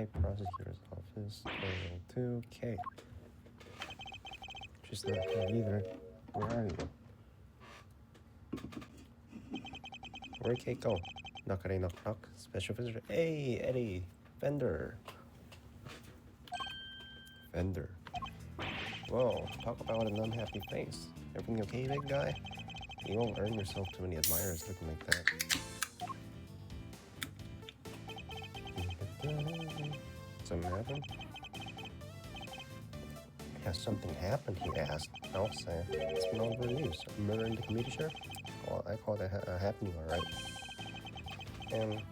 High Prosecutor's Office, Terminal 2K. She's not here either. Where are you? Where'd Kate go? Knockity knock knock. Special visitor. Hey, Eddie. Fender. Fender. Whoa, talk about an unhappy face. Everything okay, big guy? You won't earn yourself too many admirers looking like that. Something happened? Has something happened, he asked. I'll say. It's been all over the news. A murder in the community, sheriff? Well, I call that a happening, alright. And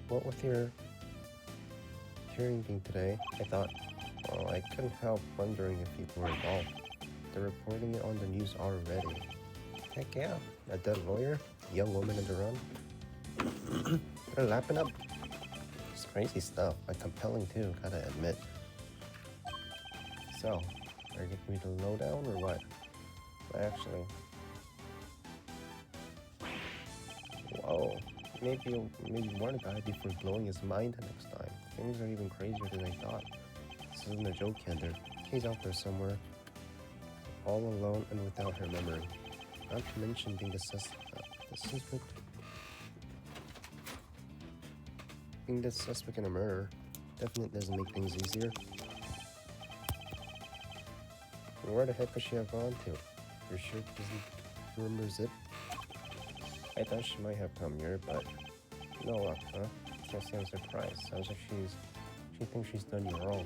what with your hearing being today, I thought, well, I couldn't help wondering if people were involved. They're reporting it on the news already. Heck yeah, a dead lawyer, young woman in the run. They're lapping up. It's crazy stuff, but compelling too, gotta admit. So, are you giving me the lowdown or what? Well, actually, whoa, maybe warn a guy before blowing his mind next time. Things are even crazier than I thought. This isn't a joke, Kender. He's out there somewhere, all alone and without her memory. Not to mention being the suspect in a murder definitely doesn't make things easier. Where the heck could she have gone to? You're sure she doesn't remember Zip? I thought she might have come here, but no luck, huh? Can't say I'm surprised. Sounds like she thinks she's done you wrong.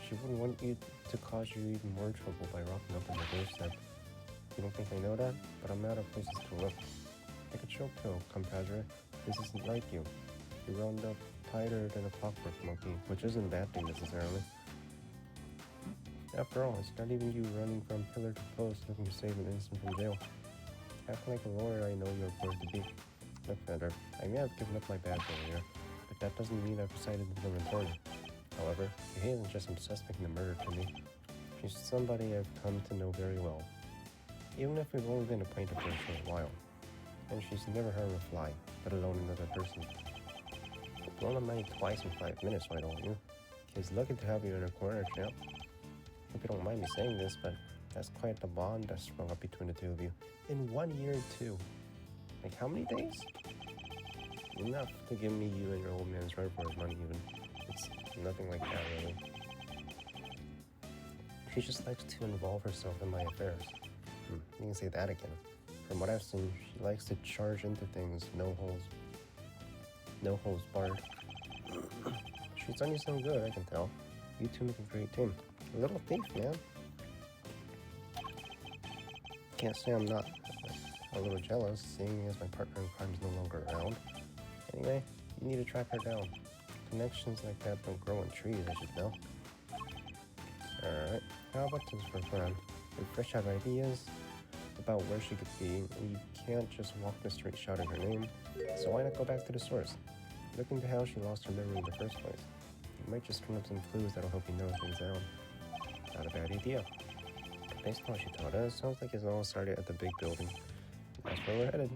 She wouldn't want you to cause you even more trouble by rocking up on the doorstep. You don't think I know that? But I'm out of places to look. Take a chill pill, compadre. This isn't like you. You round up tighter than a clockwork monkey, which isn't a bad thing necessarily. After all, it's not even you running from pillar to post looking to save an innocent from jail. Act like a lawyer I know you're going to be. Look, Fender, I may have given up my badge earlier, but that doesn't mean I've decided to become important. However, she isn't just some suspect in the murder to me. She's somebody I've come to know very well. Even if we've only been acquainted for a short while. And she's never harmed a fly, let alone another person. Blown on money twice in 5 minutes, why don't you? She's lucky to have you in her corner, champ. Hope you don't mind me saying this, but that's quite the bond that's sprung up between the two of you. In 1 year, too. Like, how many days? Enough to give me you and your old man's rent for his money, even. It's nothing like that, really. She just likes to involve herself in my affairs. You can say that again. From what I've seen, she likes to charge into things, no holds barred. She's done you some good, I can tell. You two make a great team. A little thief, man. Can't say I'm not a little jealous, seeing as my partner in crime is no longer around. Anyway, you need to track her down. Connections like that don't grow on trees, I should know. Alright, how about this for fun? If Fresh have ideas about where she could be, and you can't just walk the street shouting her name, so why not go back to the source? Look into how she lost her memory in the first place. You might just turn up some clues that'll help you narrow things down. Not a bad idea. Based on what she told us, sounds like it's all started at the big building. That's where we're headed.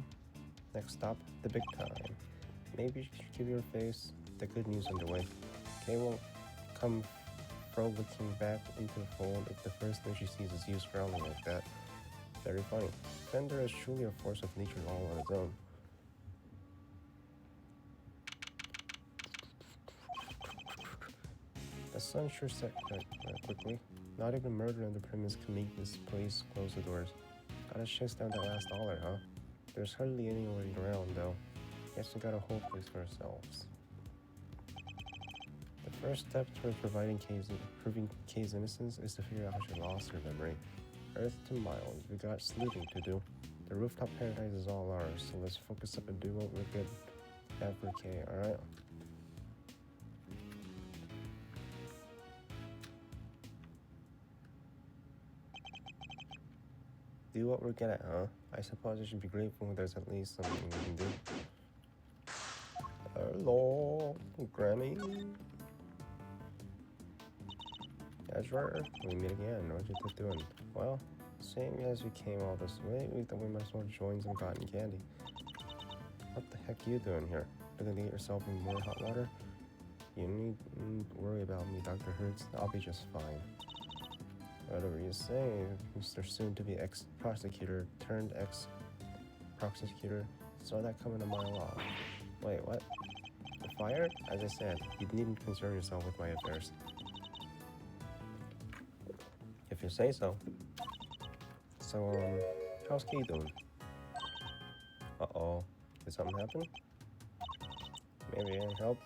Next stop, the big time. Maybe you should give your face the good news underway. Kay won't come frolicking back into the fold if the first thing she sees is you scowling like that. Very funny. Fender is truly a force of nature all on its own. The sun sure set quickly. Not even murder on the premise can make this place close the doors. Gotta chase down that last dollar, huh? There's hardly anyone around, though. Guess we got a whole place for ourselves. The first step towards proving Kay's innocence is to figure out how she lost her memory. Earth to Miles, we got sleuthing to do. The rooftop paradise is all ours, so let's focus up and do what we're good at for Kay, alright? Do what we're good at, huh? I suppose I should be grateful there's at least something we can do. Hello, Granny. That's right. We meet again. What you two doing? Well, same as we came all this way, we thought we might as well join some cotton candy. What the heck are you doing here? Looking to get yourself in more hot water? You needn't worry about me, Dr. Hertz. I'll be just fine. Whatever you say, Mr. Soon-to-be ex-prosecutor turned ex-prosecutor. Saw that coming a mile off. Wait, what? You're fired? As I said, you needn't concern yourself with my affairs. If you say so. So, how's Kay doing? Uh-oh. Did something happen? Maybe I can help?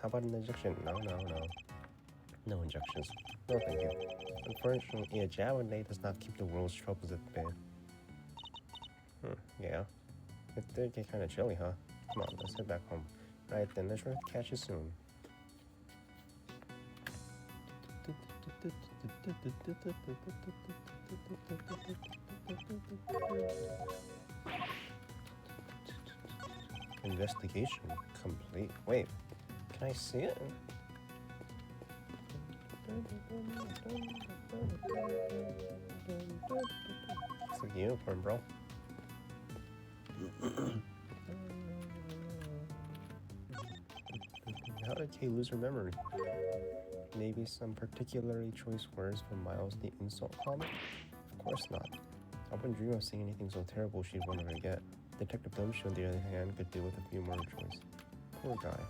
How about an injection? No. No injections. No thank you. Unfortunately, a Javanade does not keep the world's troubles at bay. Yeah. It did get kind of chilly, huh? Come on, let's head back home. Right then, let's catch you soon. Investigation complete. Wait, can I see it? It's like a unicorn, bro. How did Kay lose her memory? Maybe some particularly choice words from Miles the Insult comic? Of course not. I wouldn't dream of seeing anything so terrible she'd want to forget. Detective Gumshoe, on the other hand, could deal with a few more choice. Poor guy.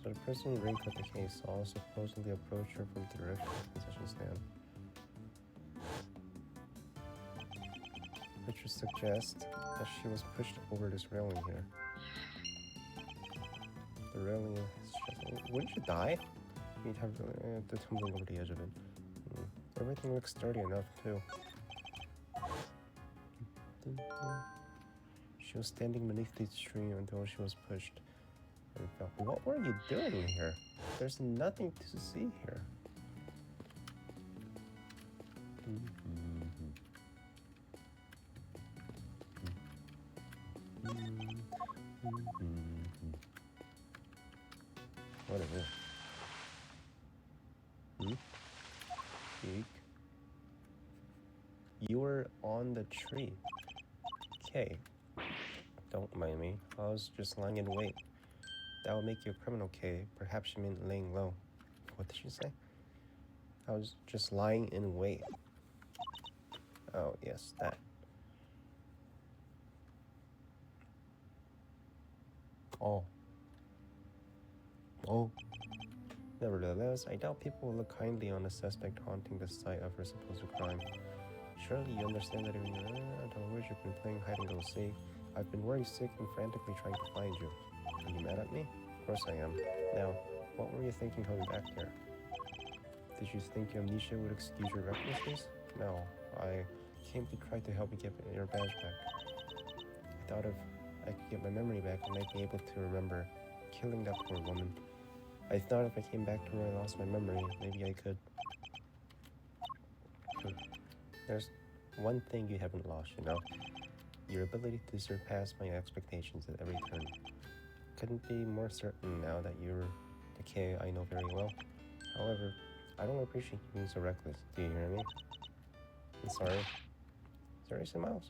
So the person who raincoat the case saw supposedly approached her from the direction of the concession stand. Which would suggest that she was pushed over this railing here. The railing is just... Wouldn't you die? You'd have to tumble over the edge of it. Everything looks sturdy enough, too. She was standing beneath the tree until she was pushed and fell. What were you doing here? There's nothing to see here. What is it? Eek. You were on the tree. Okay. Don't mind me. I was just lying in wait. That would make you a criminal, Kay. Perhaps she meant laying low. What did she say? I was just lying in wait. Oh, yes, that. Oh. Nevertheless, I doubt people will look kindly on a suspect haunting the site of her supposed crime. Surely you understand that even otherwise you've been playing hide and go seek. I've been worried sick and frantically trying to find you. Are you mad at me? Of course I am. Now, what were you thinking coming back here? Did you think your amnesia would excuse your recklessness? No, I came to try to help you get your badge back. I thought if I could get my memory back, I might be able to remember killing that poor woman. I thought if I came back to where I lost my memory, maybe I could. There's one thing you haven't lost, you know? Your ability to surpass my expectations at every turn. Couldn't be more certain now that you're the Kay I know very well. However, I don't appreciate you being so reckless. Do you hear me? I'm sorry. Sorry, Miles.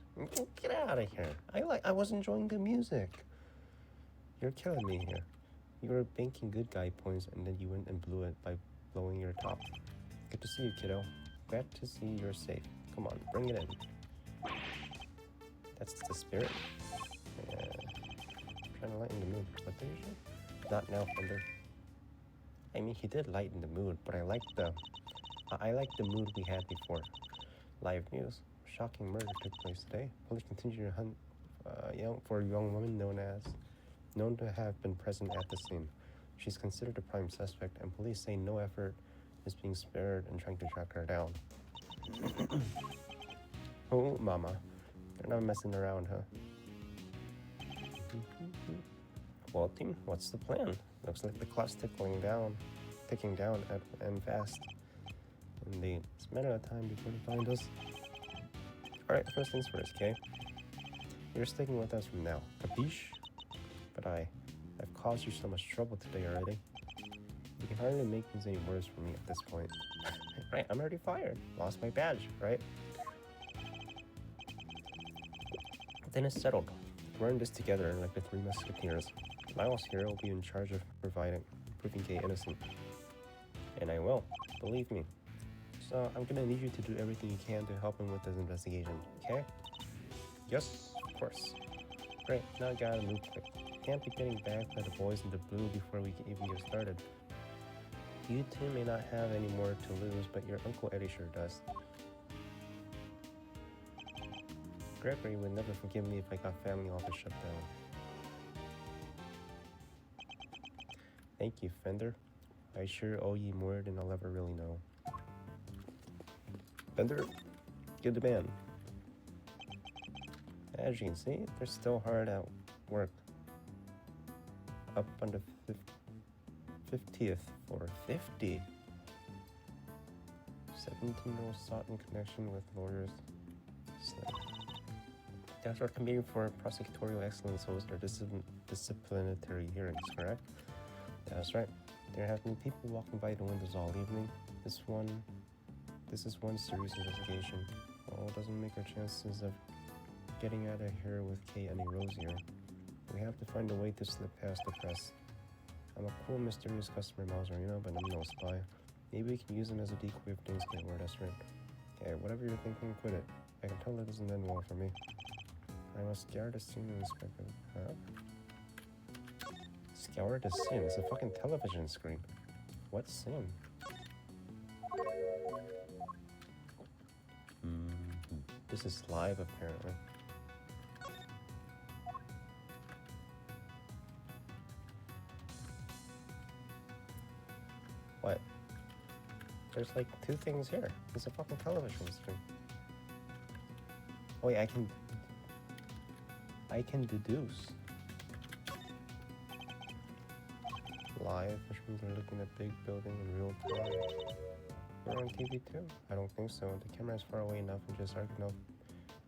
Get out of here. I was enjoying the music. You're killing me here. You were banking good guy points and then you went and blew it by blowing your top. Good to see you, kiddo. Glad to see you're safe. Come on, bring it in. That's the spirit. Yeah. Trying to lighten the mood. What did you say? Not now, Thunder. I mean, he did lighten the mood, but I like the mood we had before. Live news. Shocking murder took place today. Police continue to hunt for a young woman known to have been present at the scene. She's considered a prime suspect, and police say no effort is being spared in trying to track her down. Oh, mama. They're not messing around, huh? Well, team, what's the plan? Looks like the clock's ticking down and fast. Indeed. It's a matter of time before they find us. Alright, first things first, okay? You're sticking with us from now. Capiche? But I've caused you so much trouble today already. You can hardly make things any worse for me at this point. Right, I'm already fired. Lost my badge, right? Then it's settled. We're in this together like the Three Musketeers. Miles here will be in charge of proving Kay innocent. And I will, believe me. So I'm gonna need you to do everything you can to help him with this investigation, okay? Yes, of course. Great, now I gotta move quick. Can't be getting back by the boys in the blue before we can even get started. You two may not have any more to lose, but your Uncle Eddie sure does. Gregory would never forgive me if I got family office shut down. Thank you, Fender. I sure owe you more than I'll ever really know. Fender, good to man. As you can see, they're still hard at work. Up on the 50th floor. 50? 17-year-old sought in connection with lawyers. That's our Committee for Prosecutorial Excellence hosts our disciplinary hearings, correct? That's right. There have been people walking by the windows all evening. This is one serious investigation. Well, it doesn't make our chances of getting out of here with Kay any rosier. We have to find a way to slip past the press. I'm a cool, mysterious customer, Mauserino, but I'm no spy. Maybe we can use him as a decoy if things get word, that's right. Okay, whatever you're thinking, quit it. I can tell that doesn't end well for me. I must scour the scene and inspect it. Huh? Scour the scene? It's a fucking television screen. What scene? This is live, apparently. What? There's like two things here. It's a fucking television screen. Oh wait, I can deduce. Live, which means we're looking at big building in real time. We're on TV too? I don't think so. The camera is far away enough and just dark enough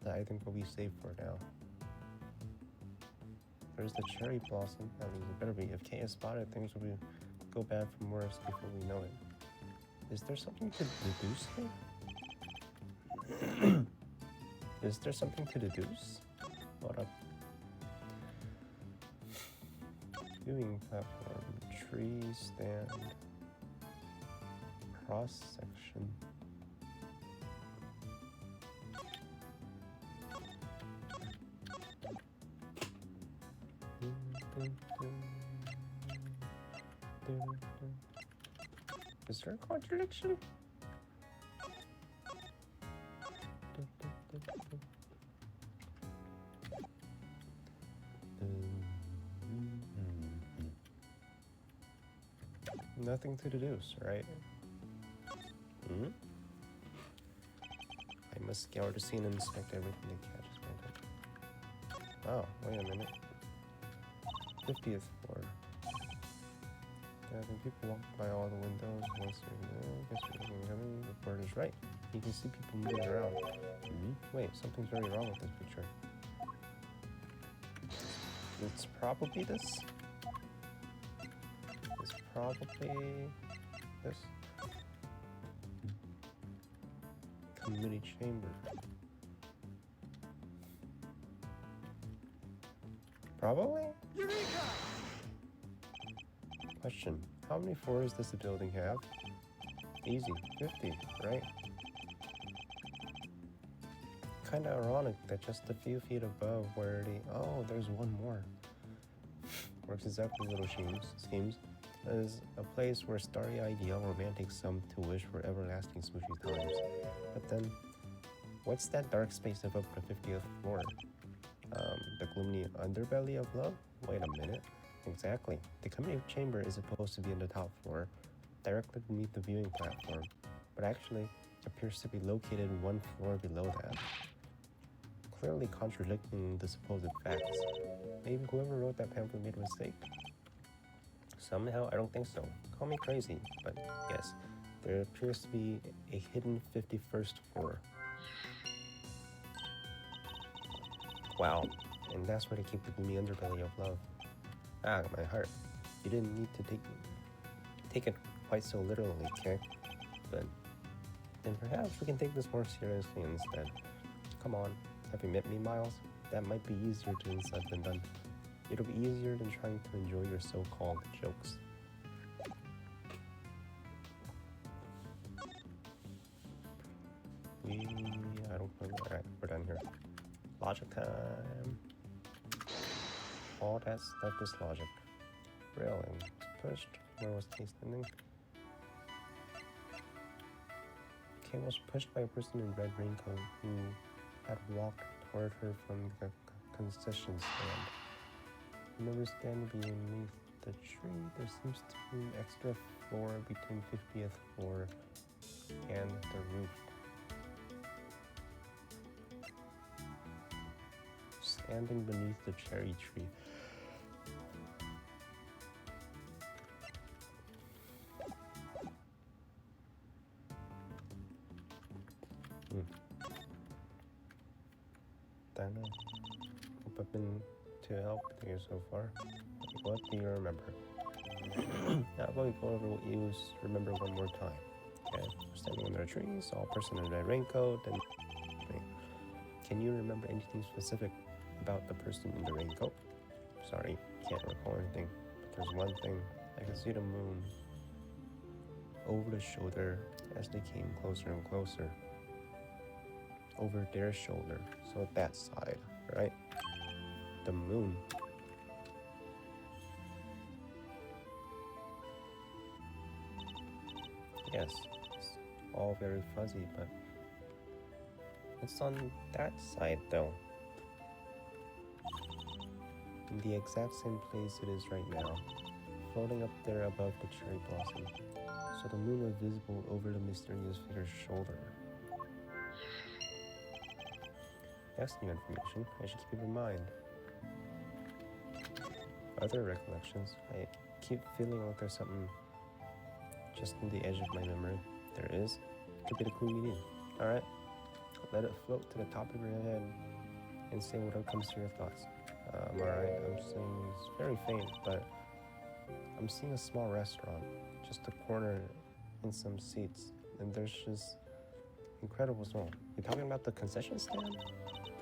that I think we'll be safe for now. There's the cherry blossom. That means it better be. If Kay is spotted, things will go bad from worse before we know it. Is there something to deduce here? Is there something to deduce? Hold up. Viewing platform, tree stand, cross section. Is there a contradiction? Nothing to deduce, right? I must scour the scene and inspect everything that catches my attention. Oh, wait a minute. 50th floor. When people walk by all the windows, once guess we're coming. The bird is right. You can see people moving around. Wait, something's very wrong with this picture. It's probably this. It's probably this. Community chamber. Probably? Eureka! Question. How many floors does the building have? Easy. 50, right? Kinda ironic that just a few feet above where the... Oh, there's one more. Works exactly little schemes. Is a place where starry-eyed young romantics come to wish for everlasting smoochy times. But then, what's that dark space above the 50th floor? The gloomy underbelly of love? Wait a minute. Exactly. The community chamber is supposed to be on the top floor, directly beneath the viewing platform, but actually appears to be located one floor below that. Clearly contradicting the supposed facts. Maybe whoever wrote that pamphlet made a mistake? Somehow, I don't think so. Call me crazy, but yes, there appears to be a hidden 51st floor. Wow, and that's where they keep the gloomy underbelly of love. Ah, my heart. You didn't need to take it quite so literally, okay? But then perhaps we can take this more seriously instead. Come on, have you met me, Miles? That might be easier to said than done. It'll be easier than trying to enjoy your so-called jokes. I don't know. Alright, we're done here. Logic time. All that stuff is logic. Railing pushed. Where was Kay standing? Kay was pushed by a person in red raincoat who had walked toward her from the concession stand. Remember standing beneath the tree? There seems to be an extra floor between 50th floor and the roof. Standing beneath the cherry tree. Don't know. Hope I've been to help you so far. What do you remember? Now about we go over what you remember one more time. Okay, we're standing under a tree, saw a person in a red raincoat, and can you remember anything specific about the person in the raincoat? Sorry, can't recall anything. But there's one thing. I can see the moon over the shoulder as they came closer and closer. Over their shoulder, so that side, right? The moon. Yes, it's all very fuzzy, but it's on that side though. In the exact same place it is right now, floating up there above the cherry blossom, so the moon was visible over the mysterious figure's shoulder. That's new information. I should keep it in mind. Other recollections. I keep feeling like there's something just on the edge of my memory. There is. Could be the clue we need. Alright? Let it float to the top of your head and say what comes to your thoughts. Alright, I'm seeing it's very faint, but I'm seeing a small restaurant. Just a corner and some seats. And there's just incredible smell. You talking about the concession stand?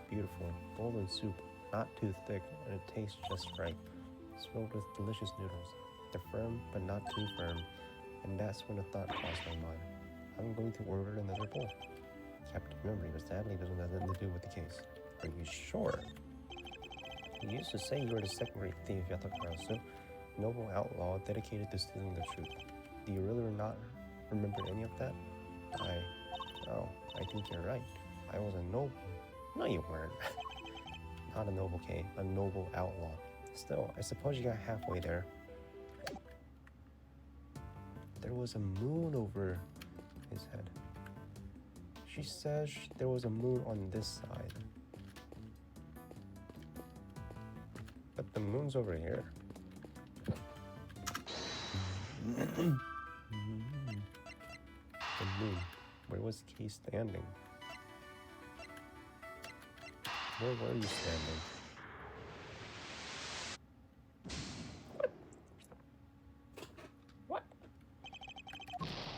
Beautiful, golden soup, not too thick, and it tastes just right. It's filled with delicious noodles. They're firm, but not too firm, and that's when a thought crossed my mind. I'm going to order another bowl. Captain memory, but sadly doesn't have anything to do with the case. Are you sure? You used to say you were the second-rate thief, Yatagarasu, noble outlaw dedicated to stealing the truth. Do you really not remember any of that? I think you're right. I was a noble. No, you weren't. Not a noble K, a noble outlaw. Still, I suppose you got halfway there. There was a moon over his head. She says there was a moon on this side. But the moon's over here. The moon. Where was Kay standing? Where were you standing? What?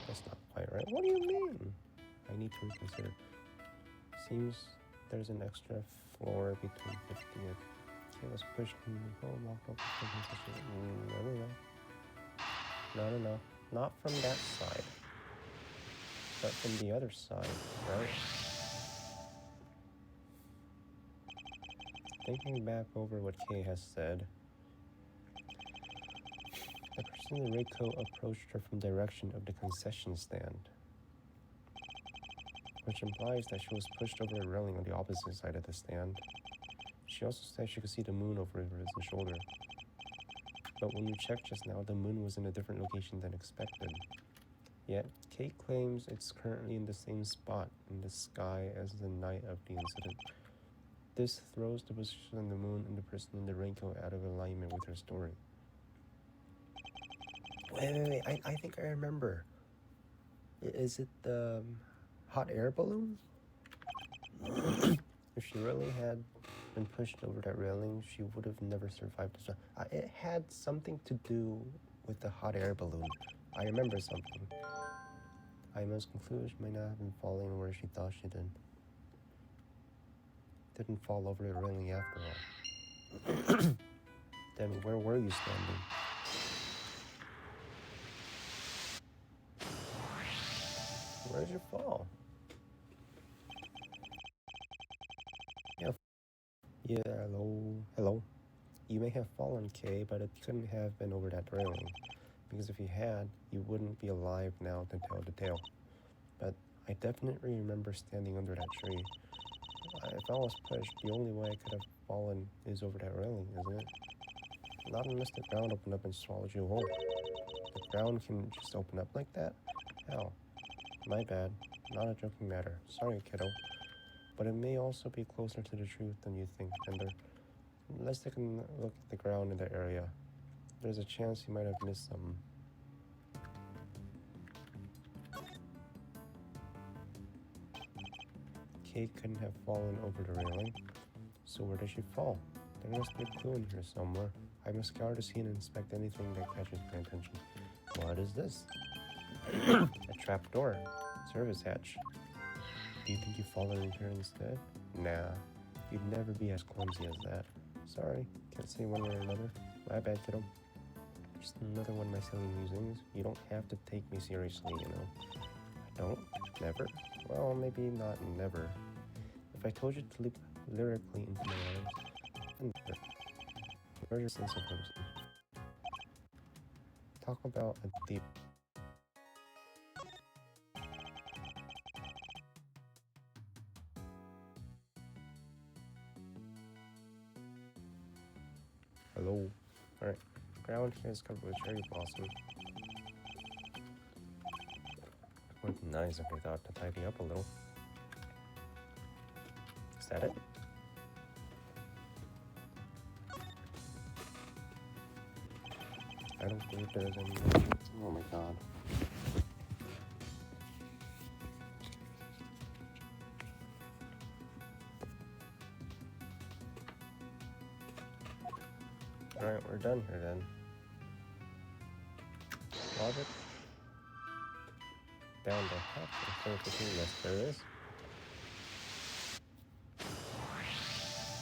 That's not quite right. What do you mean? I need to reconsider. Seems there's an extra floor between 50th. Kay was pushed and walked up the concession. No. Not from that side. But from the other side, right? Thinking back over what Kay has said, the person in the red coat approached her from the direction of the concession stand, which implies that she was pushed over a railing on the opposite side of the stand. She also said she could see the moon over his shoulder, but when you checked just now, the moon was in a different location than expected. Yet, Kay claims it's currently in the same spot in the sky as the night of the incident. This throws the position of the moon and the person in the raincoat out of alignment with her story. Wait, I think I remember. Is it the hot air balloon? If she really had been pushed over that railing, she would have never survived the storm. It had something to do with the hot air balloon. I remember something. I must conclude she might not have been falling where she thought she did. Didn't fall over the railing after all. Then where were you standing? Where did you fall? Yeah, hello. You may have fallen, Kay, but it couldn't have been over that railing. Because if you had, you wouldn't be alive now to tell the tale. But I definitely remember standing under that tree. If I was pushed, the only way I could have fallen is over that railing, isn't it? Not unless the ground opened up and swallowed you whole. The ground can just open up like that? How? My bad. Not a joking matter. Sorry, kiddo. But it may also be closer to the truth than you think, Ender. Let's take a look at the ground in the area. There's a chance you might have missed something. Kate couldn't have fallen over the railing. So where did she fall? There must be a clue in here somewhere. I must scour the scene and inspect anything that catches my attention. What is this? A trapdoor. Service hatch. Do you think you've fallen in here instead? Nah, you'd never be as clumsy as that. Sorry, can't say one way or another. My bad, kiddo. Just another one of my silly musings. You don't have to take me seriously, you know. I don't? Never? Well, maybe not never. If I told you to leap lyrically into my arms, never. Where's your sense of mercy? Talk about a deep... Hello. Alright. Ground here is covered with cherry blossom. Would be nice if I thought to tidy up a little. Is that it? I don't believe there's any more. Oh my god. Alright, we're done here then. Logic. Down the hatch. Yes, there is.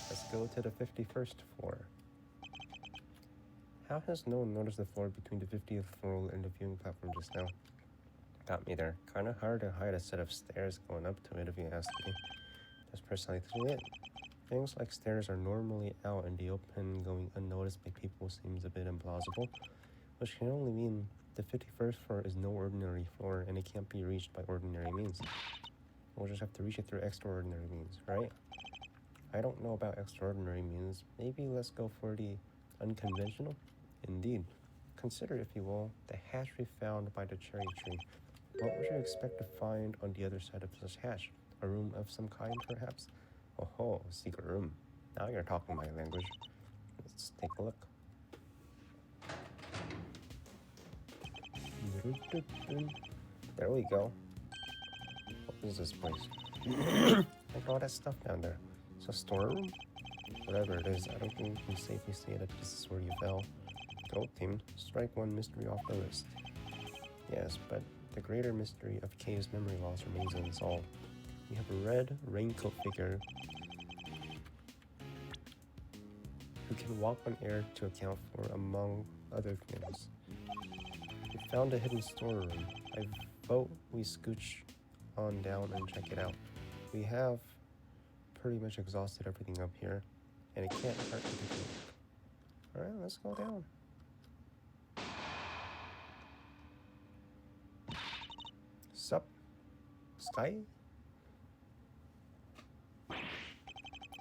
Let's go to the 51st floor. How has no one noticed the floor between the 50th floor and the viewing platform just now? Got me there. Kinda hard to hide a set of stairs going up to it if you ask me. That's precisely it. Things like stairs are normally out in the open, going unnoticed by people seems a bit implausible, which can only mean the 51st floor is no ordinary floor and it can't be reached by ordinary means. We'll just have to reach it through extraordinary means, right? I don't know about extraordinary means. Maybe let's go for the unconventional? Indeed. Consider, if you will, the hatch we found by the cherry tree. What would you expect to find on the other side of this hatch? A room of some kind, perhaps? Oh, a secret room. Now you're talking my language. Let's take a look. There we go. What is this place? Look at all that stuff down there. It's a storeroom? Whatever it is, I don't think we can safely say that this is where you fell. Go team, strike one mystery off the list. Yes, but the greater mystery of Kay's memory loss remains unsolved. We have a red raincoat figure who can walk on air to account for, among other things. We found a hidden storeroom. I vote we scooch on down and check it out. We have pretty much exhausted everything up here, and it can't hurt to take a look. Alright, let's go down. Sup? Sky?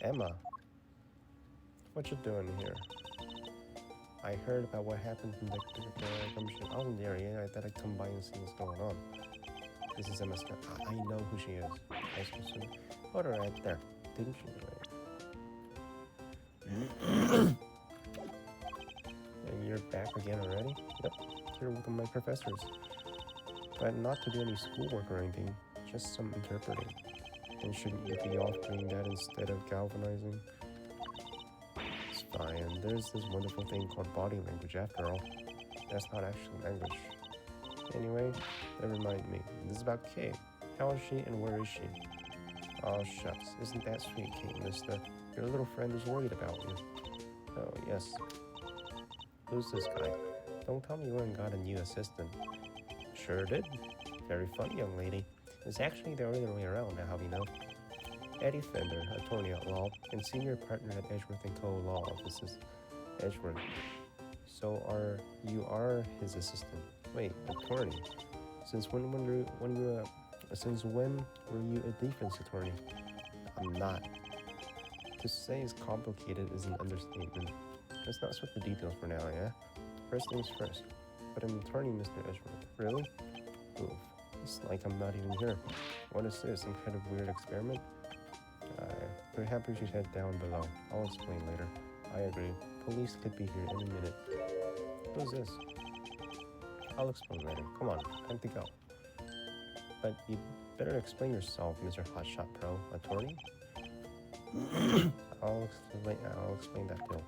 Emma, what you doing here? I heard about what happened from the commission. I was in the area. I thought I'd come by and see what's going on. This is Emma Scott. I know who she is. I suppose. Hold her right there. Didn't you? And you're back again already? Yep. You're with my professors. But not to do any schoolwork or anything. Just some interpreting. And shouldn't you be off doing that instead of galvanizing? It's fine. There's this wonderful thing called body language after all. That's not actually language. Anyway, never mind me. This is about Kay. How is she and where is she? Oh shucks, isn't that sweet, Kate, mister? Your little friend is worried about you. Oh, yes. Who's this guy? Don't tell me you went and got a new assistant. Sure did. Very funny, young lady. It's actually the other way around, now how you know. Eddie Fender, attorney at law, and senior partner at Edgeworth & Co. Law Offices. Edgeworth. So you are his assistant? Wait, attorney? Since when were you a defense attorney? I'm not. To say it's complicated is an understatement. Let's not switch the details for now, yeah? First things first. But an attorney, Mr. Edgeworth. Really? Oof. It's like I'm not even here. What is this? Some kind of weird experiment? Perhaps you should head down below. I'll explain later. I agree. Police could be here any minute. Who's this? I'll explain later. Come on, time to go. But you better explain yourself, Mr. Hotshot Pro. Attorney? I'll explain that too.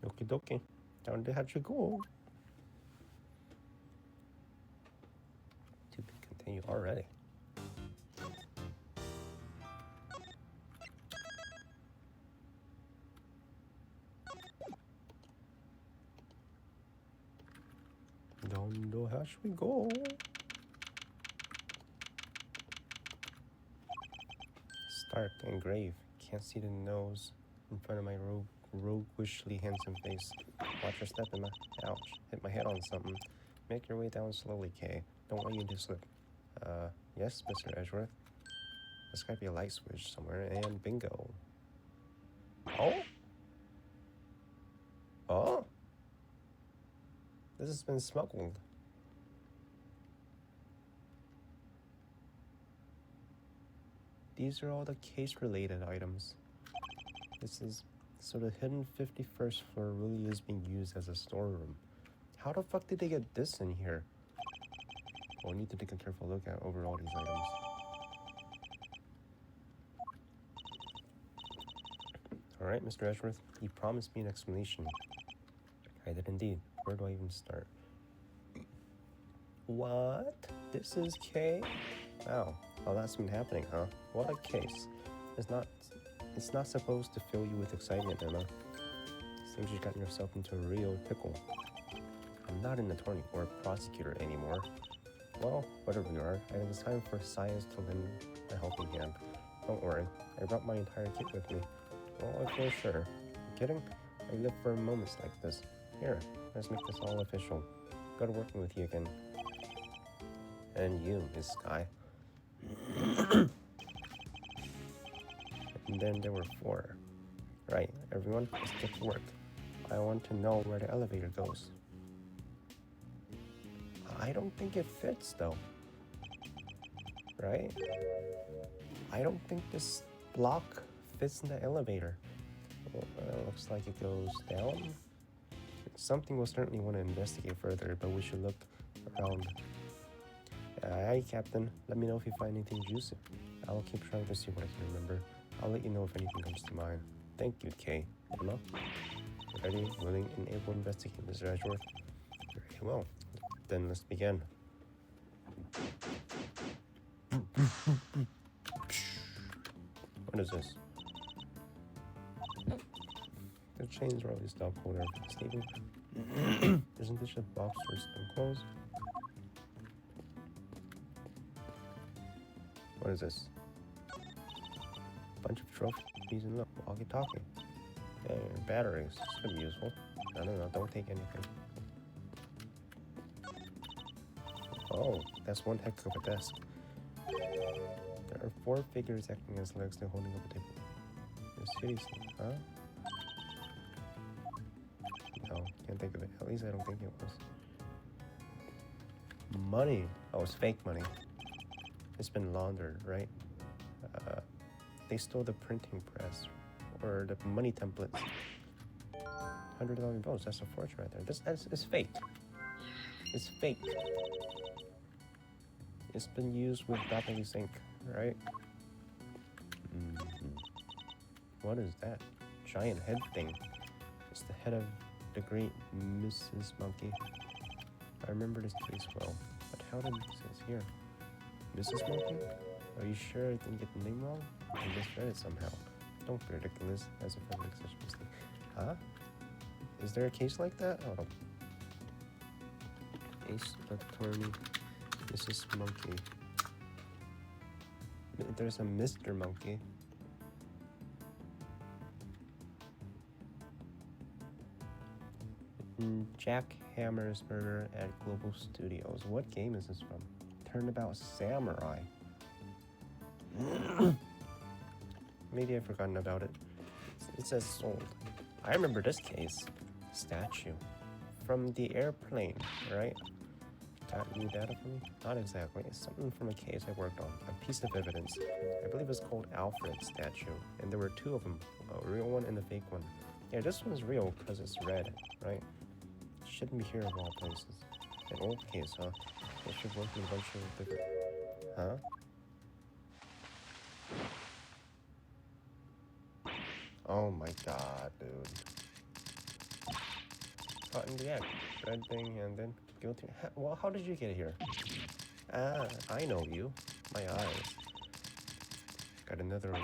Okie dokie. Time to have you go. To be continued already. Don't know how should we go? Stark and grave. Can't see the nose in front of my roguishly handsome face. Watch your step, Emma. Ouch. Hit my head on something. Make your way down slowly, Kay. Don't want you to slip. Yes, Mr. Edgeworth. There's gotta be a light switch somewhere, and bingo. Oh? Oh? This has been smuggled. These are all the case-related items. So the hidden 51st floor really is being used as a storeroom. How the fuck did they get this in here? Well, we need to take a careful look at over all these items. Alright, Mr. Edgeworth, you promised me an explanation. I did indeed. Where do I even start? What? This is Kay? Wow. Oh, that's been happening, huh? What a case. It's not supposed to fill you with excitement, Emma. Seems you've gotten yourself into a real pickle. I'm not an attorney or a prosecutor anymore. Well, whatever you are, I think it's time for science to lend a helping hand. Don't worry, I brought my entire kit with me. Well, I feel sure. You kidding? I live for moments like this. Here, let's make this all official. Good working with you again. And you, Miss Sky. And then there were 4. Right, everyone, let's get to work. I want to know where the elevator goes. I don't think it fits, though. Right? I don't think this block fits in the elevator. Well, looks like it goes down. Something we'll certainly want to investigate further, but we should look around. Aye, Captain. Let me know if you find anything juicy. I'll keep trying to see what I can remember. I'll let you know if anything comes to mind. Thank you, Kay. Emma? Ready, willing, and able to investigate, Mr. Edgeworth? Very well. Then let's begin. What is this? The chains are always stopped holder. Stephen? Isn't this a box for some clothes? What is this? Bunch of trophies and look, walkie-talkie. Yeah, batteries. This could be useful. No, don't take anything. Oh, that's one heck of a desk. There are 4 figures acting as legs they're holding up a table. There's cities, huh? No, can't think of it. At least I don't think it was. Money. Oh, it's fake money. It's been laundered, right? They stole the printing press or the money templates. $100 bills. That's a fortune right there. It's fake. It's fake. It's been used with Japanese ink, right? What is that? Giant head thing. It's the head of the great Mrs. Monkey. I remember this case well, but how did it say here? Mrs. Monkey? Are you sure I didn't get the name wrong? I misread it somehow. Don't be ridiculous, as if I make such a mistake. Huh? Is there a case like that? Hold on. Ace Attorney, Mrs. Monkey. There's a Mr. Monkey. Jack Hammer's murder at Global Studios. What game is this from? Turnabout Samurai. Maybe I've forgotten about it. It says sold. I remember this case. Statue. From the airplane, right? Got new data for me? Not exactly. It's something from a case I worked on. A piece of evidence. I believe it's called Alfred's statue. And there were two of them. A real one and a fake one. Yeah, this one's real because it's red, right? Shouldn't be here of all places. An old case, huh? They should work in a bunch of different... Huh? Oh my god, dude. Caught in the act. Red thing and then guilty. Well, how did you get here? Ah, I know you. My eyes. Got another one.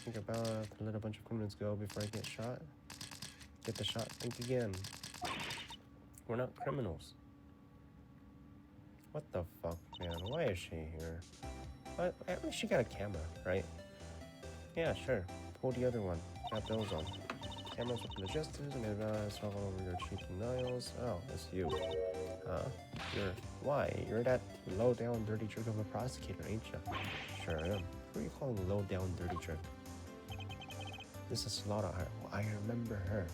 Think about to let a bunch of criminals go before I get shot. Get the shot. Think again. We're not criminals. What the fuck, man? Why is she here? At least she got a camera, right? Yeah, sure. Pull the other one. Got those on. Cameras open the justice and struggle over your cheap denials. Oh, it's you. Huh? Why? You're that low-down, dirty jerk of a prosecutor, ain't ya? Sure am. Who are you calling low-down, dirty jerk? This is Slaughter. I remember her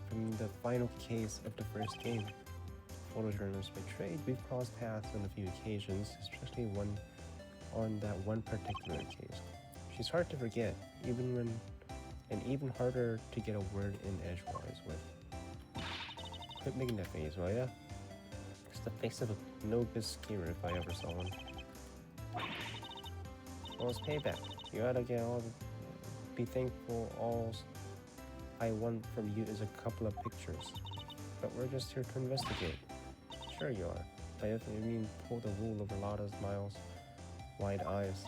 from the final case of the first game. Photojournalist by trade, we've crossed paths on a few occasions, especially on that one particular case. She's hard to forget, and even harder to get a word in edgewise with. Quit making that face, will ya? It's the face of a no-good schemer if I ever saw one. Well, it's payback. You oughta be thankful all I want from you is a couple of pictures. But we're just here to investigate. Sure you are. By if you mean pull the wool over Lotta's wide eyes.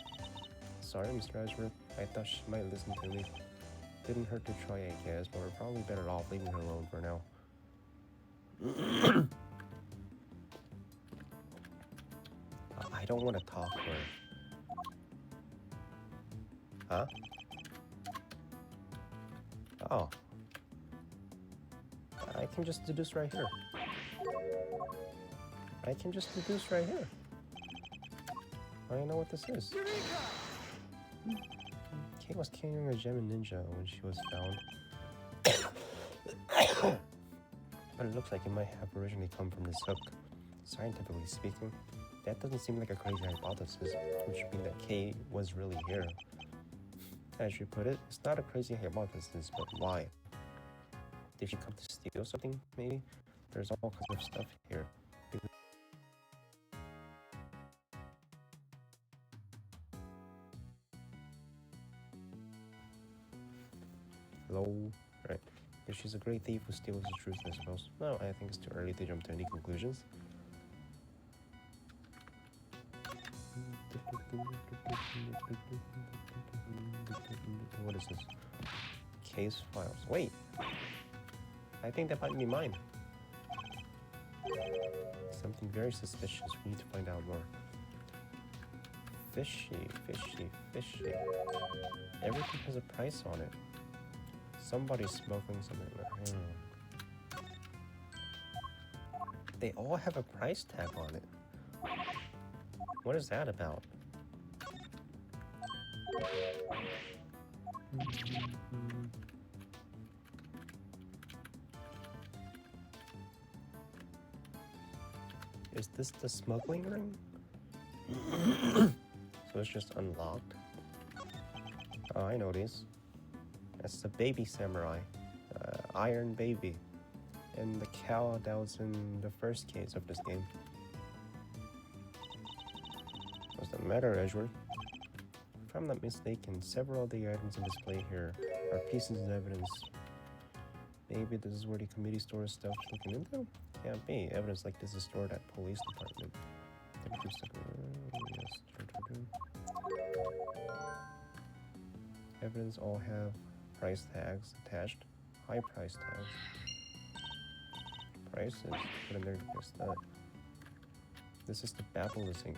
Sorry, Mr. Ashworth. I thought she might listen to me. Didn't hurt to try, I guess, but we're probably better off leaving her alone for now. I don't want to talk to her. Huh? Oh. I can just deduce right here. I know what this is. Kate was carrying a gem ninja when she was found. But it looks like it might have originally come from this hook. Scientifically speaking, that doesn't seem like a crazy hypothesis, which would mean that Kate was really here. As you put it, it's not a crazy hypothesis, but why? Did she come to steal something, maybe? There's all kinds of stuff here. Hello? Right. If she's a great thief who steals the truth, I suppose. No, I think it's too early to jump to any conclusions. What is this? Case files. Wait! I think that might be mine. Something very suspicious. We need to find out more. Fishy, fishy, fishy. Everything has a price on it. Somebody's smoking something. They all have a price tag on it. What is that about? Is this the smuggling ring? So it's just unlocked? Oh, I know these. That's the baby samurai. Iron Baby. And the cow that was in the first case of this game. What's the matter, Edgeworth? If I'm not mistaken, several of the items on display here are pieces of evidence. Maybe this is where the committee stores stuff looking into? Can't be. Evidence like this is stored at police department. Evidence all have price tags attached. high price tags. Prices. Put in there to guess that. This is the Babylus ink.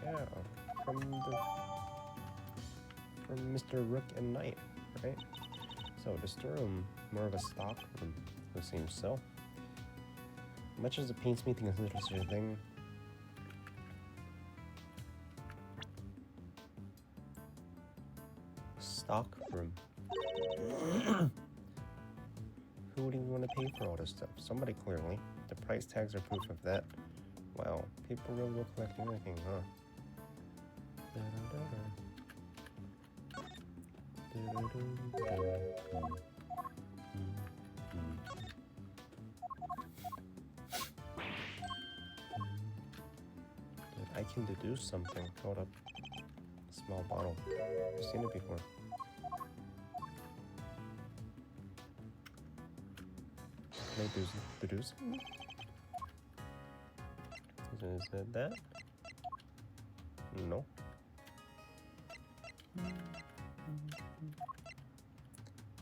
Yeah, from Mr. Rook and Knight, right? So the storeroom, more of a stock room, it seems so. Much as it pains me to consider such a thing, stock room. Who would even want to pay for all this stuff? Somebody clearly. The price tags are proof of that. Wow, people really will collect everything, huh? I can deduce something. Hold up. Small bottle. I've seen it before. Can I deduce? Is it that? No.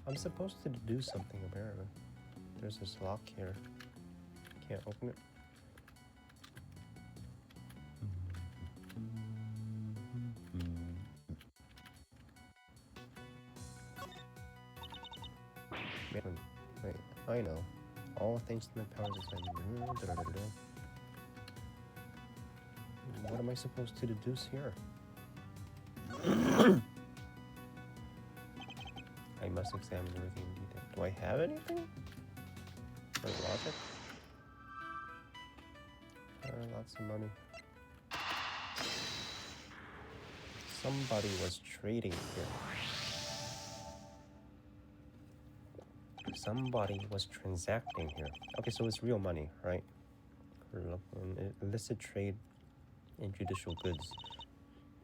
I'm supposed to deduce something apparently. There's this lock here. Can't open it. Wait, I know. All thanks to my powers of time. What am I supposed to deduce here? I must examine everything in detail. Do I have anything? For logic? Lots of money. Somebody was trading here. Somebody was transacting here. Okay, so it's real money, right? Illicit trade in judicial goods.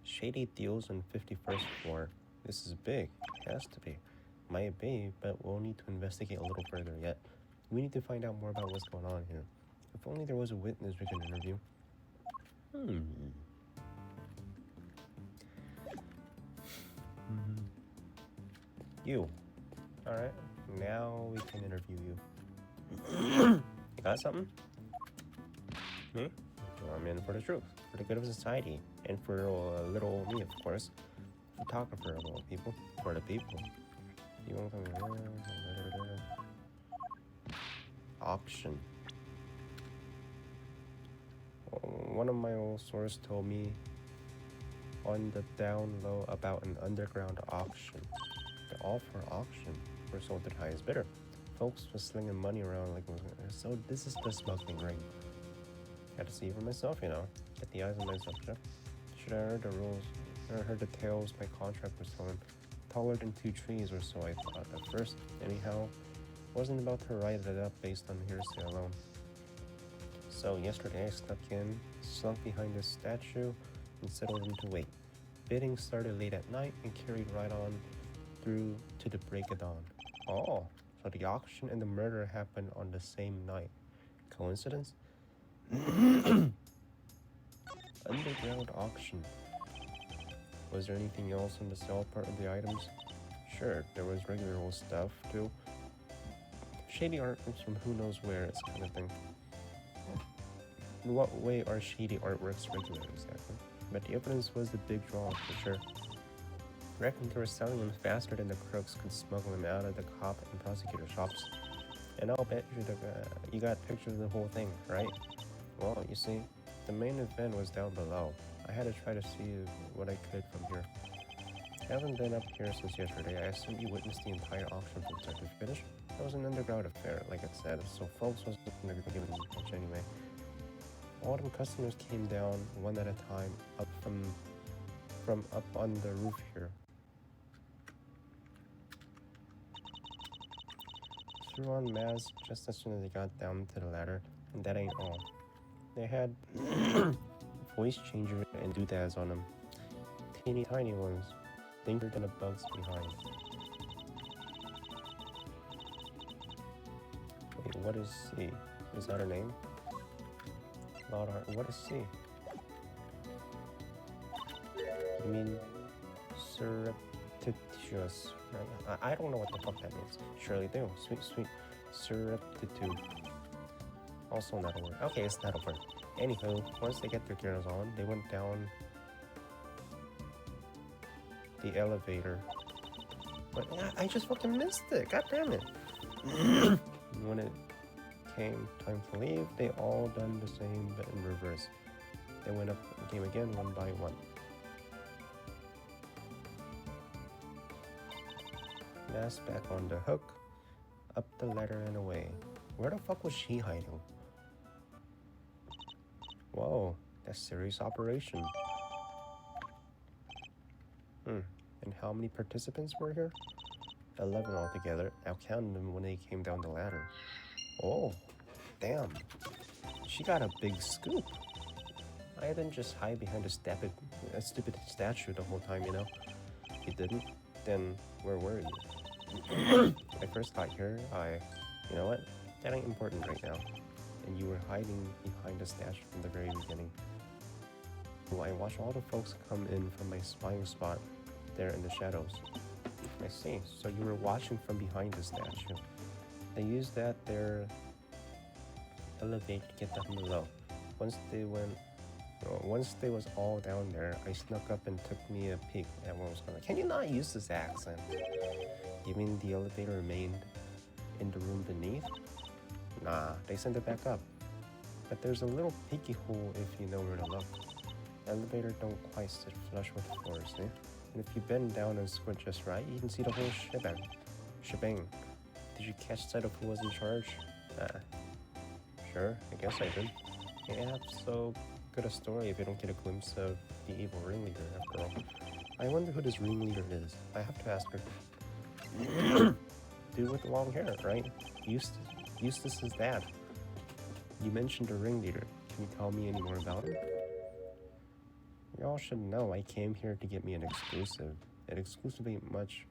Shady deals on 51st floor. This is big. It has to be. Might be, but we'll need to investigate a little further yet. We need to find out more about what's going on here. If only there was a witness we could interview. You. Alright, now we can interview you. You got something? Me? Well, I'm in for the truth. For the good of society. And for little me, of course. Photographer of all people. For the people. You want something? Auction. One of my old sources told me on the down low about an underground auction. The offer auction were sold to the highest bidder. Folks was slinging money around like, so this is the smuggling ring. Had to see for myself, you know. Get the eyes on my subject. Should have heard the rules. I heard the tales my contract was telling. Taller than 2 trees or so, I thought at first. Anyhow, wasn't about to write it up based on hearsay alone. So yesterday I snuck in, slunk behind this statue, and settled in to wait. Bidding started late at night and carried right on through to the break of dawn. Oh, so the auction and the murder happened on the same night. Coincidence? Underground auction. Was there anything else in the sale part of the items? Sure, there was regular old stuff too. Shady artworks from who knows where, this kind of thing. In what way are shady artworks regular exactly? But the evidence was the big draw for sure. Reckoned they were selling them faster than the crooks could smuggle them out of the cop and prosecutor shops. And I'll bet you got pictures of the whole thing, right? Well, you see, the main event was down below. I had to try to see what I could from here. Haven't been up here since yesterday. I assume you witnessed the entire auction from start to finish. It was an underground affair, like I said, so folks wasn't going to give it much anyway. All the customers came down one at a time up from up on the roof here. Threw on masks just as soon as they got down to the ladder, and that ain't all. They had voice changer and doodads on them. Teeny tiny ones, lingered in the bugs behind. Wait, what is C? Is that her name? Not hard. What is C? You mean surreptitious, right? I don't know what the fuck that means. Surely do. Sweet, sweet. Surreptitude. Also not a word. Okay, it's not a word. Anywho, once they get their gears on, they went down the elevator. But I just fucking missed it. God damn it. When it came time to leave, they all done the same but in reverse. They went up the game again one by one. Mask back on the hook, up the ladder and away. Where the fuck was she hiding? Whoa, that's serious operation. And how many participants were here? 11 altogether. I counted them when they came down the ladder. Oh, damn. She got a big scoop. I didn't just hide behind a stupid statue the whole time, you know? You didn't? Then where were you? I first got here, you know what? That ain't important right now. And you were hiding behind the statue from the very beginning. Well, I watched all the folks come in from my spying spot there in the shadows. I see. So you were watching from behind the statue. They used that there elevate to get down below. Once they was all down there, I snuck up and took me a peek at what was going on. Can you not use this accent? You mean the elevator remained in the room beneath? Nah, they sent it back up. But there's a little peeky hole if you know where to look. The elevator don't quite sit flush with the floor, see? And if you bend down and squint just right, you can see the whole shebang. Did you catch sight of who was in charge? Sure, I guess I did. Yeah, so good a story if you don't get a glimpse of the evil ringleader after all. I wonder who this ringleader is. I have to ask her. Dude with the long hair, right? Eustace's dad. You mentioned a ringleader. Can you tell me any more about him? Y'all should know I came here to get me an exclusive. An exclusive ain't much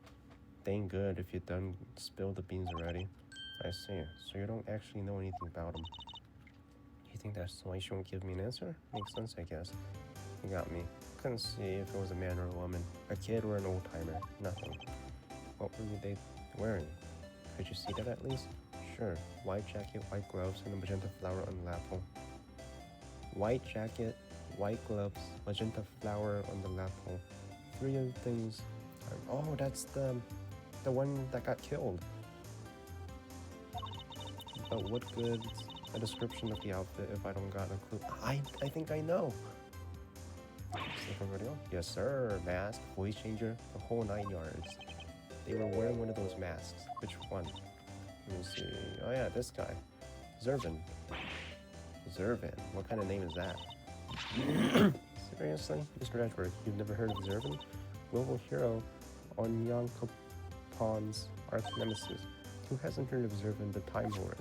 dang good if you done spilled the beans already. I see. So you don't actually know anything about him. You think that's why she won't give me an answer? Makes sense, I guess. You got me. Couldn't see if it was a man or a woman, a kid or an old-timer. Nothing. What were they wearing? Could you see that at least? Sure. White jacket, white gloves, and a magenta flower on the lapel. White jacket, white gloves, magenta flower on the lapel. 3 other things. Oh, that's the one that got killed. But what good's a description of the outfit if I don't got a clue? I think I know. Yes, sir. Mask, voice changer, the whole 9 yards. They were wearing one of those masks. Which one? Let me see. Oh yeah, this guy. Zervan. Zervan? What kind of name is that? Seriously? Mr. Edward, you've never heard of Zervan? Global hero on Yonkopon's arch nemesis. Who hasn't heard of Zervan the Time Lord?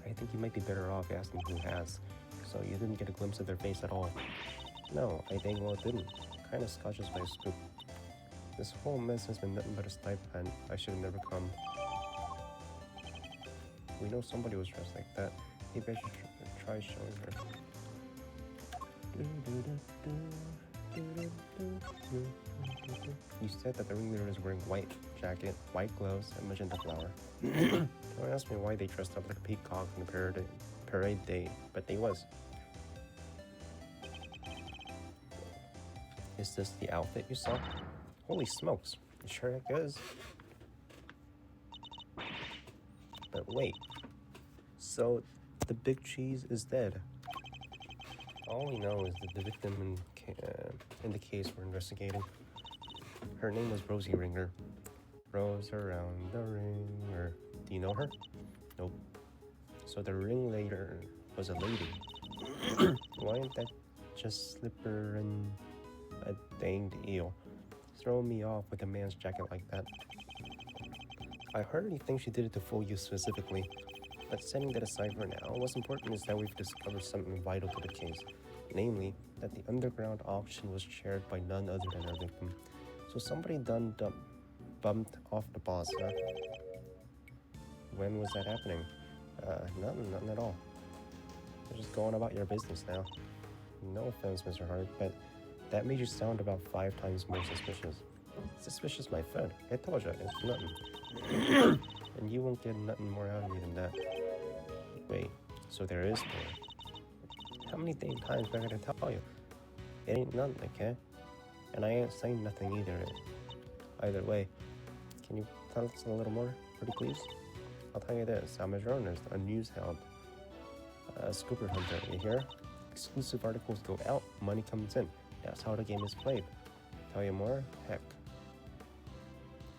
I think you might be better off asking who has. So you didn't get a glimpse of their face at all. No, I dang well didn't. Kinda scotches my scoop. This whole mess has been nothing but a stipend. I should have never come. We know somebody was dressed like that. Maybe I should try showing her. You said that the ringleader is wearing white jacket, white gloves, and magenta flower. Don't ask me why they dressed up like a peacock on the parade day, but they was. Is this the outfit you saw? Holy smokes, it sure heck is. But wait, so the big cheese is dead. All we know is that the victim in the case we're investigating, her name was Rosie Ringer. Rose around the ringer. Do you know her? Nope. So the ringleader was a lady. Why didn't that just slip her in a danged eel? Throw me off with a man's jacket like that. I hardly think she did it to fool you specifically. But setting that aside for now, what's important is that we've discovered something vital to the case. Namely, that the underground auction was chaired by none other than our victim. So somebody done bumped off the boss, huh? When was that happening? Nothing at all. Just go on about your business now. No offense, Mr. Hart, but that made you sound about 5 times more suspicious. Suspicious, my friend. I told you, it's nothing. And you won't get nothing more out of me than that. Wait, so there is more. How many times am I gonna tell you? It ain't nothing, okay? And I ain't saying nothing either. Either way, can you tell us a little more, pretty please? I'll tell you this, I'm a journalist, a news hound, a scooper hunter, you hear? Exclusive articles go out, money comes in. That's how the game is played. Tell you more? Heck.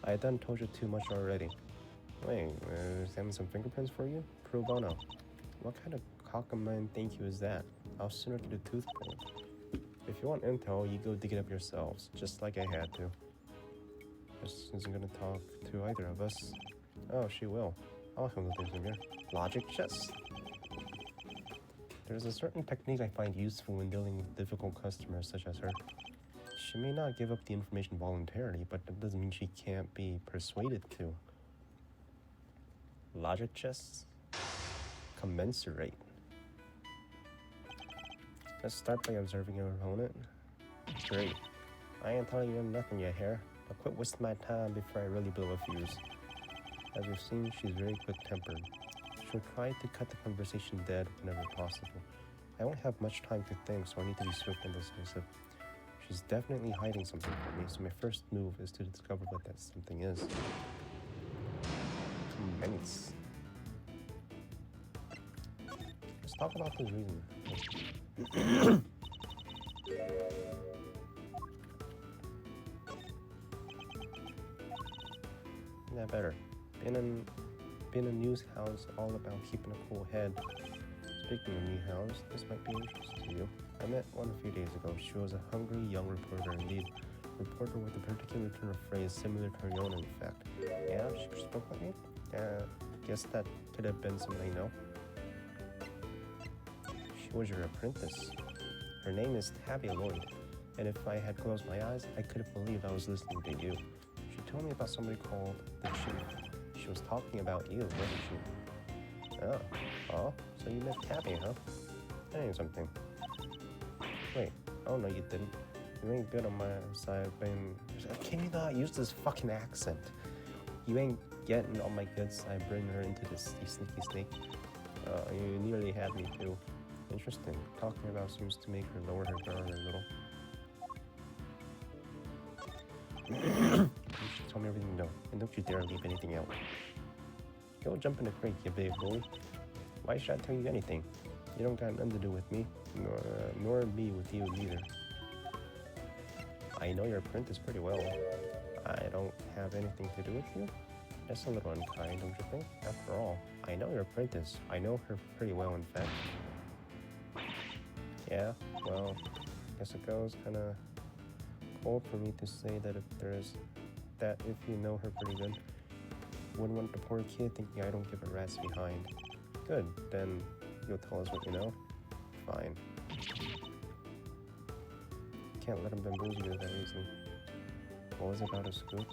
I done told you too much already. Wait, examine some fingerprints for you? Pro bono. What kind of cock-a-man thank you is that? I'll sooner get a tooth pulled. If you want intel, you go dig it up yourselves, just like I had to. This isn't gonna talk to either of us. Oh, she will. I'll handle things from here. Logic chess. There's a certain technique I find useful when dealing with difficult customers such as her. She may not give up the information voluntarily, but that doesn't mean she can't be persuaded to. Logic chess? Commensurate. Let's start by observing your opponent. Great. I ain't telling you nothing yet here, but quit wasting my time before I really blow a fuse. As you've seen, she's very quick-tempered. She'll try to cut the conversation dead whenever possible. I won't have much time to think, so I need to be swift and decisive. She's definitely hiding something from me, so my first move is to discover what that something is. Commence. Let's talk about this reason. Yeah, better. Been a news house all about keeping a cool head. Speaking of news house, this might be interesting to you. I met one a few days ago. She was a hungry young reporter indeed. Reporter with a particular turn of phrase similar to her own, in fact. Yeah, she spoke like me? Guess that could have been somebody I know. She was your apprentice. Her name is Tabby Lloyd, and if I had closed my eyes, I could have believed I was listening to you. She told me about somebody called the Chief. She was talking about you, wasn't she? Oh, so you met Tabby, huh? That ain't something. Wait, oh no you didn't. You ain't good on my side, can you not use this fucking accent? You ain't getting on my good side, bring her into this sneaky snake. You nearly had me too. Interesting. Talking about seems to make her lower her guard a little. You should tell me everything you know, and don't you dare leave anything out. Go jump in the creek, you big bully. Why should I tell you anything? You don't got nothing to do with me, nor me with you either. I know your apprentice pretty well. I don't have anything to do with you? That's a little unkind, don't you think? After all, I know your apprentice. I know her pretty well, in fact. Yeah, well, guess it goes kinda cold for me to say that if you know her pretty good. Wouldn't want the poor kid thinking I don't give a rat's behind. Good, then you'll tell us what you know? Fine. Can't let him bamboozle you that easily. What was it about a scoop?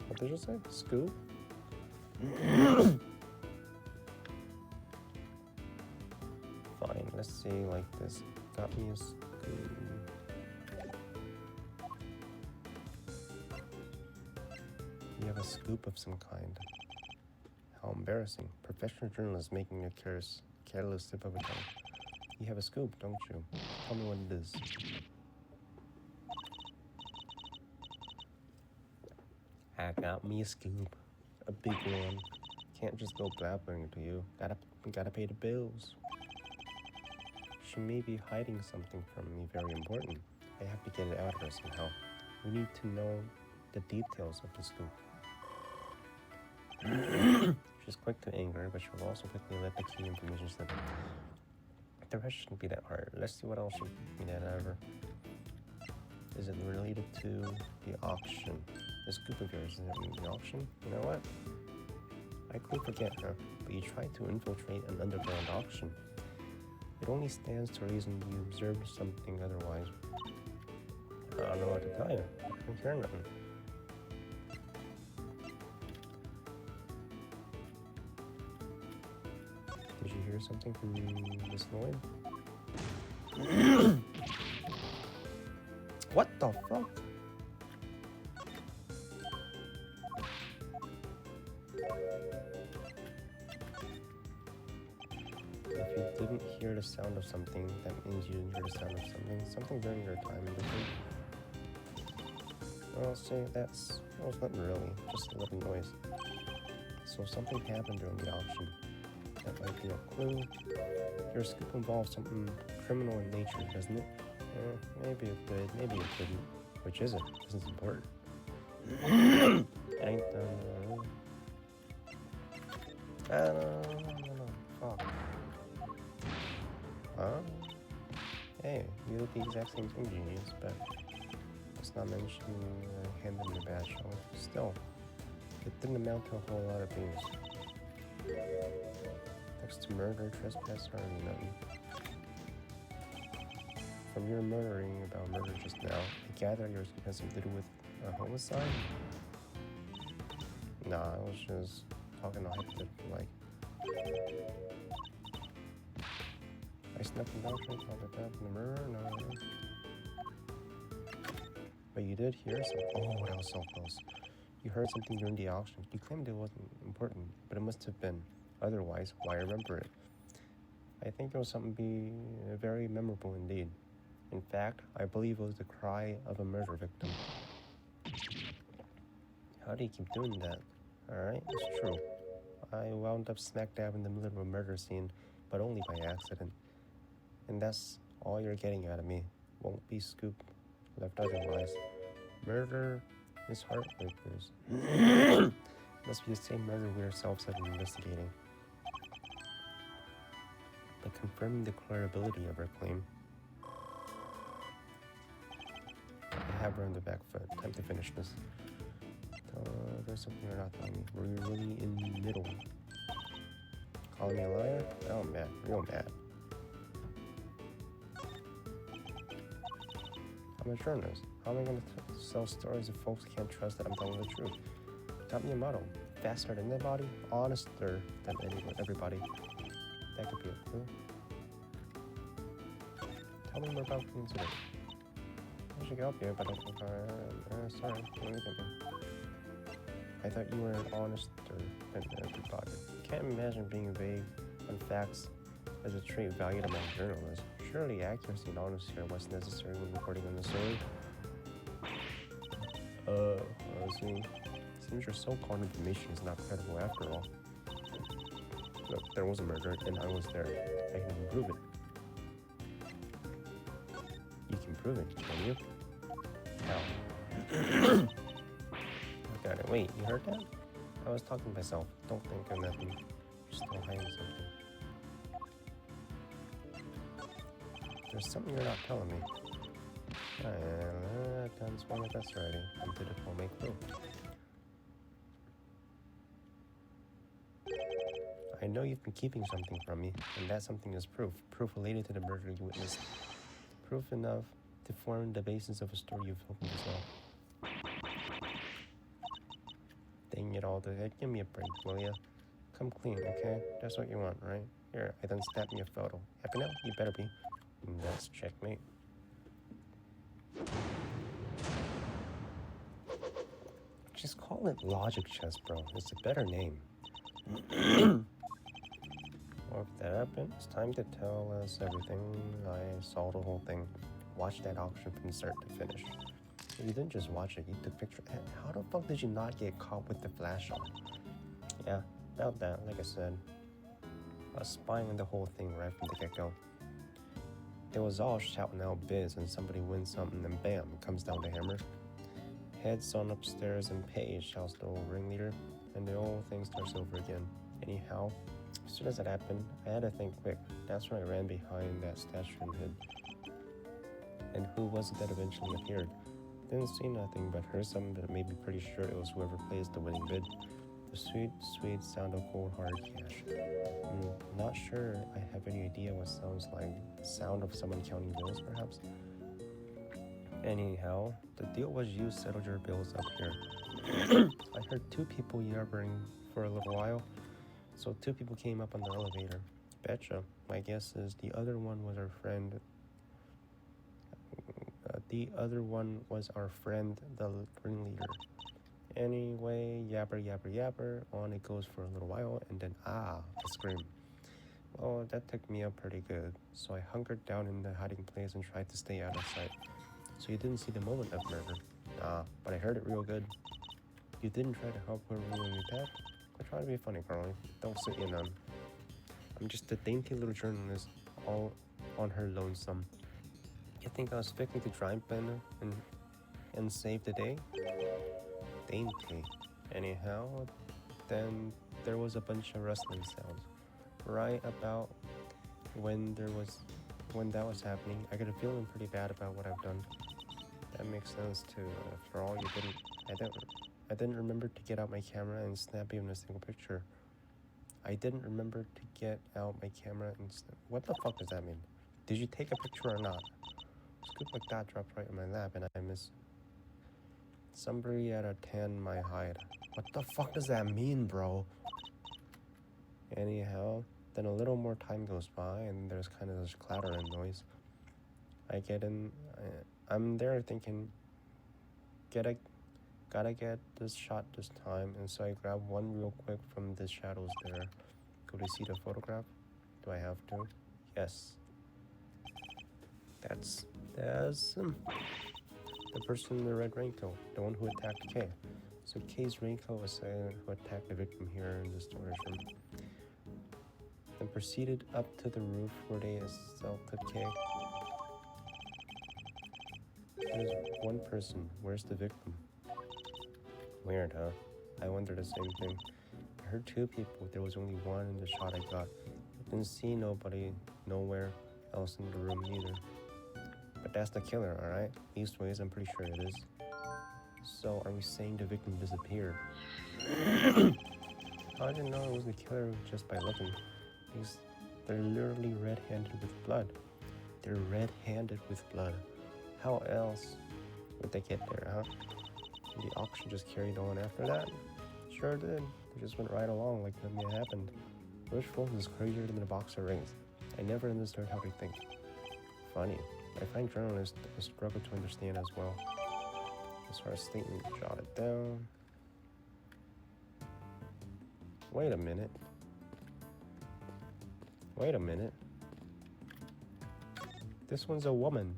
What did you say? Scoop? Fine, let's see like this. Got me a scoop. You have a scoop of some kind. How embarrassing. Professional journalist making a careless tip of a tongue. You have a scoop, don't you? Tell me what it is. I got me a scoop. A big one. Can't just go blabbering to you. Gotta pay the bills. She may be hiding something from me very important. I have to get it out of her somehow. We need to know the details of the scoop. She's quick to anger, but she'll also quickly let the key information slip. The rest shouldn't be that hard. Let's see what else she can get out of her. Is it related to the auction? The scoop of yours, is it the auction? You know what? I could forget, huh? But you tried to infiltrate an underground auction. It only stands to reason you observed something otherwise. I don't know what to tell you. I can't hear nothing. Did you hear something from Miss Lloyd? What the fuck? If you didn't hear the sound of something, that means you didn't hear the sound of something. Something during your time in the game. Well, say well, it's not really, just a little noise. So something happened during the auction. That might be a clue. Your scoop involves something criminal in nature, doesn't it? Maybe it did, maybe it didn't. Which is it? This is important. It ain't done. No. Fuck. Huh? Hey, you did the exact same thing, genius, but let's not mention hand them the badge, shall we? Still, it didn't amount to a whole lot of things. Next to murder, trespass, hardly nothing. From your murdering about murder just now, I gather yours has something to do with a homicide? Nah, I was just talking hypothetically, like. I snuck the doctor, called it that from the murder? No. But you did hear something. Oh, that was so close. You heard something during the auction. You claimed it wasn't important, but it must have been. Otherwise, why remember it? I think it was something very memorable indeed. In fact, I believe it was the cry of a murder victim. How do you keep doing that? Alright, it's true. I wound up smack dab in the middle of a murder scene, but only by accident. And that's all you're getting out of me. Won't be scooped, left otherwise. Murder is heartbreakers. Must be the same murder we ourselves have been investigating. But confirming the credibility of our claim, I have her on the back foot. Time to finish this. There's something you're not telling me. Were you really in the middle? Calling me a liar? Oh, I'm mad. Real mad. I'm a journalist. How am I going to sell stories if folks can't trust that I'm telling the truth? Tell me a motto. Faster than anybody, honester than everybody. That could be a clue. Tell me more about the incident. I should help you, but I don't think sorry, don't look at me. I thought you were an honester than everybody. Can't imagine being vague on facts as a trait valued among journalists. Surely accuracy and honesty are what's necessary when reporting on the story. See, seems your so-called information is not credible after all. Look, there was a murder, and I was there. I can even prove it. You can prove it, can you? How? I got it. Wait, you heard that? I was talking to myself. Don't think of nothing. You're still hiding something. There's something you're not telling me. I've done one of us already. I'm to the make clue. I know you've been keeping something from me, and that something is proof. Proof related to the murder you witnessed. Proof enough to form the basis of a story you've hoping to tell. Dang it all, dude. Give me a break, will ya? Come clean, okay? That's what you want, right? Here, I done snapped me a photo. Happy now? You better be. And that's checkmate. Just call it logic chess, bro. It's a better name. Well, if that happened, it's time to tell us everything. I saw the whole thing. Watched that auction from start to finish. You didn't just watch it, you took pictures. How the fuck did you not get caught with the flash on? Yeah, about that, like I said. I was spying on the whole thing right from the get-go. It was all shouting out biz and somebody wins something and bam, comes down the hammer. Heads on upstairs and Paige shouts the old ringleader, and the whole thing starts over again. Anyhow, as soon as that happened, I had to think quick. That's when I ran behind that statue and hid. And who was it that eventually appeared? Didn't see nothing, but heard something that made me pretty sure it was whoever placed the winning bid. The sweet, sweet sound of cold hard cash. Not sure I have any idea what sounds like. The sound of someone counting bills, perhaps? Anyhow, the deal was you settled your bills up here. I heard two people yabbering for a little while, so two people came up on the elevator. betcha. My guess is the other one was our friend. The other one was our friend, the ringleader. Anyway, yabber, yabber, yabber. On it goes for a little while, and then a scream. Well, that took me up pretty good, so I hunkered down in the hiding place and tried to stay out of sight. So you didn't see the moment of murder? Nah, but I heard it real good. You didn't try to help her when you attacked? Quit trying to be funny, Carly. Don't sit in on. I'm just a dainty little journalist, all on her lonesome. You think I was expecting to triumph and save the day? Dainty. Anyhow, then there was a bunch of rustling sounds. Right about when that was happening, I got a feeling pretty bad about what I've done. That makes sense too. After all, I didn't remember to get out my camera and snap even a single picture. I didn't remember to get out my camera and what the fuck does that mean? Did you take a picture or not? A scoop like that dropped right in my lap and I miss somebody at a 10 my height. What the fuck does that mean, bro? Anyhow, then a little more time goes by and there's kind of this clatter and noise. I get in, I'm there thinking, gotta get this shot this time, and so I grab one real quick from the shadows there. Go to see the photograph? Do I have to? Yes. That's the person in the red raincoat, the one who attacked Kay. So Kay's raincoat was who attacked the victim here in the storage room. Then proceeded up to the roof where they assaulted Kay. There's one person. Where's the victim? Weird, huh? I wondered the same thing. I heard two people, but there was only one in the shot I got. I didn't see nobody, nowhere else in the room either. But that's the killer, alright? Leastways, I'm pretty sure it is. So, are we saying the victim disappeared? I didn't know it was the killer just by looking. Because they're literally red-handed with blood. They're red-handed with blood. How else would they get there, huh? The auction just carried on after that? Sure did. They just went right along like nothing had happened. Wishful is crazier than a box of rings. I never understood how they think. Funny. I find journalists struggle to understand as well. As far as statement, jot it down. Wait a minute. Wait a minute. This one's a woman.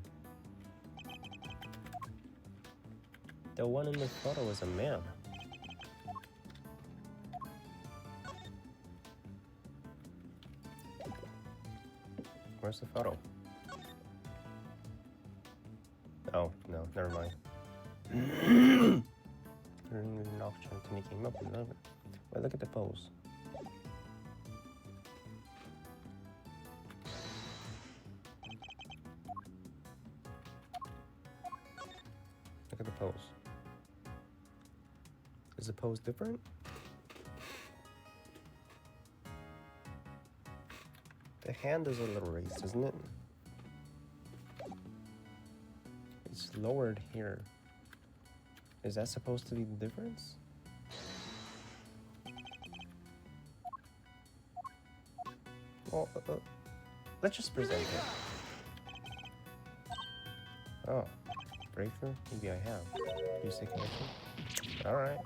The one in the photo is a man. Where's the photo? Oh, no, never mind. During an auction, Timmy came up and over. Wait, look at the pose. Look at the pose. Is the pose different? The hand is a little raised, isn't it? It's lowered here. Is that supposed to be the difference? Well, let's just present it. Oh, breakthrough? Maybe I have. Use the connection? Alright.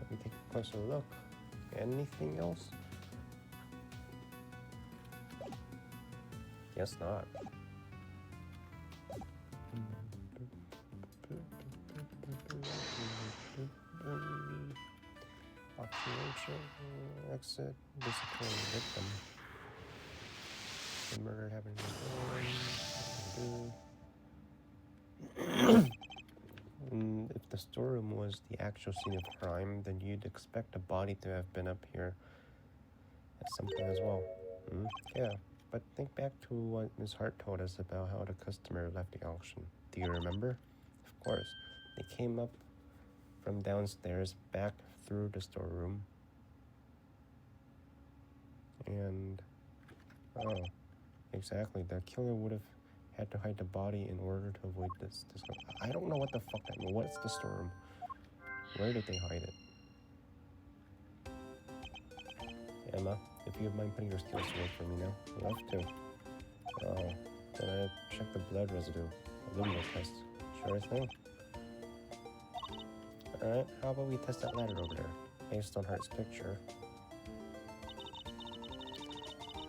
Let me take a closer look. Anything else? Guess not. Occupation, exit, disappointing victim. The murder happened if the storeroom was the actual scene of crime, then you'd expect a body to have been up here at some point as well. Yeah, but think back to what Ms. Hart told us about how the customer left the auction. Do you remember? Of course. They came up from downstairs back through the storeroom. And, oh, exactly. The killer would have had to hide the body in order to avoid this. I don't know what the fuck that means. What's the storeroom? Where did they hide it? Emma, if you mind putting your skills to work for me now. Love to. Oh, then I check the blood residue. Illumina test. Sure thing. Alright, how about we test that ladder over there? Based on Heart's picture.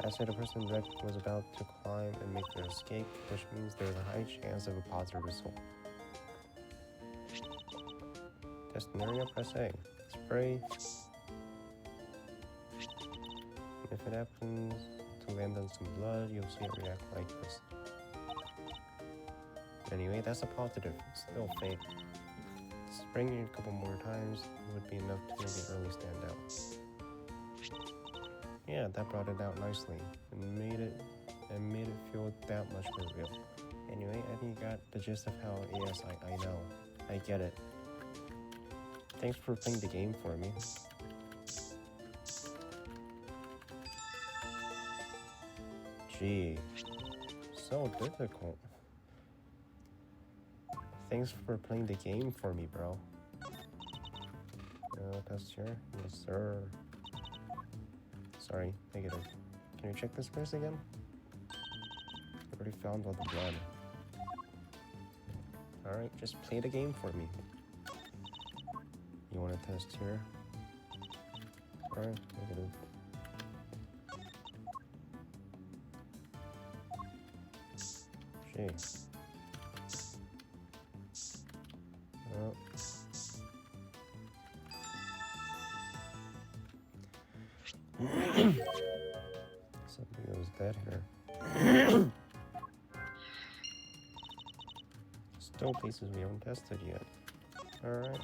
I said the person that was about to climb and make their escape, which means there's a high chance of a positive result. Testing area, press A. Spray. If it happens to land on some blood, you'll see it react like this. Anyway, that's a positive. It's still fake. Spraying it a couple more times would be enough to make it really stand out. Yeah, that brought it out nicely and made it feel that much more real. Anyway, I think you got the gist of how it is. I know. I get it. Thanks for playing the game for me. Gee, so difficult. Thanks for playing the game for me, bro. Test here? Yes, sir. Sorry, negative. Can you check this place again? I already found all the blood. Alright, just play the game for me. You want to test here? Alright, negative. Jeez. Oh. Something was dead here. Still places we haven't tested yet. Alright.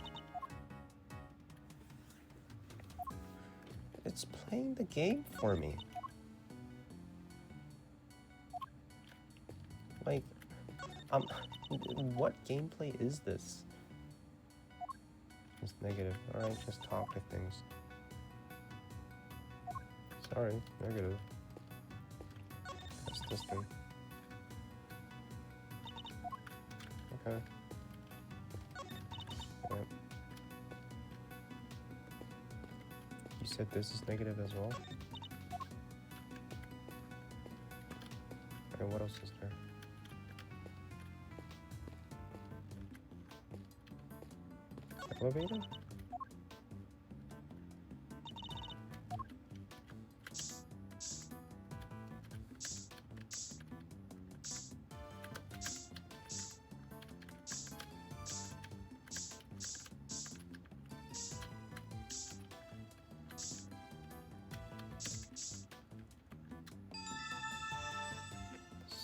It's playing the game for me. Like, what gameplay is this? It's negative. Alright, just talk to things. Sorry, negative. That's this thing. Okay. Yep. You said this is negative as well? And what else is there? Elevator?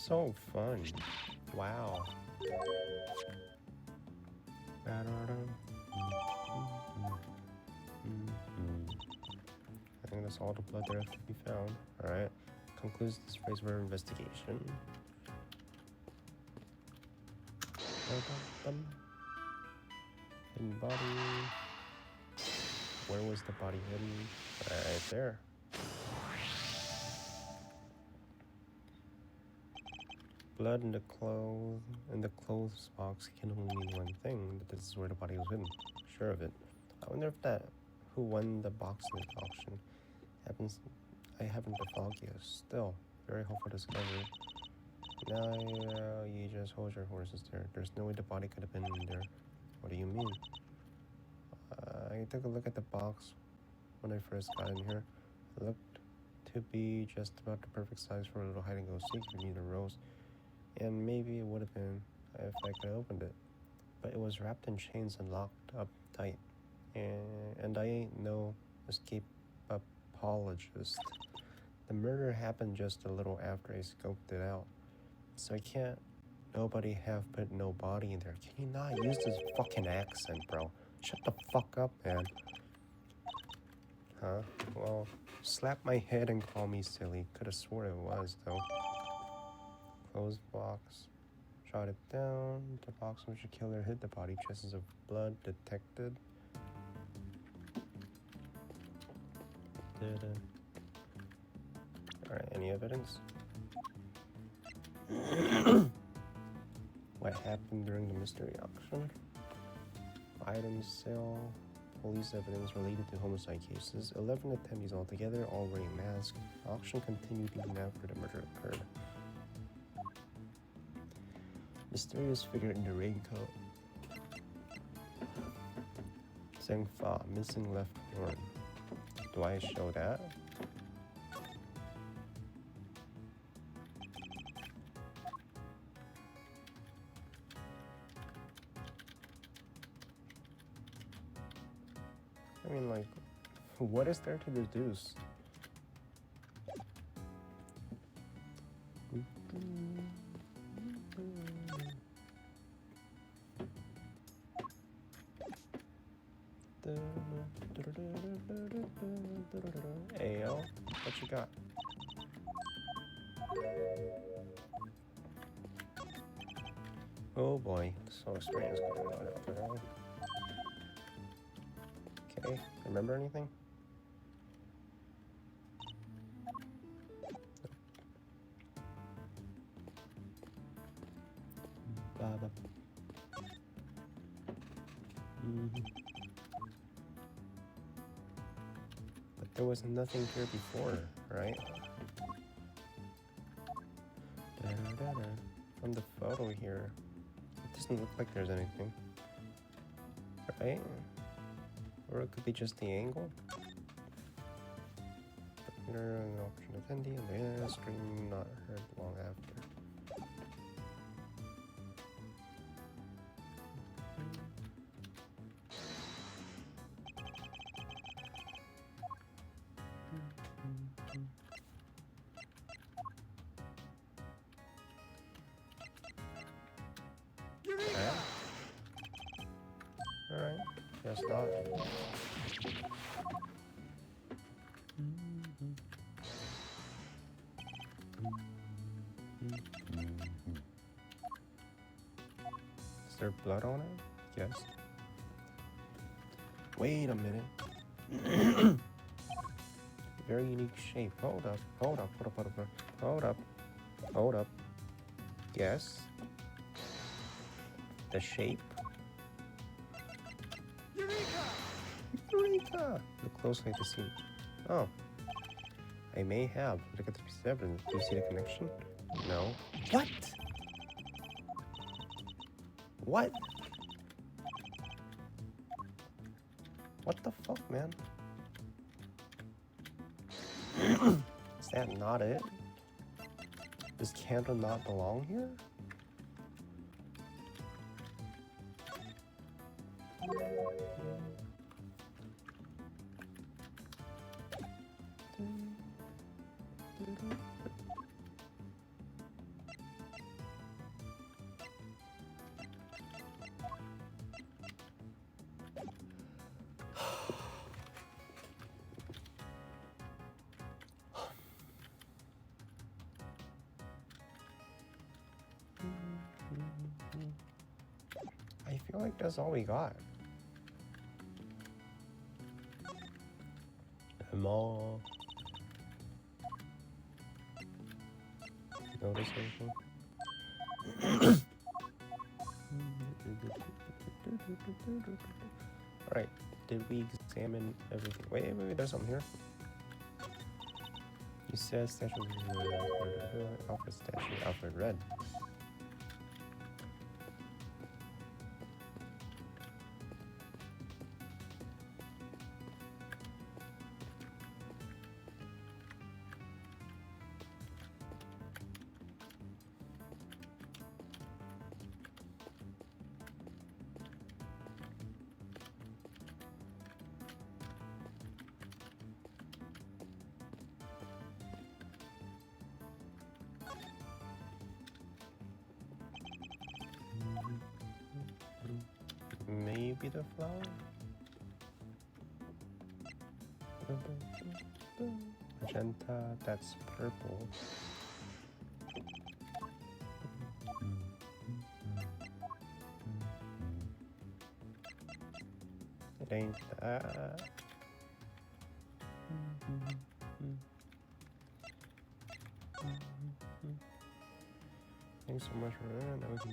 So fun. Wow. I think that's all the blood there has to be found. Alright. Concludes this phase of our investigation. Hidden body. Where was the body hidden? Right there. Blood in the clothes box can only mean one thing, that this is where the body was hidden. Sure of it. I wonder if who won the box in the auction happens. I haven't the foggiest. Still, very hopeful discovery. Now you just hold your horses there. There's no way the body could have been in there. What do you mean? I took a look at the box when I first got in here. It looked to be just about the perfect size for a little hide and go seek beneath a rose. And maybe it would have been if I could have opened it. But it was wrapped in chains and locked up tight. And I ain't no escapologist. The murder happened just a little after I scoped it out. So I can't nobody have put no body in there. Can you not use this fucking accent, bro? Shut the fuck up, man. Huh? Well, slap my head and call me silly. Could have swore it was, though. Closed box. Shot it down. The box in which the killer hid the body. Traces of blood detected. Alright, any evidence? What happened during the mystery auction? Items sale. police evidence related to homicide cases. 11 attendees altogether, all wearing masks. Auction continued even after the murder occurred. Mysterious figure in the raincoat. Zheng Fa, missing left horn. Do I show that? I mean, like, what is there to deduce? Ayo, what you got? Oh boy, so experience going on out there. Okay, remember anything? Baba. But there was nothing here before, right? From the photo here, it doesn't look like there's anything, right? Or it could be just the angle. An option attendee and the scream not heard long after. Alright, guess not. Is there blood on it? Yes. Wait a minute. Very unique shape. Hold up. Hold up. Yes. The shape. Eureka! Look closely to see. Oh. I may have. Look at the piece of evidence. Do you see the connection? No. What? What? What the fuck, man? Is that not it? Does candle not belong here? I feel like that's all we got. Mall. Notice anything? Alright, did we examine everything? Wait, there's something here. You said statue Alfred statue, Alfred Red. Maybe the flower? Magenta, that's purple. It ain't that. Thanks so much for that. Now we can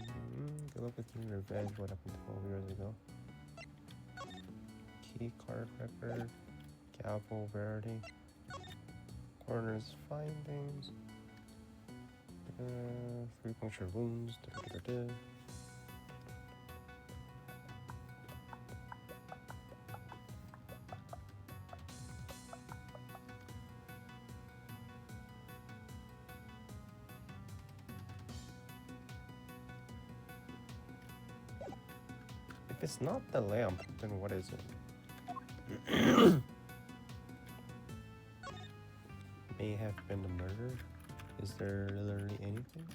good luck with your revenge. What happened 12 years ago? key card record, gavel rarity, coroner's findings, 3 puncture wounds, If it's not the lamp, then what is it? May have been a murder. Is there literally anything?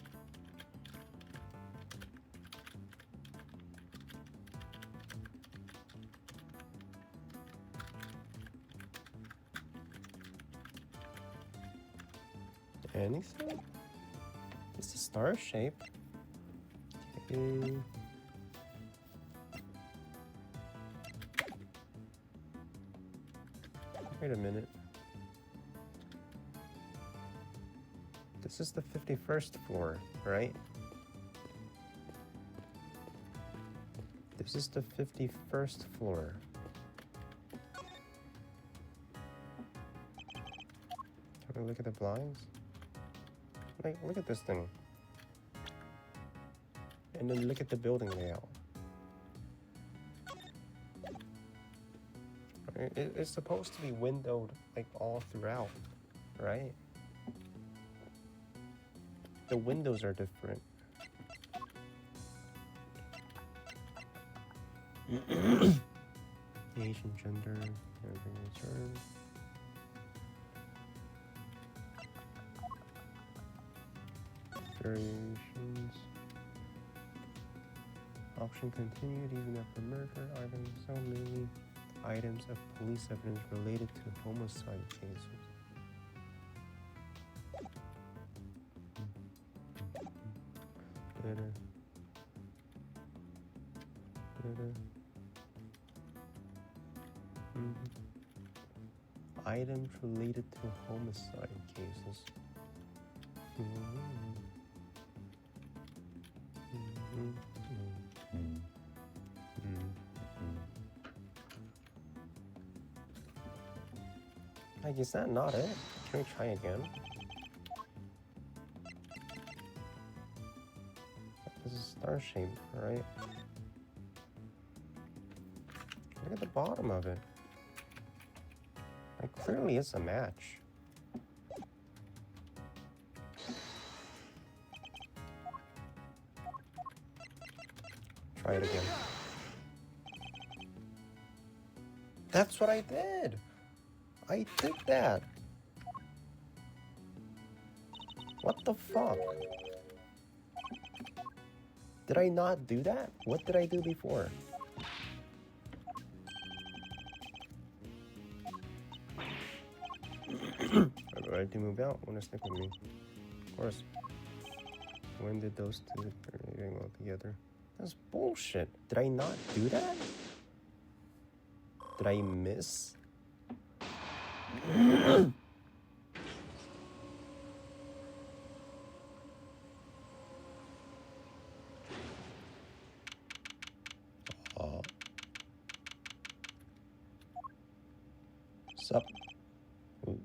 Anything? It's a star shape. Okay. Wait a minute. This is the 51st floor, right? This is the 51st floor. Can we look at the blinds? Like, look at this thing. And then look at the building layout. It's supposed to be windowed like all throughout, right? The windows are different. Asian gender, everything returned. Variations. Auction continued even after murder. Items so many items of police evidence related to homicide cases. Items related to homicide cases. Like, is that not it? Can we try again? This is star shaped, right? Look at the bottom of it. Like, clearly it's a match. Try it again. That's what I did! I did that! What the fuck? Did I not do that? What did I do before? I'm ready to move out. Wanna stick with me? Of course. When did those two getting all together? That's bullshit. Did I not do that? Did I miss? Sup? Ooh.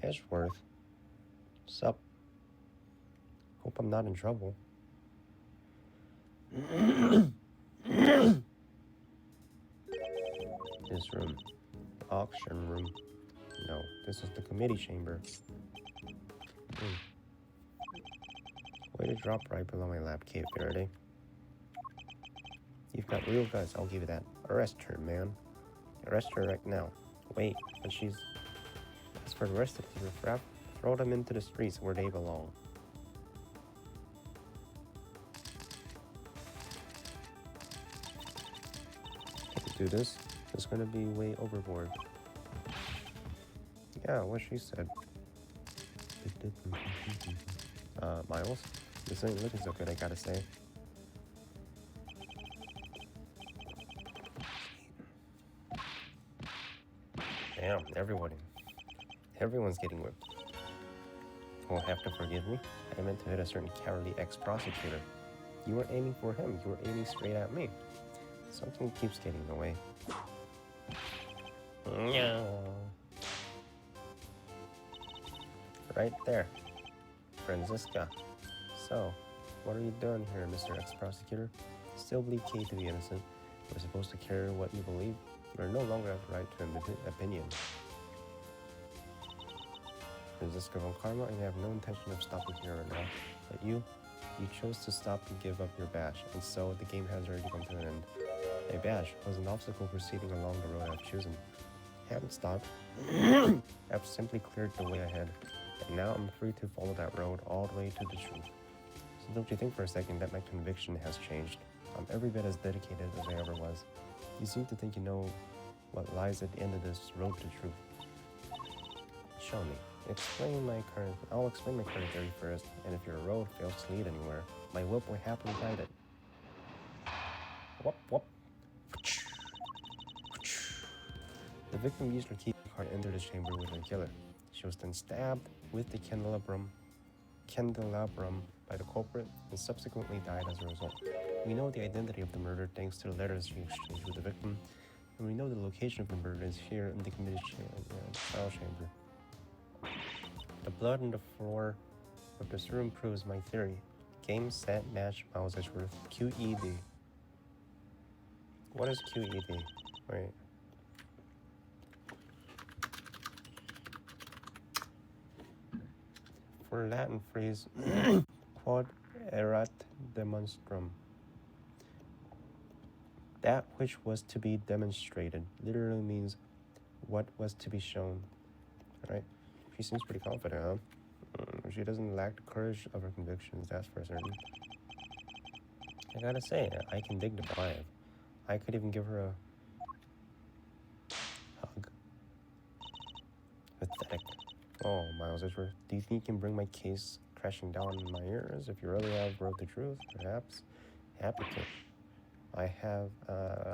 Ashworth. Sup? Hope I'm not in trouble. This room. Auction room. No, this is the committee chamber. Way to drop right below my lab cave, Faraday. You've got real guts, I'll give you that. Arrest her, man. Arrest her right now. Wait, but she's... As for the rest of you, throw them into the streets where they belong. Can't do this. It's gonna be way overboard. Yeah, what she said. Miles? This ain't looking so good, I gotta say. Damn, everyone's getting whipped. You'll have to forgive me. I meant to hit a certain cowardly ex-prosecutor. You weren't aiming for him, you were aiming straight at me. Something keeps getting in the way. No. Right there, Franziska. So, what are you doing here, Mr. Ex-Prosecutor? You still believe Kate to be innocent? We're supposed to care what you believe? You no longer have the right to an opinion. Franziska von Karma, I have no intention of stopping here right now. But you chose to stop and give up your badge, and so the game has already come to an end. A badge was an obstacle proceeding along the road I've chosen. I haven't stopped. I've simply cleared the way ahead, and now I'm free to follow that road all the way to the truth. So don't you think for a second that my conviction has changed? I'm every bit as dedicated as I ever was. You seem to think you know what lies at the end of this road to truth. Show me. I'll explain my current theory first, and if your road fails to lead anywhere, my whip will happily guide it. Whoop, whoop. The victim used her key card to enter the chamber with her killer. She was then stabbed with the candelabrum by the culprit and subsequently died as a result. We know the identity of the murderer thanks to the letters she exchanged with the victim, and we know the location of the murder is here in the committed trial chamber. The blood on the floor of this room proves my theory. Game, set, match, Miles Edgeworth, QED. What is QED? Wait. For Latin phrase, quod erat demonstrum. That which was to be demonstrated literally means what was to be shown. Alright? She seems pretty confident, huh? She doesn't lack the courage of her convictions, that's for certain. I gotta say, I can dig the vibe. I could even give her a hug. Pathetic. Oh, Miles Edgeworth, do you think you can bring my case crashing down in my ears if you really have wrote the truth? Perhaps. Happy to.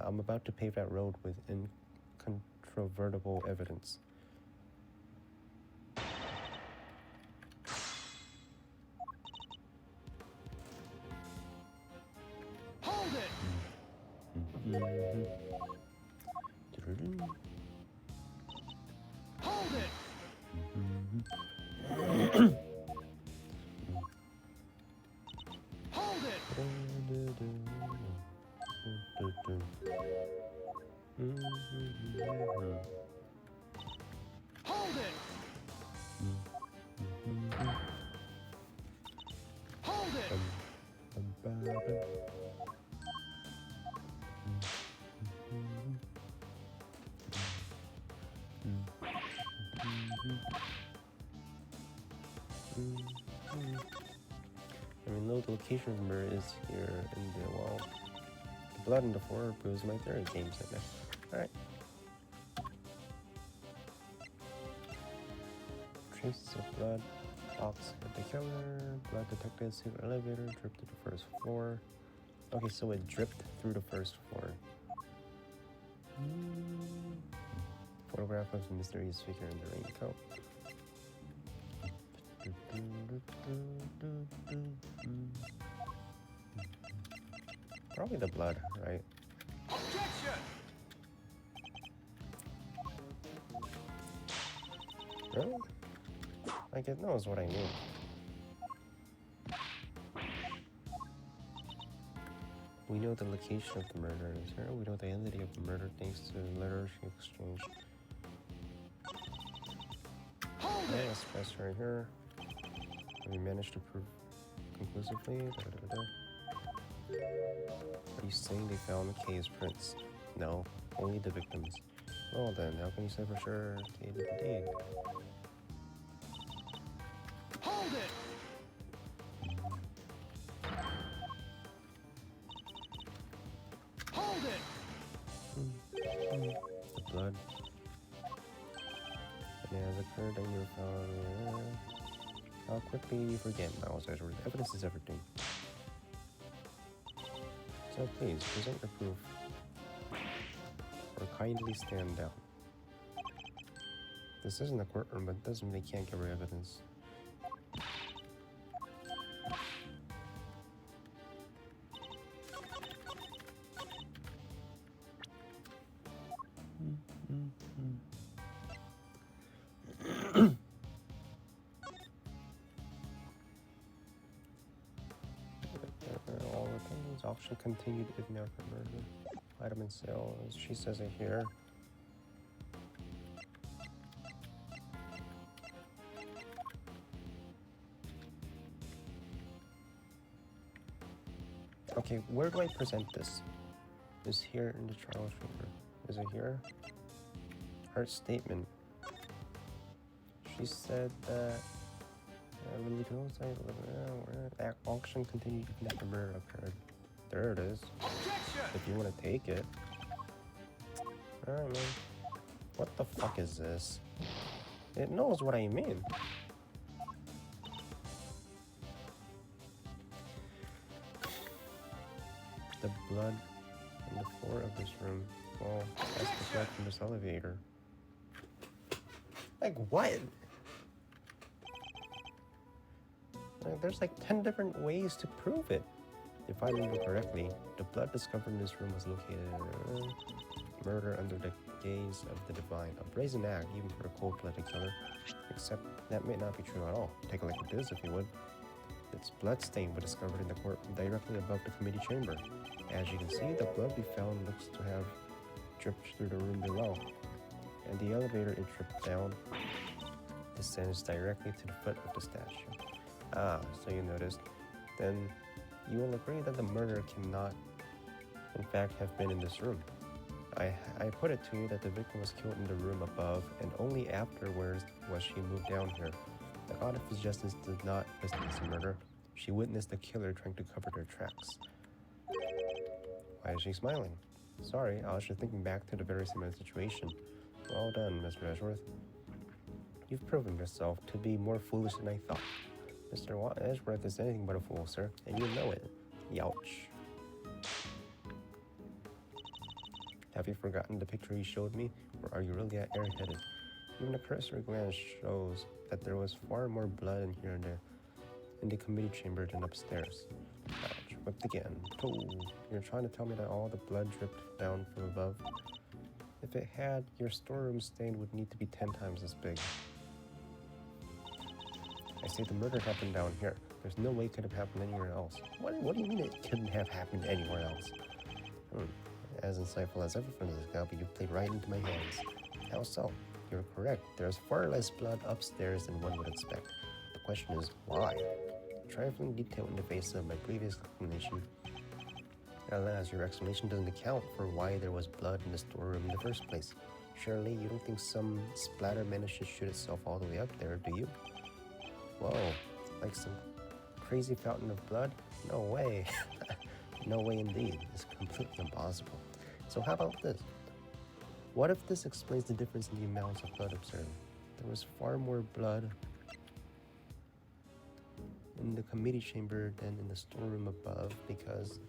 I'm about to pave that road with incontrovertible evidence. Hold it! Hold it! Hold it! Hold it! Hold it! I mean, the location of the murder is here in the wall. The blood on the floor proves my theory. Game set next. Alright. Traces of blood. Box with the killer. Blood detected. Secret elevator. Dripped to the first floor. Okay, so it dripped through the first floor. Photograph of the mysterious figure in the raincoat. Probably the blood, right? Objection! Really? Like, it knows what I mean. We know the location of the murder is here. We know the identity of the murder thanks to the letters she exchanged. Hold it! Let's press right here. We managed to prove conclusively. Are you saying they found Kay's prints? No, only the victims. Well then, how can you say for sure Kay did the deed? Hold it! Hold it! The blood. And it has occurred that you found. How quickly you forget, Miles Edgeworth. Evidence is everything. So please, present your proof. Or kindly stand down. This isn't a courtroom, but it doesn't mean they can't give her evidence. Auction continued even after murder. Item in sale, as she says it here. Okay, where do I present this? Is here in the trial chamber. Is it here? Her statement. She said that auction continued even after murder occurred. There it is. Objection! If you want to take it. Alright, man. What the fuck is this? It knows what I mean. The blood on the floor of this room. Well, that's the blood from this elevator. Like what? Like, there's like 10 different ways to prove it. If I remember correctly, the blood discovered in this room was located in murder under the gaze of the divine. A brazen act, even for a cold-blooded killer. Except that may not be true at all. Take a look at this if you would. Its blood stain was discovered in the court directly above the committee chamber. As you can see, the blood we found looks to have dripped through the room below. And the elevator it dripped down descends directly to the foot of the statue. Ah, so you noticed. Then you will agree that the murderer cannot, in fact, have been in this room. I put it to you that the victim was killed in the room above, and only afterwards was she moved down here. The Court of Justice did not witness the murder. She witnessed the killer trying to cover their tracks. Why is she smiling? Sorry, I was just thinking back to the very similar situation. Well done, Mr. Edgeworth. You've proven yourself to be more foolish than I thought. Mr. Edgeworth is anything but a fool, sir, and you know it. Youch. Have you forgotten the picture you showed me, or are you really that airheaded? Even a cursory glance shows that there was far more blood in here in the committee chamber than upstairs. Ouch, whipped again. Oh, you're trying to tell me that all the blood dripped down from above? If it had, your storeroom stain would need to be 10 times as big. I say the murder happened down here. There's no way it could have happened anywhere else. What do you mean it couldn't have happened anywhere else? As insightful as ever, Francisco, but you played right into my hands. How so? You're correct. There's far less blood upstairs than one would expect. The question is, why? Trifling detail in the face of my previous explanation. Alas, your explanation doesn't account for why there was blood in the storeroom in the first place. Surely you don't think some splatter managed to shoot itself all the way up there, do you? Whoa, like some crazy fountain of blood? No way. No way indeed. It's completely impossible. So how about this? What if this explains the difference in the amounts of blood observed? There was far more blood in the committee chamber than in the storeroom above because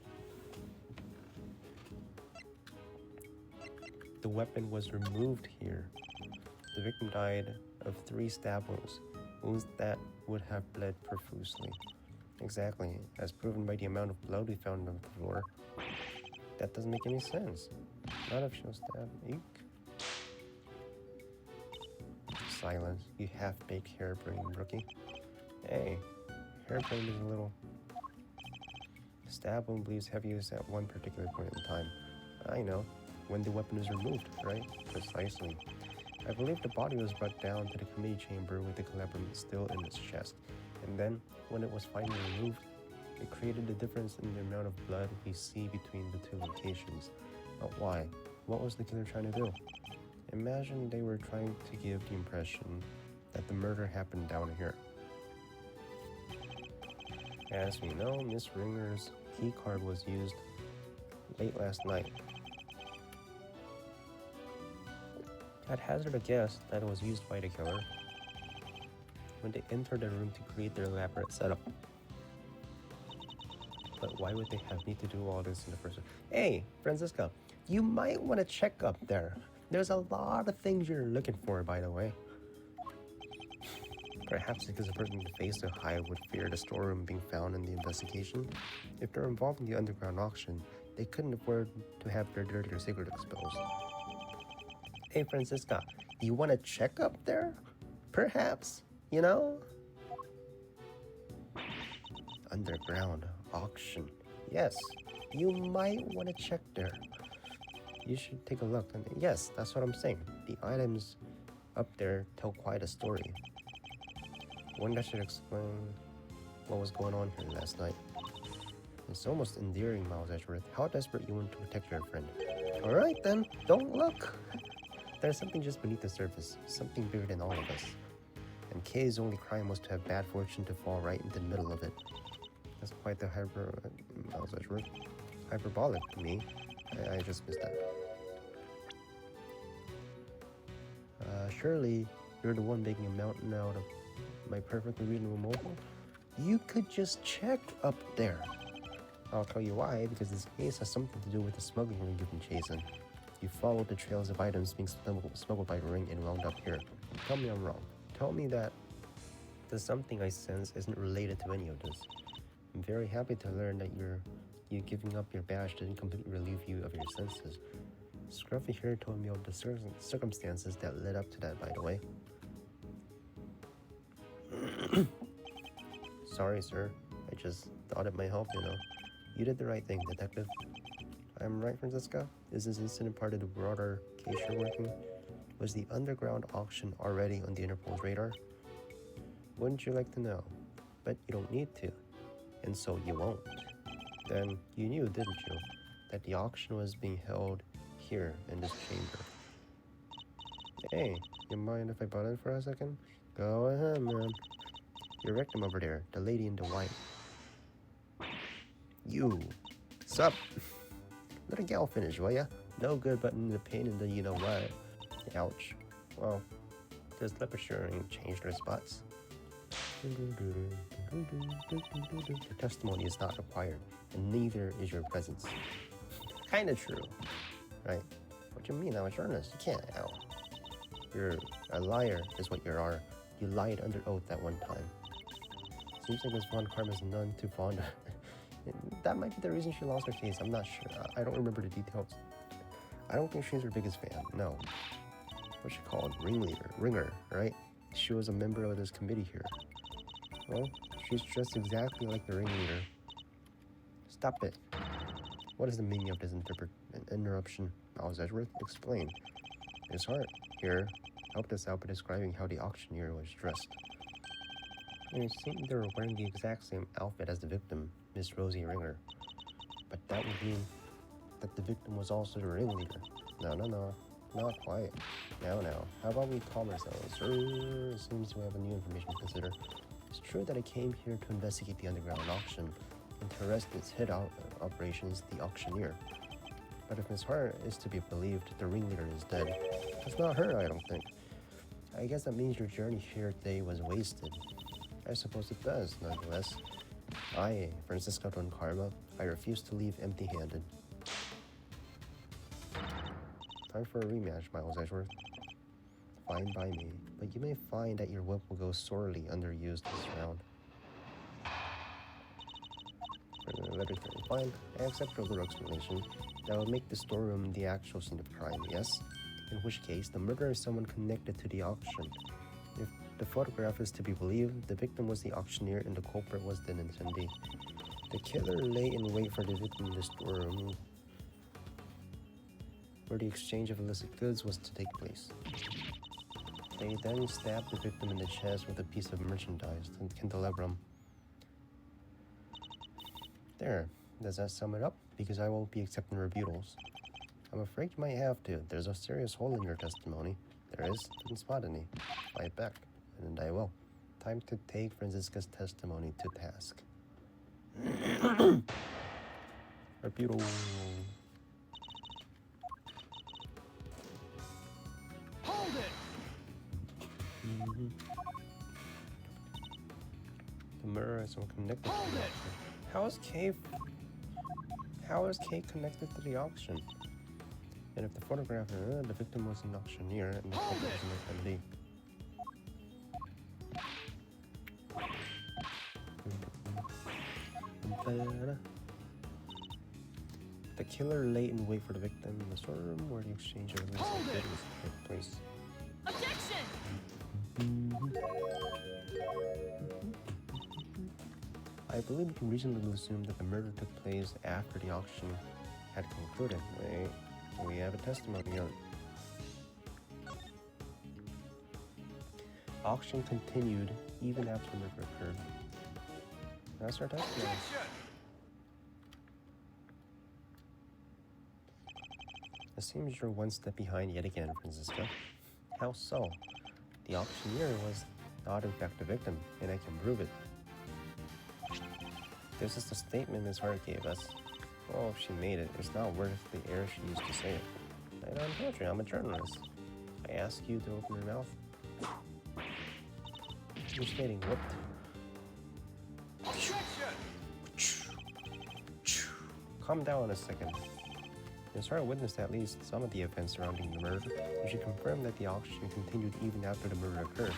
the weapon was removed here. The victim died of 3 stab wounds that would have bled profusely. Exactly, as proven by the amount of blood we found on the floor. That doesn't make any sense. Not if she was stabbed. Eek. Silence, you half-baked harebrained rookie. Hey, harebrained is a little... Stab wound bleeds heaviest at one particular point in time. I know, when the weapon is removed, right? Precisely. I believe the body was brought down to the committee chamber with the calabrum still in its chest. And then, when it was finally removed, it created a difference in the amount of blood we see between the 2 locations. But why? What was the killer trying to do? Imagine they were trying to give the impression that the murder happened down here. As we know, Miss Ringer's key card was used late last night. I'd hazard a guess that it was used by the killer when they entered the room to create their elaborate setup. But why would they have need to do all this in the first place? Hey, Francisca, you might want to check up there. There's a lot of things you're looking for, by the way. Perhaps because the person in the face so high would fear the storeroom being found in the investigation. If they're involved in the underground auction, they couldn't afford to have their dirtier secret exposed. Hey, Francisca, do you want to check up there? Perhaps, you know? Underground auction. Yes, You might want to check there. You should take a look. And yes, that's what I'm saying. The items up there tell quite a story. One that should explain what was going on here last night. It's almost endearing, Miles Edgeworth. How desperate you want to protect your friend. Alright then, don't look. There's something just beneath the surface, something bigger than all of us. And Kay's only crime was to have bad fortune to fall right into the middle of it. That's quite the Miles Edgeworth. Hyperbolic to me. I just missed that. Surely you're the one making a mountain out of my perfectly reasonable mobile. You could just check up there. I'll tell you why, because this case has something to do with the smuggling ring you've been chasing. You followed the trails of items being smuggled by the ring and wound up here. Tell me I'm wrong. Tell me that the something I sense isn't related to any of this. I'm very happy to learn that you giving up your badge didn't completely relieve you of your senses. Scruffy here told me of the circumstances that led up to that, by the way. Sorry, sir. I just thought it might help, you know. You did the right thing, detective. I'm right, Franziska? Is this incident part of the broader case you're working? Was the underground auction already on the Interpol's radar? Wouldn't you like to know? But you don't need to. And so you won't. Then you knew, didn't you, that the auction was being held here in this chamber? Hey, you mind if I butt in for a second? Go ahead, man. Your rectum over there, the lady in the white. You. Sup? Let a gal finish, will ya? No good button the pain in the you know what. Ouch. Well, this lip assuring changed their spots. Your testimony is not required, and neither is your presence. Kinda true, right? What you mean? I'm a journalist. You can't. Ow. You're a liar, is what you are. You lied under oath at one time. Seems like Miss Von Karma's none too fond of. That might be the reason she lost her case. I'm not sure. I don't remember the details. I don't think she's her biggest fan. No. What's she called? Ringer, right? She was a member of this committee here. Well, she's dressed exactly like the ringleader. Stop it. What is the meaning of this interruption? Miles Edgeworth, explain. Miss Hart, here, helped us out by describing how the auctioneer was dressed. It seemed they were wearing the exact same outfit as the victim, Miss Rosie Ringer. But that would mean that the victim was also the ringleader. No, not quite. Now, how about we calm ourselves? It seems we have a new information to consider. It's true that I came here to investigate the underground auction and to arrest its head operations, the auctioneer. But if Miss Hart is to be believed, the ringleader is dead. It's not her, I don't think. I guess that means your journey here today was wasted. I suppose it does, nonetheless. I, Franziska von Karma, I refuse to leave empty-handed. Time for a rematch, Miles Edgeworth. Fine by me, but you may find that your whip will go sorely underused this round. Fine, I accept your little explanation. That will make the storeroom the actual scene of crime, yes? In which case, the murderer is someone connected to the auction. If the photograph is to be believed, the victim was the auctioneer and the culprit was the attendee. The killer lay in wait for the victim in the storeroom, where the exchange of illicit goods was to take place. They then stabbed the victim in the chest with a piece of merchandise, the candelabrum. There, does that sum it up? Because I won't be accepting rebuttals. I'm afraid you might have to. There's a serious hole in your testimony. There is. Didn't spot any. Fight back, and I will. Time to take Franziska's testimony to task. Rebuttal. Hold it! The murderer is someone connected Hold to the it! auction. How is Kay connected to the auction? And if the photographer, the victim was an auctioneer and the culprit was an attendee. The killer lay in wait for the victim in the storeroom where the exchange of illicit goods was to take place. Objection! I believe we can reasonably assume that the murder took place after the auction had concluded. Wait, we have a testimony on it. Auction continued even after the murder occurred. That's our testimony. Objection! It seems you're one step behind yet again, Franziska. How so? The auctioneer was not in fact the victim, and I can prove it. This is the statement Miss Hart gave us. Well, if she made it, it's not worth the air she used to say it. I don't told you, I'm a journalist. I ask you to open your mouth. You're getting whooped. Objection! Calm down a second. Miss Hart witnessed at least some of the events surrounding the murder, and she confirmed that the auction continued even after the murder occurred.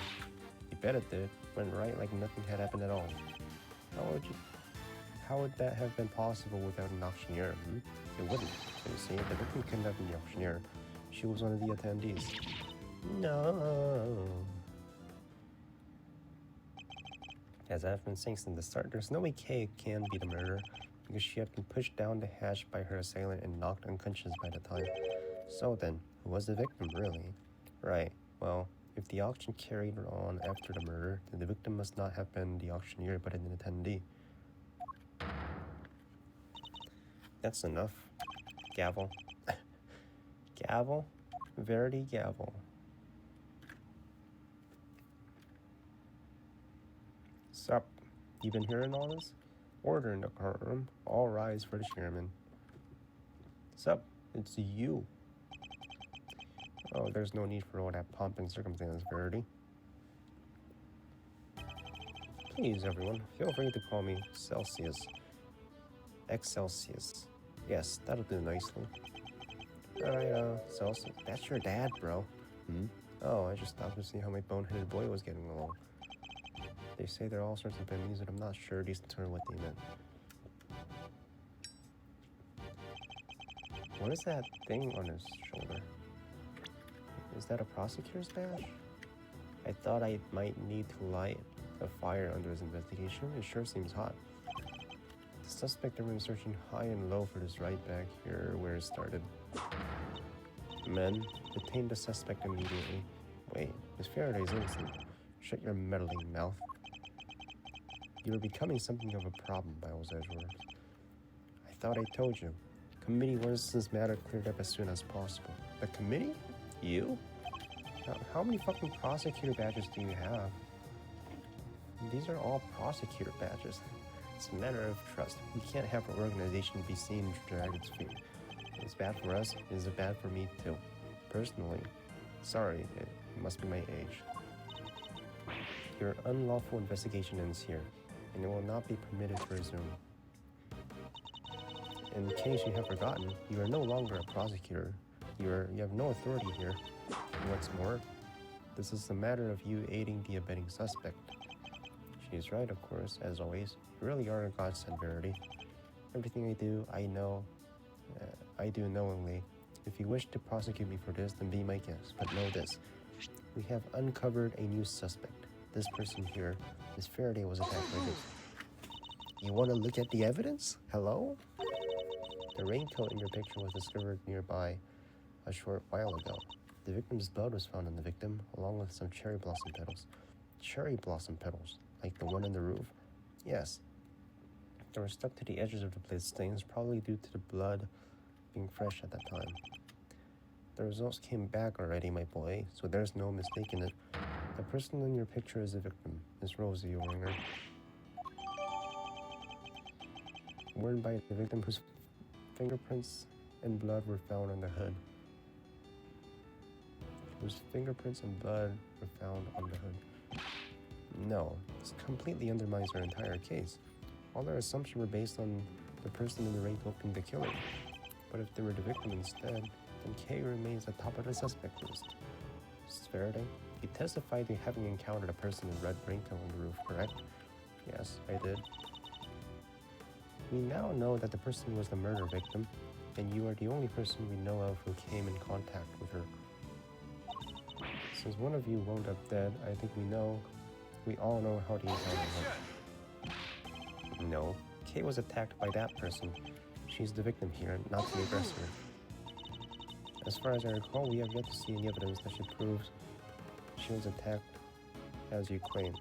You bet it did. Went right like nothing had happened at all. How would that have been possible without an auctioneer? It wouldn't. So you see, the victim couldn't have been the auctioneer. She was one of the attendees. No. As I've been saying since the start, there's no way Kay can be the murderer because she had been pushed down the hatch by her assailant and knocked unconscious by the time. So then, who was the victim, really? Right, well, if the auction carried on after the murder, then the victim must not have been the auctioneer but an attendee. That's enough. Gavel. Gavel? Verity gavel. Sup? You been hearing all this? Order in the courtroom. All rise for the chairman. Sup? It's you. Oh, there's no need for all that pomp and circumstance, Verity. Please, everyone, feel free to call me Celsius. Excelsius. Yes, that'll do nicely. Alright, Celsius. That's your dad, bro. Oh, I just stopped to see how my boneheaded boy was getting along. They say there are all sorts of enemies, and I'm not sure these are what they meant. What is that thing on his shoulder? Is that a prosecutor's badge? I thought I might need to light a fire under his investigation. It sure seems hot. The suspect had been searching high and low for this right back here where it started. Men, detain the suspect immediately. Wait, Miss Faraday's innocent. Shut your meddling mouth. You are becoming something of a problem by those words. I thought I told you. Committee wants this matter cleared up as soon as possible. The committee? You? How many fucking prosecutor badges do you have? These are all prosecutor badges. It's a matter of trust. We can't have our organization be seen to drag its feet. It's bad for us. It is bad for me too. Personally. Sorry, it must be my age. Your unlawful investigation ends here, and it will not be permitted to resume. In case you have forgotten, you are no longer a prosecutor. You have no authority here. And what's more, this is a matter of you aiding the abetting suspect. She's right, of course, as always. You really are a godsend, Verity. Everything I do, I do knowingly. If you wish to prosecute me for this, then be my guest. But know this, we have uncovered a new suspect. This person here, Miss Faraday, was attacked by this. You want to look at the evidence? Hello? The raincoat in your picture was discovered nearby a short while ago. The victim's blood was found on the victim, along with some cherry blossom petals. Cherry blossom petals, like the one on the roof? Yes. They were stuck to the edges of the blood stains, probably due to the blood being fresh at that time. The results came back already, my boy, so there's no mistaking it. The person in your picture is the victim, Miss Rosie Oringer. Worn by the victim whose fingerprints and blood were found on the hood. Whose fingerprints and blood were found on the hood. No, this completely undermines our entire case. All our assumptions were based on the person in the raincoat being the killer. But if they were the victim instead, then Kay remains at the top of the suspect list. Mrs. Faraday, you testified to having encountered a person in red raincoat on the roof, correct? Yes, I did. We now know that the person was the murder victim, and you are the only person we know of who came in contact with her. Since one of you wound up dead, I think we all know how the encounter went. No, Kay was attacked by that person. She's the victim here, not the aggressor. As far as I recall, we have yet to see any evidence that she proves she was attacked as you claim.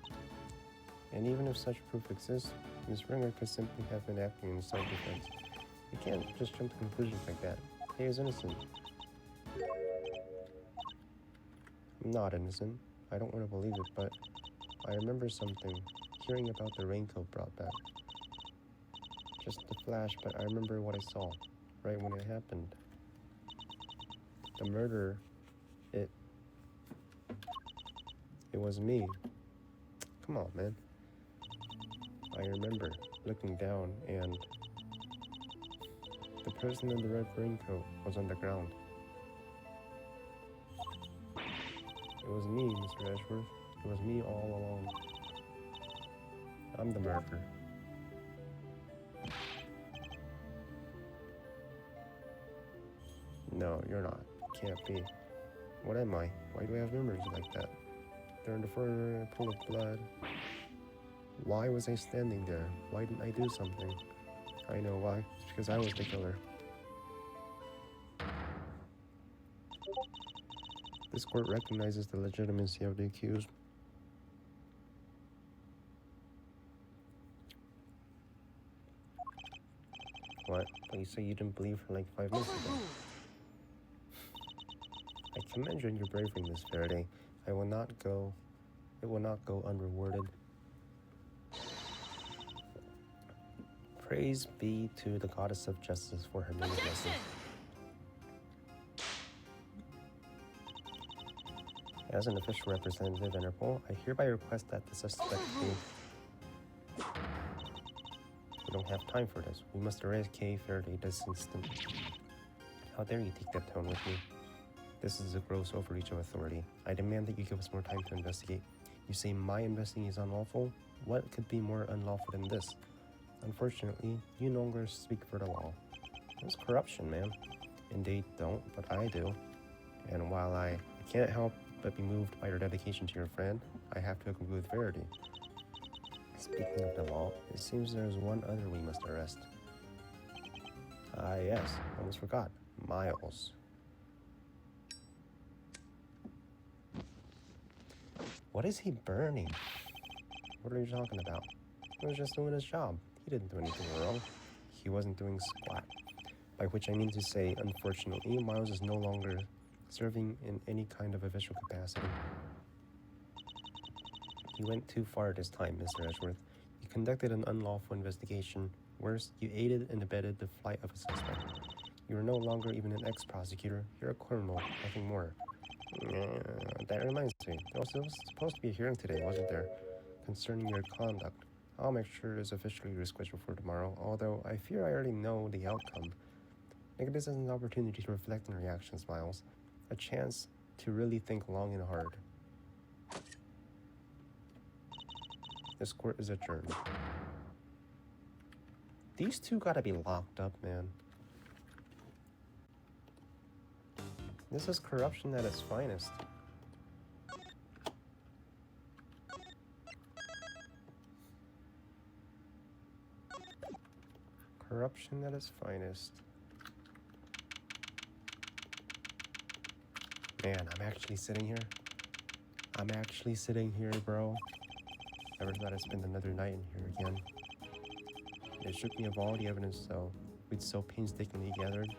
And even if such proof exists, Ms. Ringer could simply have been acting in self-defense. You can't just jump to conclusions like that. Kay is innocent. I'm not innocent. I don't want to believe it, but I remember something. Hearing about the raincoat brought back. Just a flash, but I remember what I saw, right when it happened. The murder, it was me. Come on, man. I remember looking down and the person in the red raincoat was on the ground. It was me, Mr. Ashworth. It was me all along. I'm the murderer. No, you're not. Can't be. What am I? Why do I have memories like that? They're in the pool of blood. Why was I standing there? Why didn't I do something? I know why. It's because I was the killer. This court recognizes the legitimacy of the accused. What? But you say you didn't believe her like 5 minutes ago. I commend you on your bravery, Miss Faraday. It will not go unrewarded. Praise be to the goddess of justice for her many blessings. As an official representative of Interpol, I hereby request that the suspect be... We don't have time for this. We must arrest Kay Faraday this instant. How dare you take that tone with me? This is a gross overreach of authority. I demand that you give us more time to investigate. You say my investigation is unlawful? What could be more unlawful than this? Unfortunately, you no longer speak for the law. It's corruption, man. And they don't, but I do. And while I can't help but be moved by your dedication to your friend, I have to agree with Verity. Speaking of the law, it seems there's one other we must arrest. Yes, almost forgot. Miles. What is he burning? What are you talking about? He was just doing his job. He didn't do anything wrong. He wasn't doing squat. By which I mean to say, unfortunately, Miles is no longer serving in any kind of official capacity. You went too far this time, Mr. Ashworth. You conducted an unlawful investigation. Worse, you aided and abetted the flight of a suspect. You are no longer even an ex-prosecutor. You're a criminal, nothing more. That reminds me, there was supposed to be a hearing today, wasn't there? Concerning your conduct. I'll make sure it's officially rescheduled for tomorrow, although I fear I already know the outcome. Make this as an opportunity to reflect on reactions, Miles. A chance to really think long and hard. This court is adjourned. These two gotta be locked up, man. This is corruption at its finest. Corruption at its finest. Man, I'm actually sitting here. I'm actually sitting here, bro. Never thought I'd spend another night in here again. It shook me of all the evidence, though, we'd so painstakingly gathered.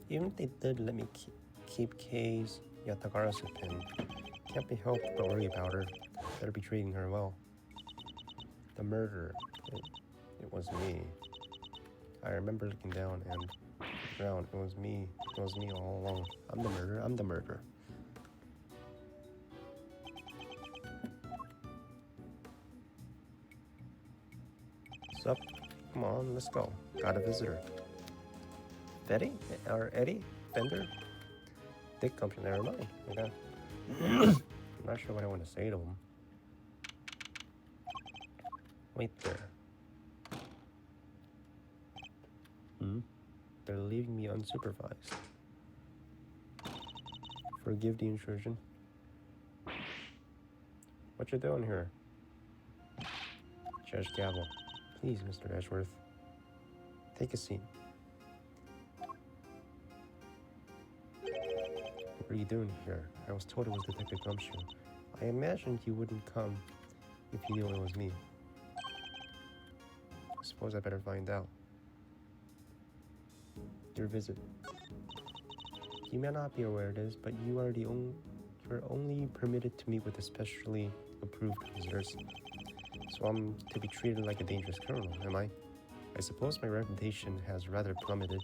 Even if they did let me keep Kay's Yatagarasu pin, can't be helped but worry about her. Better be treating her well. The murder, it was me. I remember looking down and ground. It was me all along. I'm the murderer. Sup? Come on, let's go. Got a visitor. Betty? Or Eddie? Fender? Dick company, never mind. Okay. I'm not sure what I want to say to him. Wait there. They're leaving me unsupervised. Forgive the intrusion. What you doing here? Judge Gavel. Please, Mr. Edgeworth. Take a seat. What are you doing here? I was told it was Detective Gumshoe. I imagined you wouldn't come if you knew it was me. I suppose I better find out. Your visit. You may not be aware of this, but you're only permitted to meet with especially approved visitors. So I'm to be treated like a dangerous criminal, am I? I suppose my reputation has rather plummeted.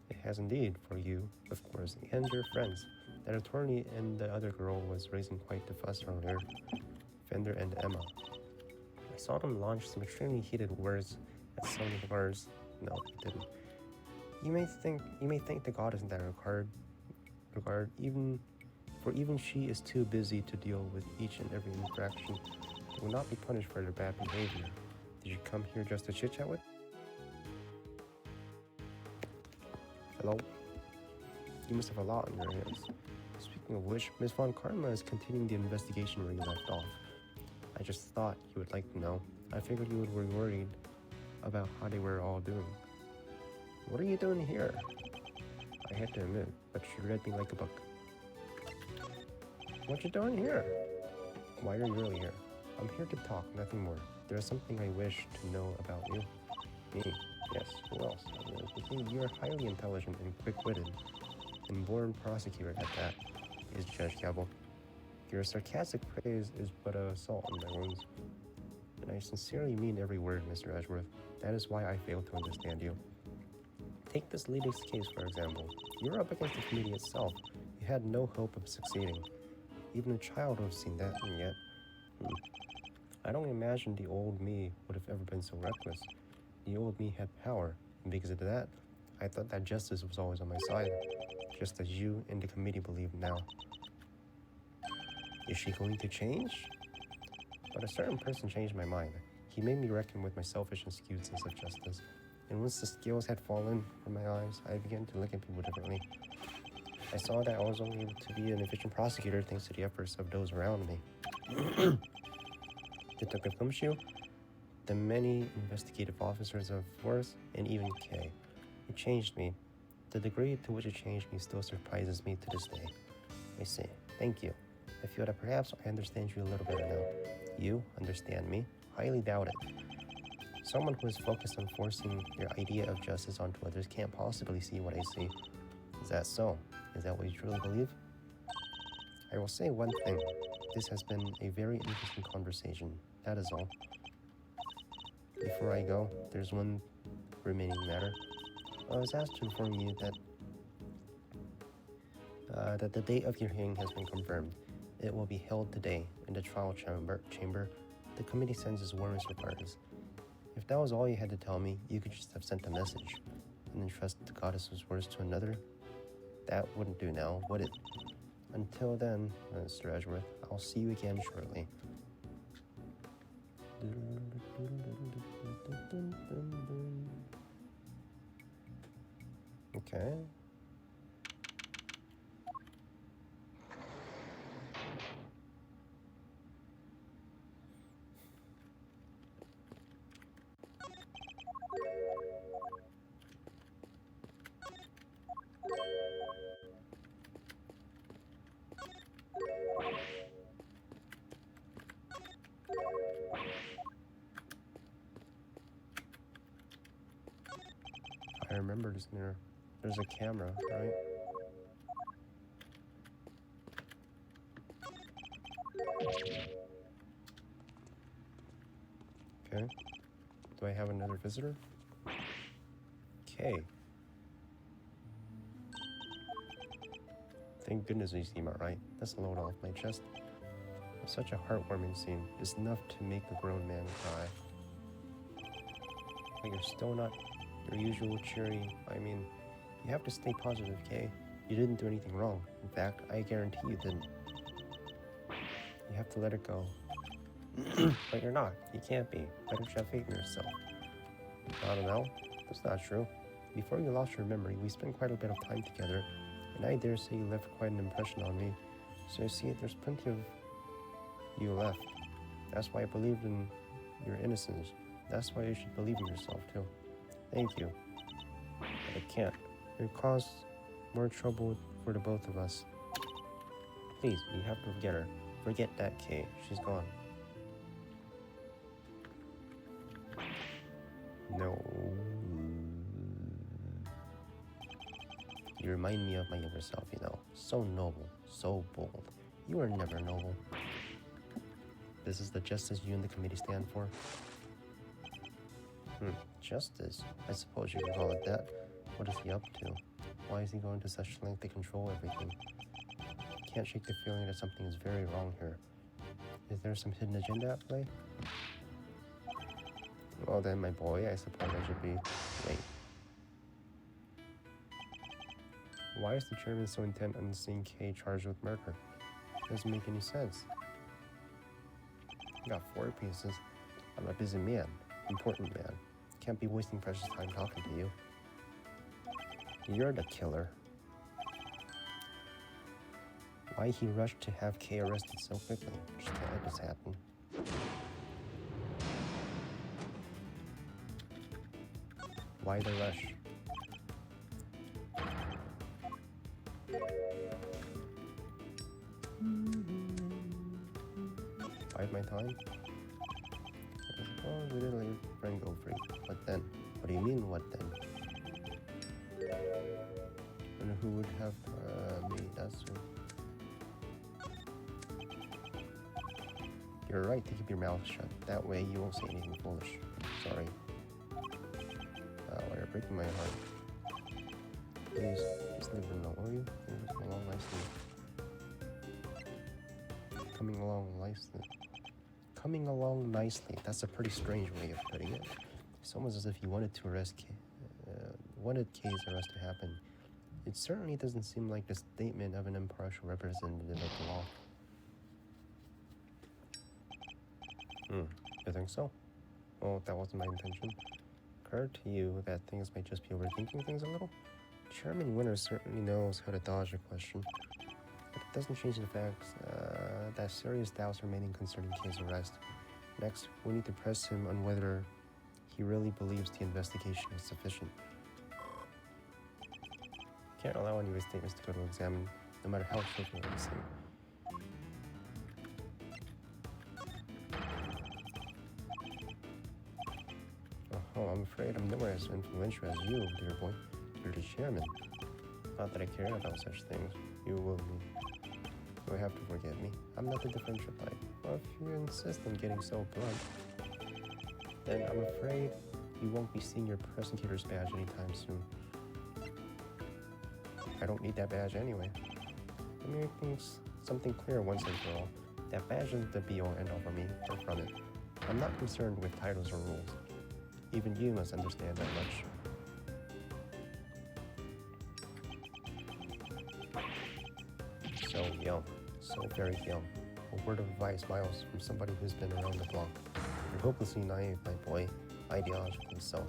It has indeed, for you, of course, and your friends. That attorney and the other girl was raising quite the fuss earlier. Fender and Emma. I saw them launch some extremely heated words at some of ours. No, I didn't. You may think the goddess in that regard, even she is too busy to deal with each and every interaction. They will not be punished for their bad behavior. Did you come here just to chit-chat with? Hello? You must have a lot on your hands. Speaking of which, Miss Von Karma is continuing the investigation where you left off. I just thought you would like to know. I figured you would be worried about how they were all doing. What are you doing here? I had to admit, but she read me like a book. What you doing here? Why are you really here? I'm here to talk, nothing more. There is something I wish to know about you. Me? Yes, who else? You are highly intelligent and quick-witted, and born prosecutor at that, is Judge Gavel. Your sarcastic praise is but a salt on my wounds. And I sincerely mean every word, Mr. Edgeworth. That is why I fail to understand you. Take this Leadix case, for example. You were up against the committee itself. You had no hope of succeeding. Even a child would have seen that, and yet... I don't imagine the old me would have ever been so reckless. The old me had power, and because of that, I thought that justice was always on my side, just as you and the committee believe now. Is she going to change? But a certain person changed my mind. He made me reckon with my selfish and skewed sense of justice. And once the scales had fallen from my eyes, I began to look at people differently. I saw that I was only able to be an efficient prosecutor thanks to the efforts of those around me. Detective Gumshoe, the many investigative officers of Force, and even Kay. It changed me. The degree to which it changed me still surprises me to this day. I say, thank you. I feel that perhaps I understand you a little better now. You understand me? Highly doubt it. Someone who is focused on forcing their idea of justice onto others can't possibly see what I see. Is that so? Is that what you truly believe? I will say one thing. This has been a very interesting conversation. That is all. Before I go, there's one remaining matter. I was asked to inform you that the date of your hearing has been confirmed. It will be held today in the trial chamber. The committee sends its warmest regards. If that was all you had to tell me, you could just have sent a message and entrust the goddess's words to another. That wouldn't do now, would it? Until then, Mr. Edgeworth, I'll see you again shortly. Okay. I remember this mirror. There's a camera, right? Okay. Do I have another visitor? Okay. Thank goodness you seem alright. That's a load off my chest. It's such a heartwarming scene. It's enough to make a grown man cry. But you're still not your usual cheery. I mean, you have to stay positive, Kay. You didn't do anything wrong. In fact, I guarantee you didn't. You have to let it go. But you're not. You can't be. Why don't you have faith in yourself? I don't know. That's not true. Before you lost your memory, we spent quite a bit of time together, and I dare say you left quite an impression on me. So you see, there's plenty of you left. That's why I believed in your innocence. That's why you should believe in yourself, too. Thank you. But I can't. It caused more trouble for the both of us. Please, you have to forget her. Forget that Kay. She's gone. No. You remind me of my younger self, you know. So noble, so bold. You were never noble. This is the justice you and the committee stand for? Justice? I suppose you could call it that. What is he up to? Why is he going to such length to control everything? Can't shake the feeling that something is very wrong here. Is there some hidden agenda at play? Well then, my boy, I suppose I should be... Wait. Why is the chairman so intent on seeing Kay charged with murder? Doesn't make any sense. You got 4 pieces. I'm a busy man. Important man. Can't be wasting precious time talking to you. You're the killer. Why he rushed to have Kay arrested so quickly? Just can't let this happen. Why the rush? Bide my time? I suppose we didn't let your friend go free. What then? What do you mean, what then? And who would have me? That's who. You're right to keep your mouth shut. That way you won't say anything foolish. Sorry. You're breaking my heart. Please, just leave her alone, will you? You're just along nicely. Coming along nicely. Coming along nicely. That's a pretty strange way of putting it. It's almost as if you wanted to arrest wanted Kay's arrest to happen. It certainly doesn't seem like the statement of an impartial representative of the law. You think so? Well, that wasn't my intention. Occurred to you that things might just be overthinking things a little? Chairman Winter certainly knows how to dodge a question, but it doesn't change the fact that serious doubts remaining concerning Kay's arrest. Next, we need to press him on whether he really believes the investigation is sufficient. Can't allow any of his statements to go to examine, no matter how trivial they seem. Oh, I'm afraid I'm nowhere as influential as you, dear boy. You're the chairman. Not that I care about such things. You will be. You will have to forgive me. I'm not the differential type. Well, if you insist on getting so blunt, then I'm afraid you won't be seeing your prosecutor's badge anytime soon. I don't need that badge anyway. Let me make something clear once and for all. That badge isn't the be-all end-all for me, or from it. I'm not concerned with titles or rules. Even you must understand that much. So young, so very young. A word of advice, Miles, from somebody who's been around the block. You're hopelessly naive, my boy, ideologically so.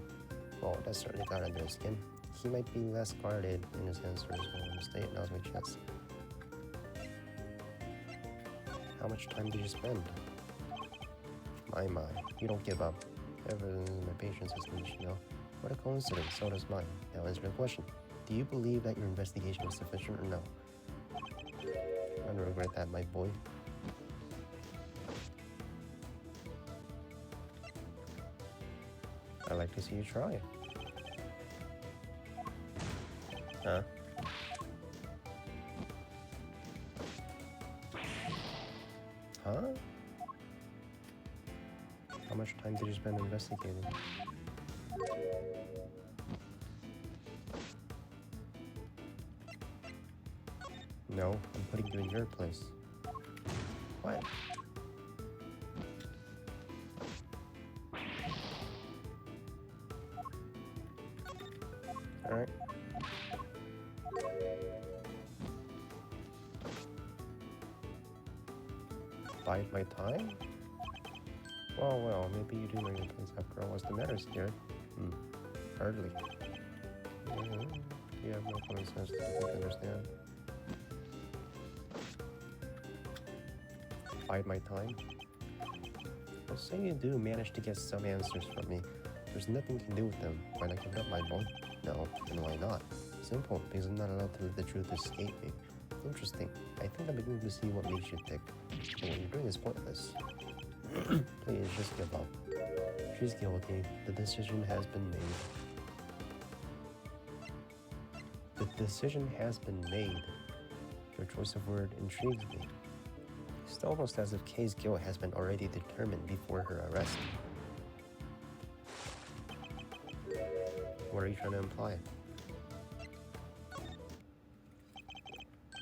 Well, that certainly got under his skin. He might be less guarded in his answers when the state knows my chest. How much time did you spend? My, you don't give up. Evidence in my patience has reached, you know. What a coincidence, so does mine. Now answer the question. Do you believe that your investigation was sufficient or no? I don't regret that, my boy. I'd like to see you try it. Huh? Huh? How much time did you spend investigating? No, I'm putting you in your place. What? Alright. Bide my time? Well, maybe you do know your place after all. What's the matter, scared? Hardly. You have no common sense to understand. Bide my time? say you do manage to get some answers from me. There's nothing you can do with them. Why not give it up, my boy? No, and why not? Simple, because I'm not allowed to let the truth escape me. Interesting. I think I'm beginning to see what makes you tick. But what you're doing is pointless. Please, just give up. She's guilty. The decision has been made. The decision has been made. Your choice of word intrigues me. It's almost as if Kay's guilt has been already determined before her arrest. What are you trying to imply?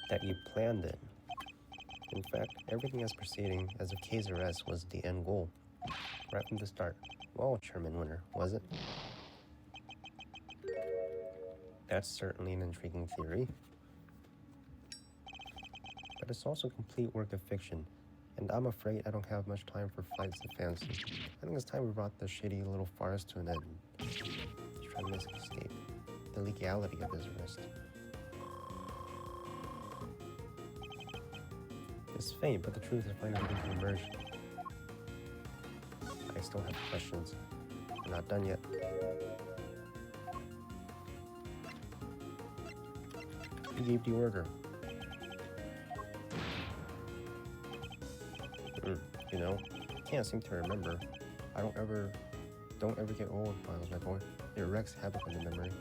That you planned it. In fact, everything is proceeding as if Kay's arrest was the end goal. Right from the start. Well, Chairman Winter, was it? That's certainly an intriguing theory. But it's also a complete work of fiction, and I'm afraid I don't have much time for flights of fancy. I think it's time we brought this shady little farce to an end. He's trying to make an escape. The legality of his arrest. It's faint, but the truth is finally beginning to emerge. I still have questions. I'm not done yet. Who gave the order? You know, can't seem to remember. Don't ever get old, Miles, my boy. It wreaks havoc on the memory.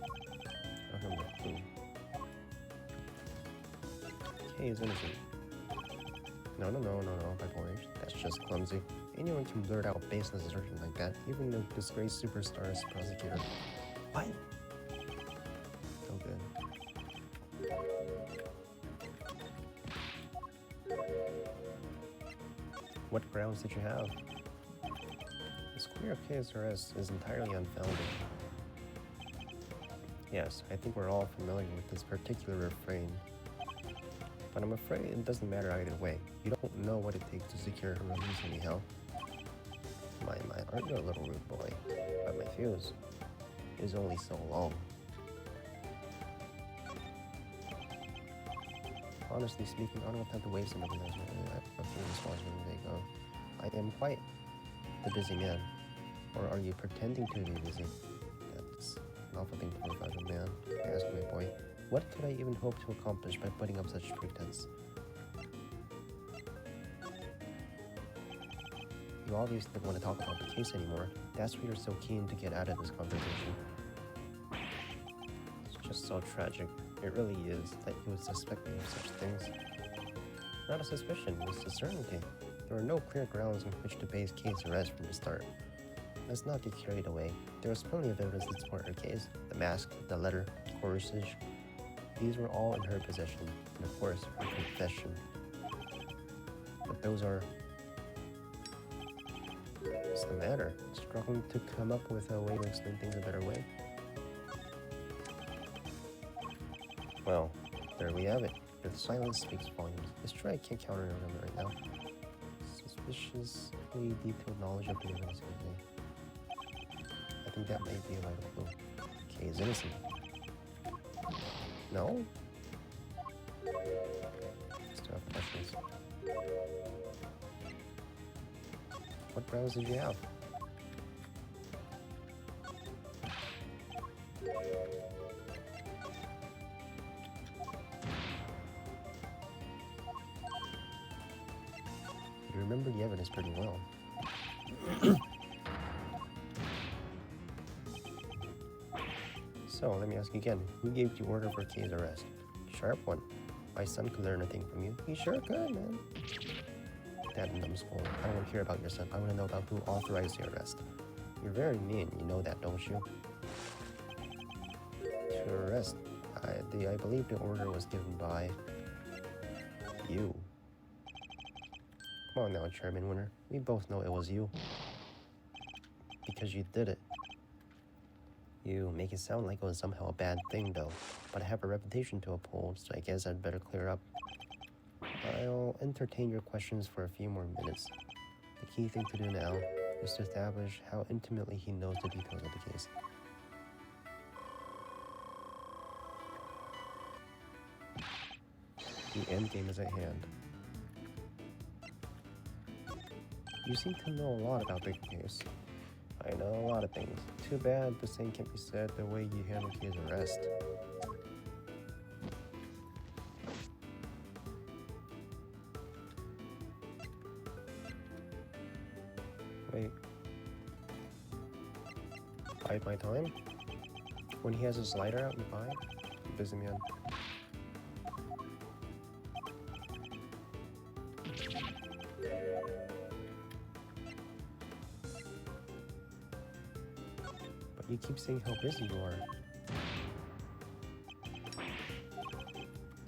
I don't remember who. Kay is innocent. No, my boy. That's just clumsy. Anyone can blurt out baseless assertions like that, even a disgraced superstar as prosecutor. What? So good. What grounds did you have? This queer of Kay's arrest is entirely unfounded. Yes, I think we're all familiar with this particular refrain. But I'm afraid it doesn't matter either way. You don't know what it takes to secure her release anyhow. My, aren't you a little rude boy? But my fuse is only so long. Honestly speaking, I don't have time to waste another minute. I have to respond to they go. I am quite the busy man. Or are you pretending to be busy? That's an awful thing to look out a man. I ask my boy, what could I even hope to accomplish by putting up such pretense? You obviously don't want to talk about the case anymore. That's why you're so keen to get out of this conversation. It's just so tragic. It really is that you would suspect me of such things. Not a suspicion, it's a certainty. There were no clear grounds on which to base Kay's arrest from the start. Let's not get carried away. There was plenty of evidence to support her case. The mask, the letter, corsage. These were all in her possession, and of course, her confession. But those are... What's the matter? Struggling to come up with a way to explain things a better way? Well, there we have it. Your silence speaks volumes. Let's try I can't counter them right now. Suspiciously detailed knowledge of the evidence. I think that may be a vital clue. Kay is innocent. No? Still have questions. What grounds did you have? You remember the evidence pretty well. So, let me ask you again. Who gave the order for Kay's arrest? Sharp one. My son could learn a thing from you. He sure could, man. That numbskull. I don't want to hear about your son. I want to know about who authorized the arrest. You're very mean. You know that, don't you? To arrest. I believe the order was given by... you. Come on now, Chairman Winter. We both know it was you. Because you did it. You make it sound like it was somehow a bad thing, though. But I have a reputation to uphold, so I guess I'd better clear up. I'll entertain your questions for a few more minutes. The key thing to do now is to establish how intimately he knows the details of the case. The end game is at hand. You seem to know a lot about the case. I know a lot of things. Too bad the same can't be said the way you handled his arrest. Wait. Bide my time? When he has his lighter out, you buy? Busy man. But you keep saying how busy you are.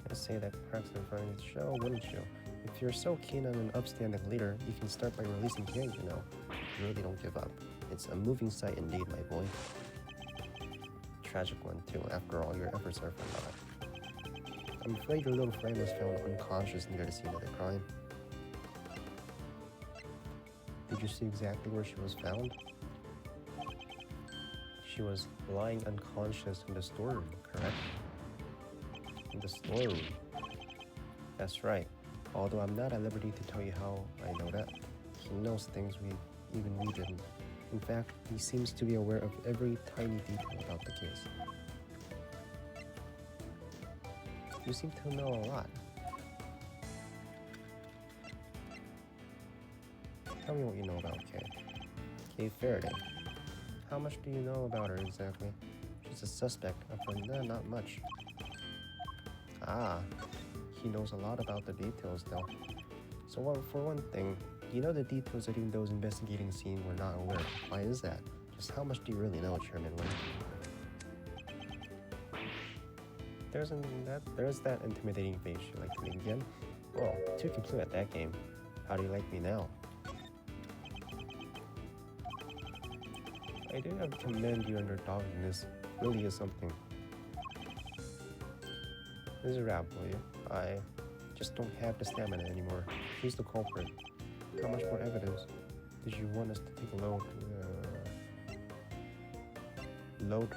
I'd say that perhaps in front of the show, wouldn't you? If you're so keen on an upstanding leader, you can start by releasing Kay, you know. You really don't give up. It's a moving sight indeed, my boy. Tragic one, too, after all your efforts are for naught. I'm afraid your little friend was found unconscious near the scene of the crime. Did you see exactly where she was found? She was lying unconscious in the storeroom, correct? In the storeroom. That's right. Although I'm not at liberty to tell you how I know that. He knows things even we didn't. In fact, he seems to be aware of every tiny detail about the case. You seem to know a lot. Tell me what you know about Kay. Kay Faraday. How much do you know about her exactly? She's a suspect. Not much. Ah, he knows a lot about the details though. So for one thing, you know the details that even those investigating the scene were not aware of. Why is that? Just how much do you really know, Chairman Wing? There's that intimidating face you like to make again. Well, two can play at that game. How do you like me now? I do have to commend you on your doggedness. Really is something. This is a wrap, will you? I just don't have the stamina anymore. Who's the culprit? How much more evidence did you want us to take a load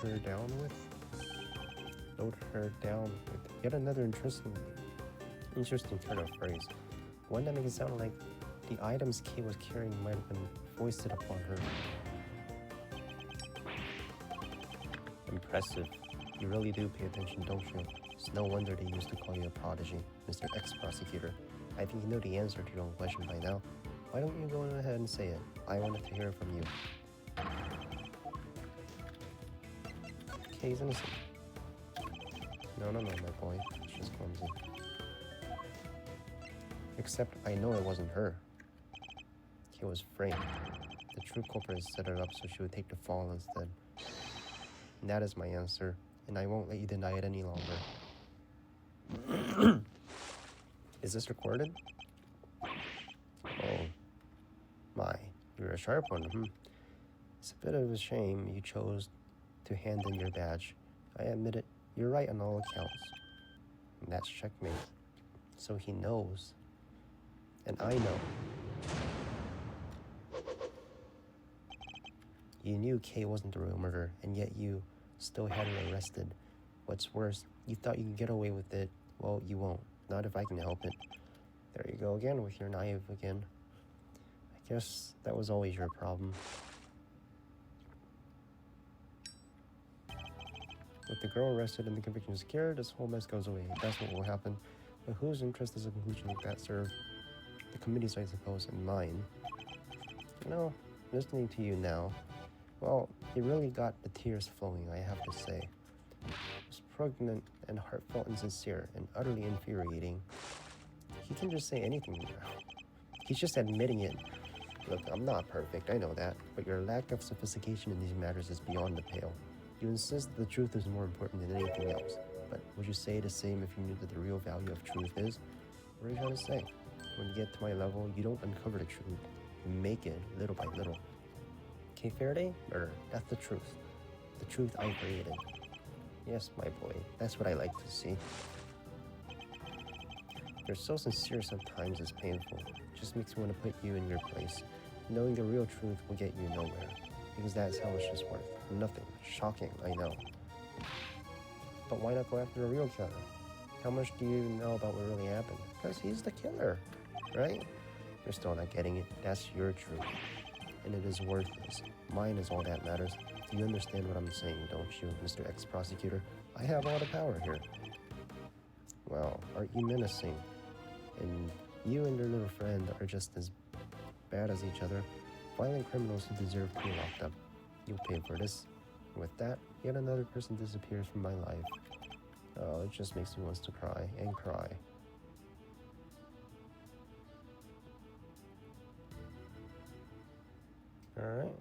her down with? Load her down with yet another interesting turn of phrase. One that makes it sound like the items Kay was carrying might have been foisted upon her. Impressive. You really do pay attention, don't you? It's no wonder they used to call you a prodigy, Mr. Ex-Prosecutor. I think you know the answer to your own question by now. Why don't you go ahead and say it? I wanted to hear it from you. Kay's innocent. No, my boy. It's just clumsy. Except I know it wasn't her. Kay was framed. The true culprit set her up so she would take the fall instead. And that is my answer, and I won't let you deny it any longer. Is this recorded? Oh, my. You're a sharp one, It's a bit of a shame you chose to hand in your badge. I admit it, you're right on all accounts. And that's checkmate. So he knows. And I know. You knew Kay wasn't the real murderer, and yet you still had her arrested. What's worse, you thought you could get away with it. Well, you won't. Not if I can help it. There you go again with your naive again. I guess that was always your problem. With the girl arrested and the conviction secured, this whole mess goes away. That's what will happen. But whose interest does a conclusion like that serve? The committee's, I suppose, and mine. You know, listening to you now, well, it really got the tears flowing, I have to say. It was pregnant and heartfelt and sincere and utterly infuriating. He can just say anything now. He's just admitting it. Look, I'm not perfect, I know that, but your lack of sophistication in these matters is beyond the pale. You insist that the truth is more important than anything else, but would you say the same if you knew that the real value of truth is? What are you trying to say? When you get to my level, you don't uncover the truth. You make it little by little. Kay Faraday? Murder. That's the truth. The truth I created. Yes, my boy. That's what I like to see. You're so sincere sometimes it's painful. It just makes me want to put you in your place. Knowing the real truth will get you nowhere. Because that's how much it's worth. Nothing. Shocking, I know. But why not go after the real killer? How much do you know about what really happened? Because he's the killer, right? You're still not getting it. That's your truth. And it is worthless. Mine is all that matters. Do you understand what I'm saying, don't you, Mr. Ex-Prosecutor? I have all the power here. Well, aren't you menacing? And you and your little friend are just as bad as each other. Violent criminals who deserve to be locked up. You'll pay for this. With that, yet another person disappears from my life. Oh, it just makes me want to cry and cry. Alright.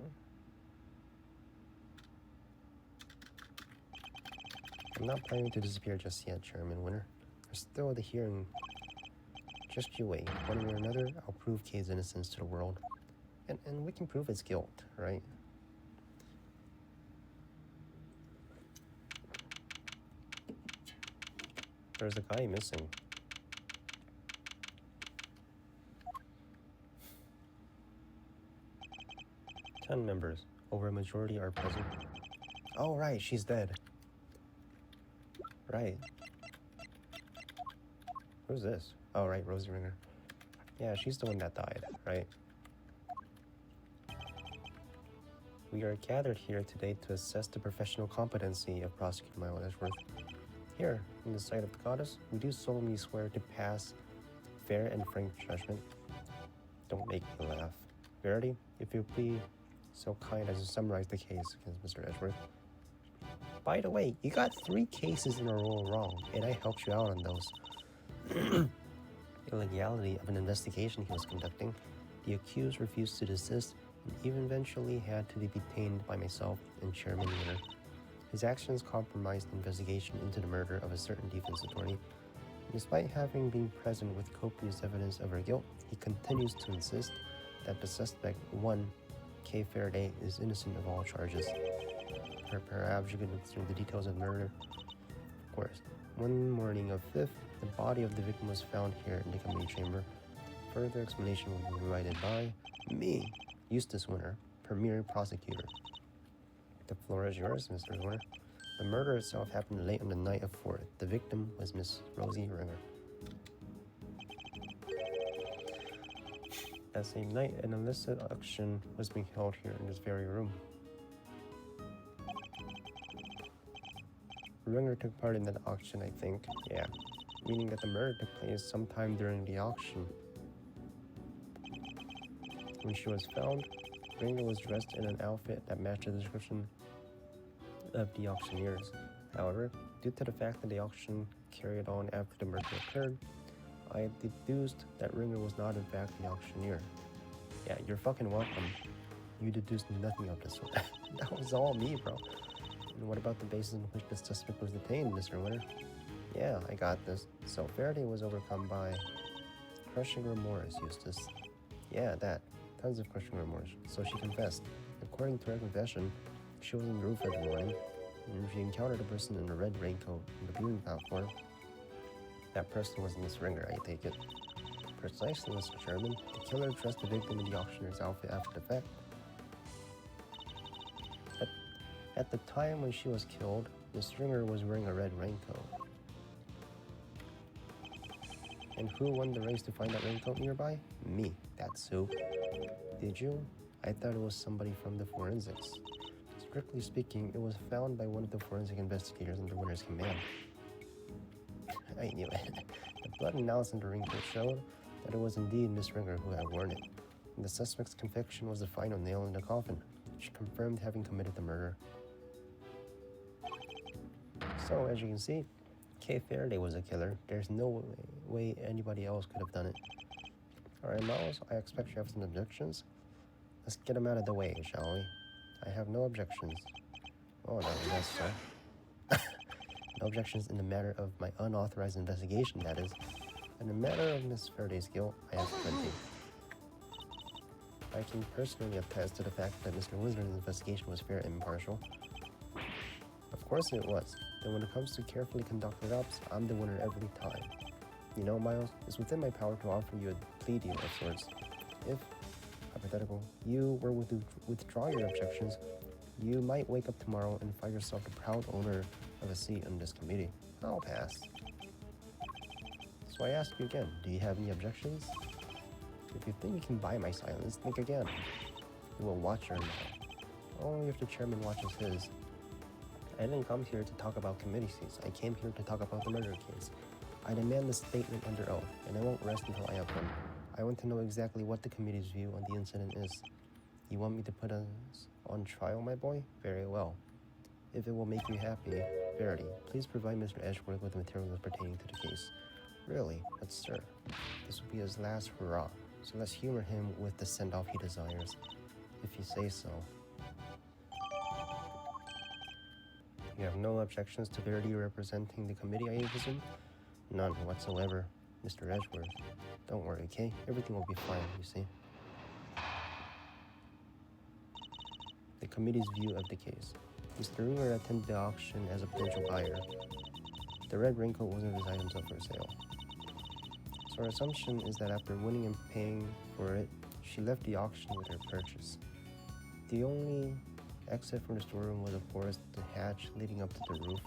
I'm not planning to disappear just yet, Chairman Winter. There's still the hearing. Just you wait. One way or another, I'll prove Kay's innocence to the world. And we can prove his guilt, right? There's a guy missing. Ten members. Over a majority are present. Oh, right, she's dead. Right. Who's this? Oh, right, Rosie Ringer. Yeah, she's the one that died, right? We are gathered here today to assess the professional competency of Prosecutor Michael Edgeworth. Here, in the sight of the goddess, we do solemnly swear to pass fair and frank judgment. Don't make me laugh. Verity, if you'll be so kind as to summarize the case against Mr. Edgeworth. By the way, you got 3 cases in a row wrong, and I helped you out on those. Illegality of an investigation he was conducting, the accused refused to desist and even eventually had to be detained by myself and Chairman Winter. His actions compromised the investigation into the murder of a certain defense attorney. Despite having been present with copious evidence of her guilt, he continues to insist that the suspect, one, Kay Faraday, is innocent of all charges. Perhaps you could look through the details of the murder. Of course, one morning of 5th, the body of the victim was found here in the committee chamber. Further explanation will be provided by me, Eustace Winter, Premier Prosecutor. The floor is yours, Mr. Winter. The murder itself happened late on the night of 4th. The victim was Miss Rosie Ringer. That same night, an illicit auction was being held here in this very room. Ringer took part in that auction, I think. Yeah, meaning that the murder took place sometime during the auction. When she was found, Ringer was dressed in an outfit that matched the description of the auctioneers. However, due to the fact that the auction carried on after the murder occurred, I deduced that Ringer was not in fact the auctioneer. Yeah, you're fucking welcome. You deduced nothing of this one. That was all me, bro. And what about the basis on which the suspect was detained, Mr. Winter? Yeah, I got this. So Faraday was overcome by crushing remorse, Eustace. Yeah, that. Tons of crushing remorse. So she confessed. According to her confession, she was on the roof that morning, and she encountered a person in a red raincoat on the viewing platform. That person was Miss Ringer, I take it. Precisely, Mr. Chairman. The killer dressed the victim in the auctioneer's outfit after the fact. At the time when she was killed, Miss Ringer was wearing a red raincoat. And who won the race to find that raincoat nearby? Me, that's who. Did you? I thought it was somebody from the forensics. Strictly speaking, it was found by one of the forensic investigators under Winter's command. I knew it. The blood analysis in the raincoat showed that it was indeed Miss Ringer who had worn it. And the suspect's conviction was the final nail in the coffin. She confirmed having committed the murder. So, as you can see, Kay Faraday was a killer. There's no way anybody else could have done it. Alright, Miles, I expect you have some objections. Let's get them out of the way, shall we? I have no objections. Oh, no, yes, sir. No objections in the matter of my unauthorized investigation, that is. In the matter of Miss Faraday's guilt, I have plenty. I can personally attest to the fact that Mr. Wizard's investigation was fair and impartial. Of course it was. Then when it comes to carefully conducted ops, I'm the winner every time. You know, Miles, it's within my power to offer you a plea deal of sorts. If, hypothetical, you were to withdraw your objections, you might wake up tomorrow and find yourself the proud owner of a seat on this committee. I'll pass. So I ask you again, do you have any objections? If you think you can buy my silence, think again. You will watch your mouth. Only if the chairman watches his. I didn't come here to talk about committee seats. I came here to talk about the murder case. I demand a statement under oath, and I won't rest until I have one. I want to know exactly what the committee's view on the incident is. You want me to put us on trial, my boy? Very well. If it will make you happy, Verity, please provide Mr. Edgeworth with the materials pertaining to the case. Really? But sir, this will be his last hurrah, so let's humor him with the send-off he desires, if you say so. You have no objections to Verity representing the committee, I presume? None whatsoever, Mr. Edgeworth. Don't worry, okay? Everything will be fine, you see. The committee's view of the case. Mr. Ringer attended the auction as a potential buyer. The red raincoat was one of his items up for sale. So our assumption is that after winning and paying for it, she left the auction with her purchase. The only exit from the storeroom was, of course, the hatch leading up to the roof.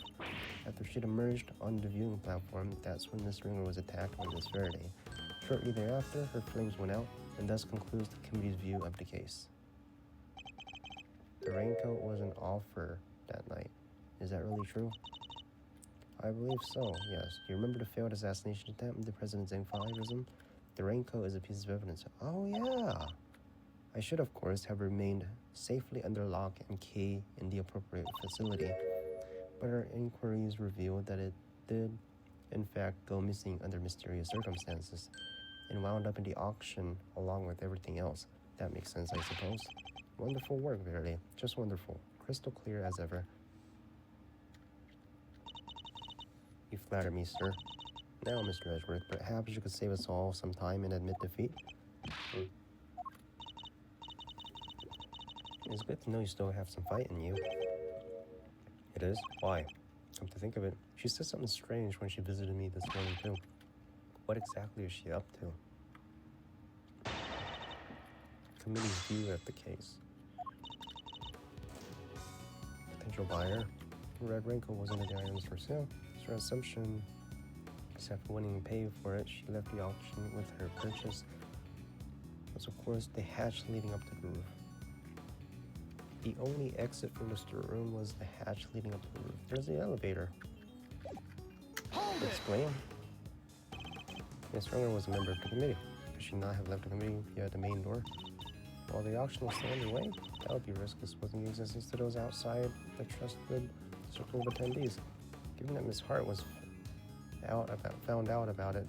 After she'd emerged on the viewing platform, that's when Miss Ringer was attacked by Miss Verity. Shortly thereafter, her flames went out, and thus concludes the committee's view of the case. The raincoat was an offer that night. Is that really true? I believe so, yes. Do you remember the failed assassination attempt with the President Zheng Fairism? The raincoat is a piece of evidence. Oh, yeah! I should, of course, have remained safely under lock and key in the appropriate facility, but our inquiries revealed that it did, in fact, go missing under mysterious circumstances and wound up in the auction along with everything else. That makes sense, I suppose. Wonderful work, Verity. Just wonderful. Crystal clear as ever. You flatter me, sir. Now, Mr. Edgeworth, perhaps you could save us all some time and admit defeat? It's good to know you still have some fight in you. It is? Why? Come to think of it, she said something strange when she visited me this morning, too. What exactly is she up to? Committee's view of the case. Potential buyer. Red raincoat was one of the items for sale. So her assumption, except for winning and paying for it, she left the auction with her purchase. Was of course the hatch leading up to the roof. The only exit from the storeroom was the hatch leading up to the roof. There's the elevator. Explain. Miss Ringer was a member of the committee. Could she not have left the committee via the main door? While the auction was still underway, that would be risky, exposing the existence to those outside the trusted circle of attendees. Given that Miss Hart was found out about it,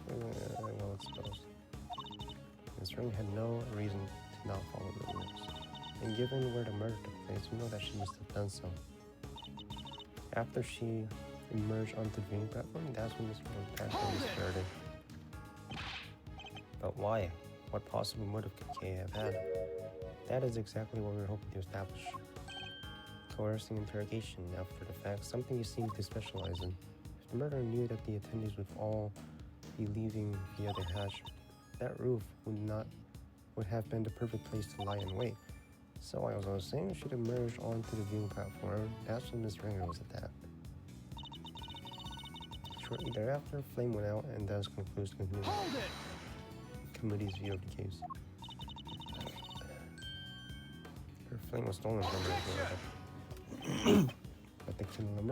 well exposed. Miss Ringer had no reason to not follow the rules. And given where the murder took place, we know that she must have done so. After she emerged onto the viewing platform, that's when Miss Ringer passed on Miss Verity. But why? What possible motive could Kay have had? That is exactly what we were hoping to establish. Coercing interrogation after the fact, something you seem to specialize in. If the murderer knew that the attendees would all be leaving via the hatch, that roof would have been the perfect place to lie in wait. So as I was saying, she'd emerged onto the viewing platform. That's when Miss Ringer was attacked. Shortly thereafter, flame went out, and thus concludes the committee's view of the case. Her flame was stolen from her, but the killer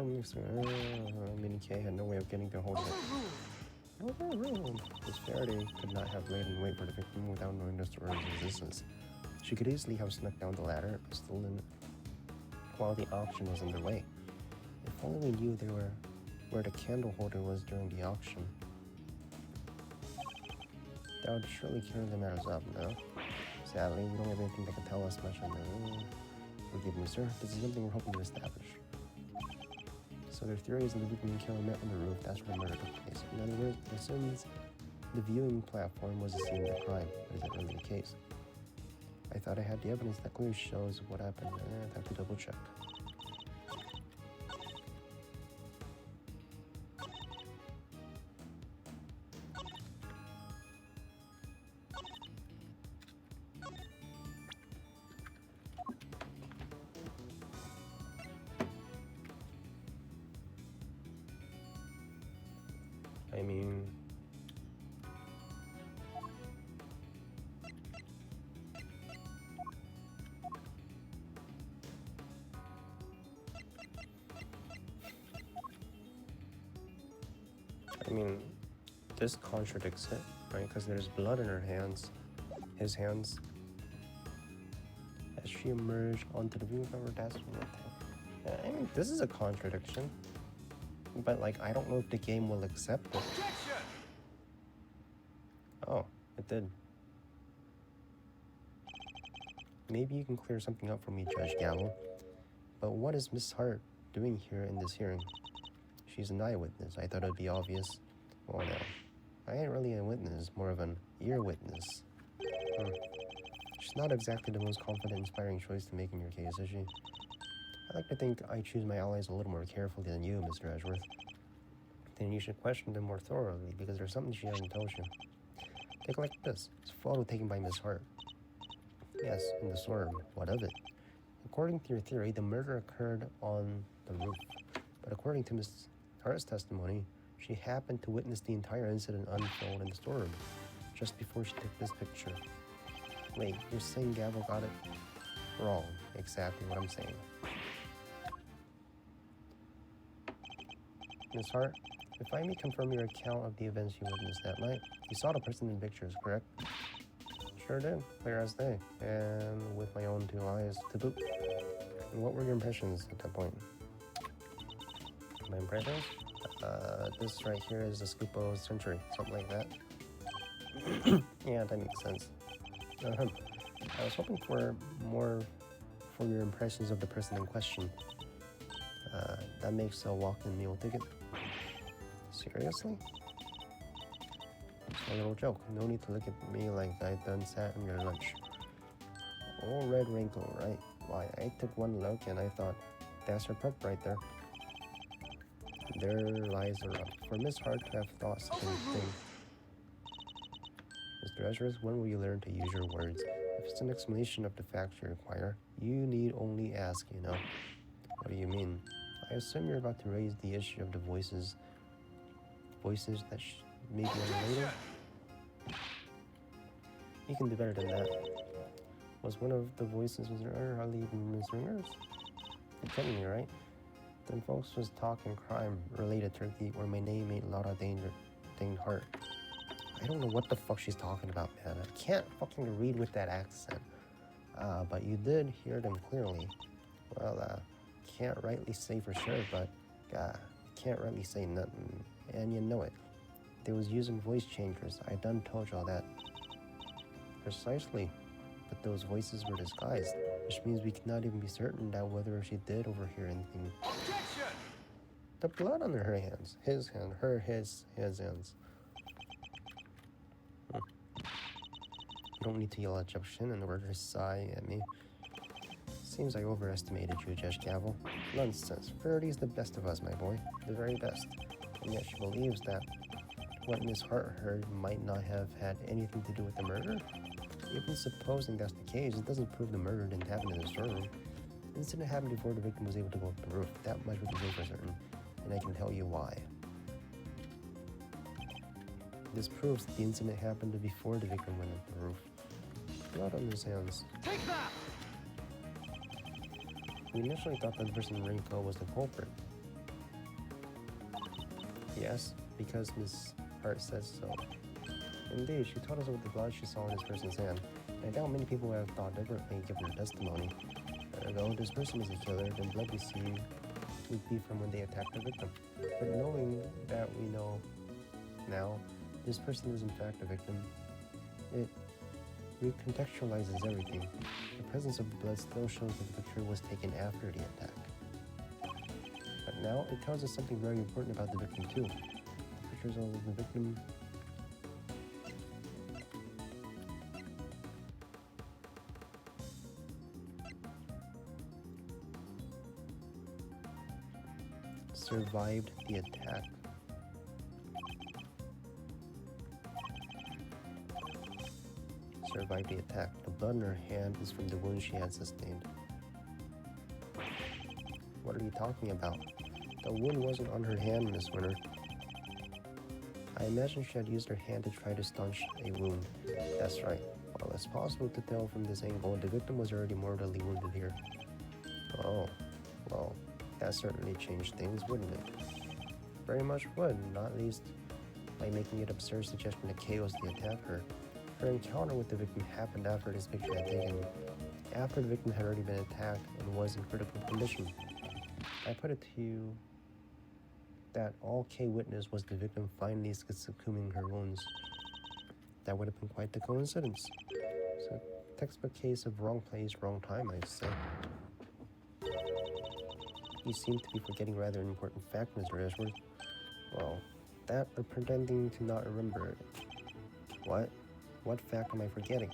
Minnie K had no way of getting a hold of it. Overruled. Miss Verity could not have laid in wait for the victim without knowing the story's existence. She could easily have snuck down the ladder and stolen it while the auction was underway. If only we knew where the candle holder was during the auction. That would surely clear the matters up, no? Sadly, we don't have anything that can tell us much on the... Forgive me, sir. This is something we're hoping to establish. So their theory is that the victim and killer met on the roof. That's where the murder took place. In other words, it assumes the viewing platform was the scene of the crime. But is that really the case? I thought I had the evidence that clearly shows what happened. I'd have to double check. I mean, I mean, this contradicts it, right? Because there's blood in her hands, his hands. As she emerged onto the viewing cover, that's what I mean, this is a contradiction. But, like, I don't know if the game will accept it. Objection! Oh, it did. Maybe you can clear something up for me, Judge Gavel. But what is Miss Hart doing here in this hearing? She's an eyewitness. I thought it'd be obvious. Oh no. I ain't really a witness, more of an ear witness. She's not exactly the most confident, inspiring choice to make in your case, is she? I like to think I choose my allies a little more carefully than you, Mr. Edgeworth. Then you should question them more thoroughly, because there's something she hasn't told you. Take a look at this. It's a photo taken by Miss Hart. Yes, in the storm. What of it? According to your theory, the murder occurred on the roof. But according to Miss Hart's testimony, she happened to witness the entire incident unfold in the storeroom, just before she took this picture. Wait, you're saying Gavel got it wrong? Exactly what I'm saying. Miss Hart, if I may confirm your account of the events you witnessed that night, you saw the person in pictures, correct? Sure did, clear as day, and with my own two eyes to boot. And what were your impressions at that point? My impressions? This right here is a scoop of century, something like that. Yeah, that makes sense. I was hoping for more for your impressions of the person in question. That makes a walk-in meal ticket. Seriously? It's a little joke. No need to look at me like I done sat on your lunch. Old red wrinkle, right? Why, I took one look and I thought, that's her pup right there. There lies a rub. For Miss Hart to have thought such a thing. Mr. Edgeworth, when will you learn to use your words? If it's an explanation of the facts you require, you need only ask, you know. What do you mean? I assume you're about to raise the issue of the voices that may be unrelated? You can do better than that. Was one of the voices Mr. Harley even Miss Ringers? You're kidding me, right? Then folks was talking crime related turkey or my name ain't Laura Dane Hart. I don't know what the fuck she's talking about, man. I can't fucking read with that accent. But you did hear them clearly. Well, can't rightly say for sure, but can't rightly say nothing. And you know it. They was using voice changers. I done told y'all that. Precisely. But those voices were disguised, which means we cannot even be certain that whether she did overhear anything. Objection! The blood on her hands. His hand. His hands. You don't need to yell objection in order to sigh at me. Seems I overestimated you, Judge Gavel. Nonsense. Verity's the best of us, my boy. The very best. And yet she believes that what Miss Hart heard might not have had anything to do with the murder? Even supposing that's the case, it doesn't prove the murder didn't happen in the storeroom. The incident happened before the victim was able to go up the roof. That much we can say for certain, and I can tell you why. This proves that the incident happened before the victim went up the roof. Blood on his hands. Take that! We initially thought that the person in the raincoat was the culprit. Yes, because Miss Hart says so. Indeed, she told us about the blood she saw in this person's hand. I doubt many people would have thought differently given her testimony. Ergo, this person is a killer, then blood we see would be from when they attacked the victim. But knowing that we know now, this person is in fact a victim, it recontextualizes everything. The presence of the blood still shows that the picture was taken after the attack. But now, it tells us something very important about the victim too. The pictures of the victim survived the attack. Survived the attack. The blood in her hand is from the wound she had sustained. What are you talking about? The wound wasn't on her hand, Miss Winter. I imagine she had used her hand to try to staunch a wound. That's right. Well, it's possible to tell from this angle the victim was already mortally wounded here. Oh, well, that certainly changed things, wouldn't it? Very much would, not least by making it absurd suggestion that Kay was the attacker. Her encounter with the victim happened after this picture had taken, after the victim had already been attacked and was in critical condition. I put it to you that all Kay witnessed was the victim finally succumbing her wounds. That would have been quite the coincidence. So, textbook case of wrong place, wrong time, I'd say. You seem to be forgetting rather an important fact, Mr. Ashworth. Well, that or pretending to not remember it. What? What fact am I forgetting?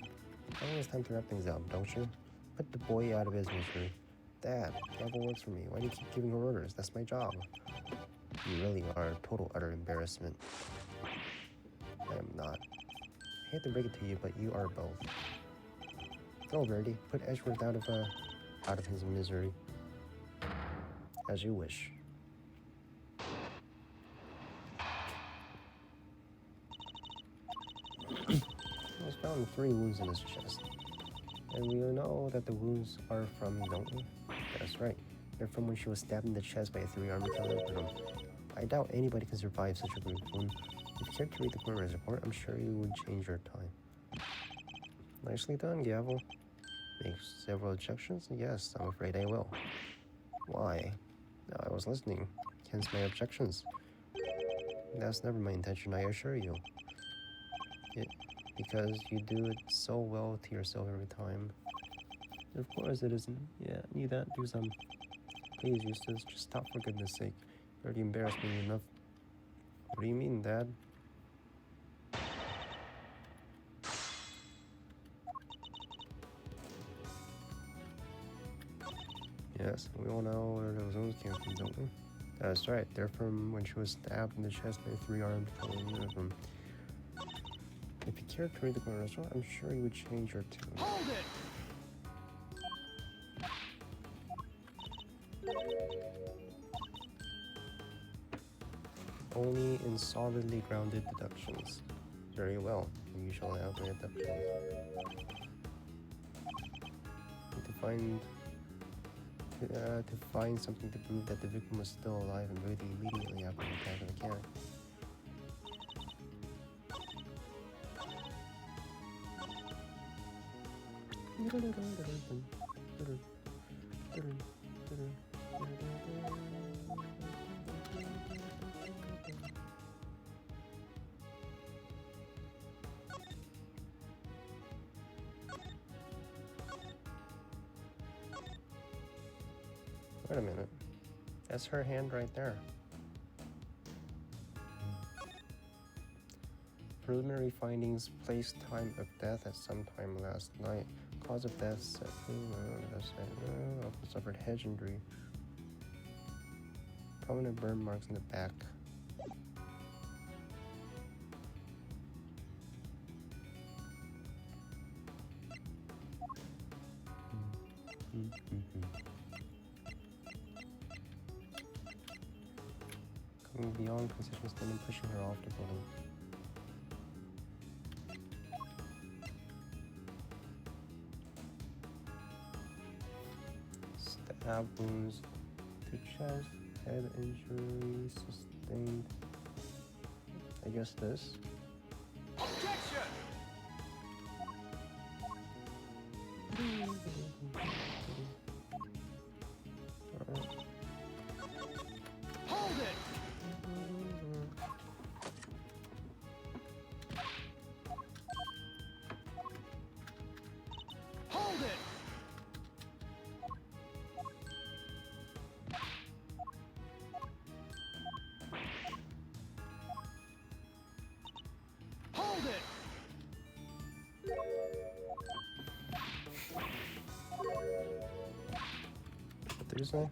I think it's time to wrap things up, don't you? Put the boy out of his misery. Dad, Gavel works for me. Why do you keep giving her orders? That's my job. You really are a total utter embarrassment. I am not. I hate to break it to you, but you are both. Go, Verdi. Put Edgeworth out of his misery. As you wish. He was found 3 wounds in his chest. And we know that the wounds are from, don't we? That's right. They're from when she was stabbed in the chest by a 3-armed Caliburn. I doubt anybody can survive such a brief wound. If you cared to read the coroner's report, I'm sure you would change your time. Nicely done, Gavel. Make several objections? Yes, I'm afraid I will. Why? I was listening. Hence my objections. That's never my intention, I assure you. Because you do it so well to yourself every time. Of course it isn't. Yeah, need that. Do some. Please, Eustace, just stop for goodness sake. You already embarrassed me enough. What do you mean, Dad? Yes, we all know where those wounds came from, don't we? That's right. They're from when she was stabbed in the chest by a 3-armed Caliburn. If you cared to read the coroner's report, I'm sure you would change your tune. Hold it! Only in solidly grounded deductions. Very well. You shall have my deductions. To find something to prove that the victim was still alive and breathing immediately after the attack of the cat. Wait a minute. That's her hand right there. Preliminary findings: place time of death at some time last night. Cause of death: suffered head injury. Prominent burn marks in the back. Coming beyond concession stand and pushing her off the building. Stab wounds to chest, head injury sustained. I guess this. Objection! Alright. Hold it! Hold it! Hold it! What did you say? What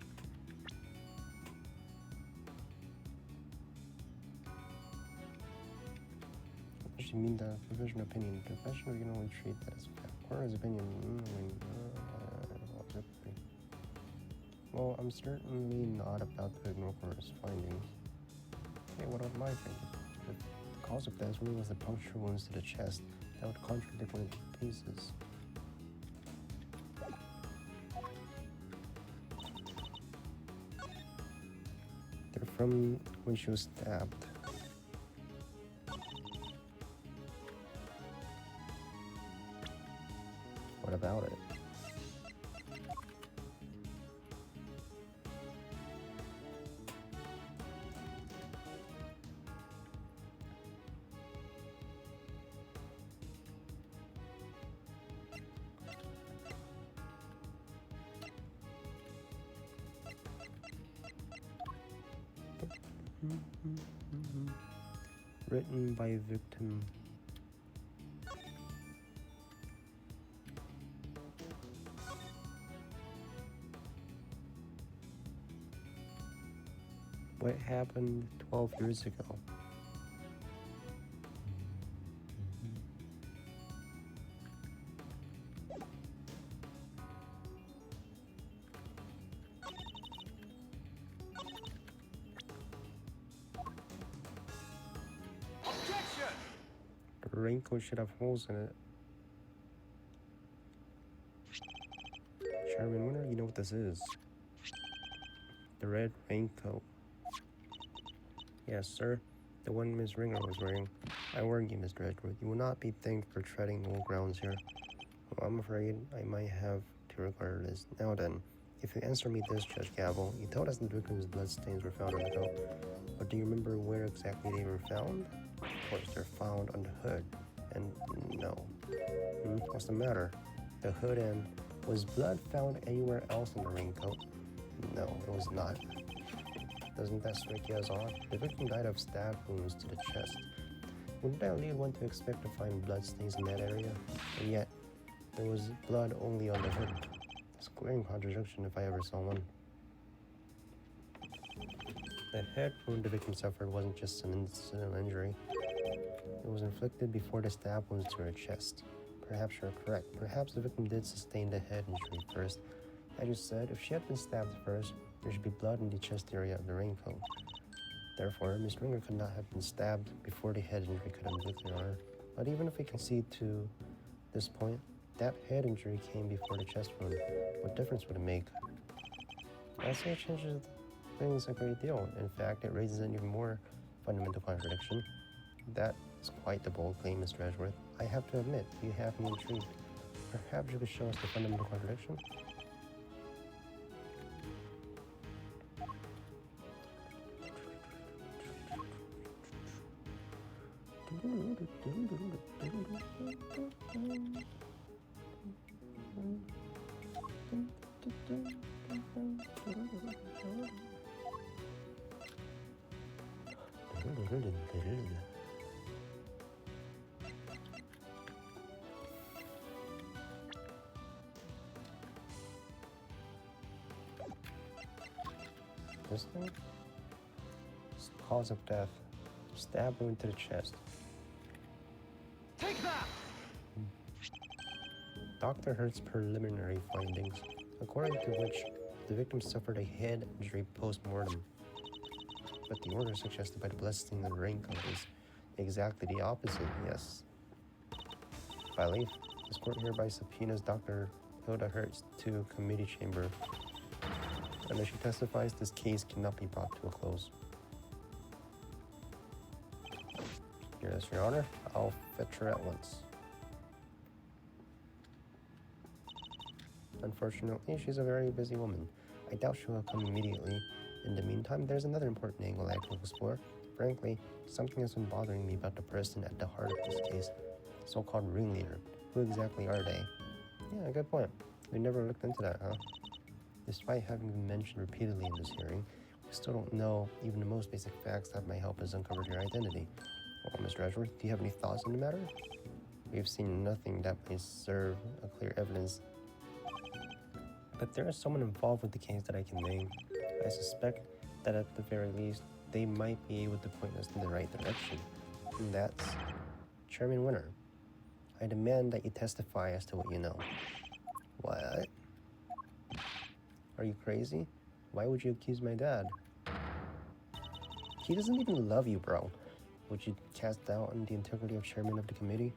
does she mean that professional opinion? Professional, you can only treat that as fact. Coroner's opinion. Well, I'm certainly not about to ignore coroner's findings. Okay, what about my findings? The cause of death really was the puncture wounds to the chest. That would contradict one of the pieces. They're from when she was stabbed. What about it? Written by victim. What happened 12 years ago? Objection! The raincoat should have holes in it. Chairman Winter, you know what this is. The red raincoat. Yes, sir. The one Miss Ringer was wearing. I warn you, Mr. Edgeworth, you will not be thanked for treading old grounds here. Well, I'm afraid I might have to regard it as. Now then, if you answer me this, Judge Gavel, you told us the victim's bloodstains were found on the coat. But do you remember where exactly they were found? Of course, they're found on the hood. And no. What's the matter? The hood and... Was blood found anywhere else in the raincoat? No, it was not. Doesn't that strike you as odd? The victim died of stab wounds to the chest. Wouldn't that lead one to expect to find bloodstains in that area? And yet, there was blood only on the hood. A squaring contradiction if I ever saw one. The head wound the victim suffered wasn't just an incidental injury. It was inflicted before the stab wounds to her chest. Perhaps you're correct. Perhaps the victim did sustain the head injury first. I just said, if she had been stabbed first, there should be blood in the chest area of the raincoat. Therefore, Miss Ringer could not have been stabbed before the head injury could have inflicted on her. But even if we concede to this point, that head injury came before the chest wound. What difference would it make? I'd say it changes things a great deal. In fact, it raises an even more fundamental contradiction. That is quite the bold claim, Mr. Edgeworth. I have to admit, you have me intrigued. Perhaps you could show us the fundamental contradiction? This thing? Cause of death. Stab wound to the chest. Take that! Dr. Hurt's preliminary findings, according to which the victim suffered a head injury post-mortem. But the order suggested by the bloodstain in the raincoat is exactly the opposite, yes. Finally, this court hereby subpoenas Dr. Hilda Hurt to committee chamber. Unless she testifies, this case cannot be brought to a close. Yes, Your Honor. I'll fetch her at once. Unfortunately, she's a very busy woman. I doubt she will come immediately. In the meantime, there's another important angle I can explore. Frankly, something has been bothering me about the person at the heart of this case. So-called ringleader. Who exactly are they? Yeah, good point. We never looked into that, huh? Despite having been mentioned repeatedly in this hearing, we still don't know even the most basic facts that might help us uncover your identity. Well, Mr. Edgeworth, do you have any thoughts on the matter? We've seen nothing that may serve a clear evidence. But there is someone involved with the case that I can name. I suspect that at the very least, they might be able to point us in the right direction. And that's Chairman Winter. I demand that you testify as to what you know. What? Are you crazy? Why would you accuse my dad? He doesn't even love you, bro. Would you cast doubt on the integrity of chairman of the committee?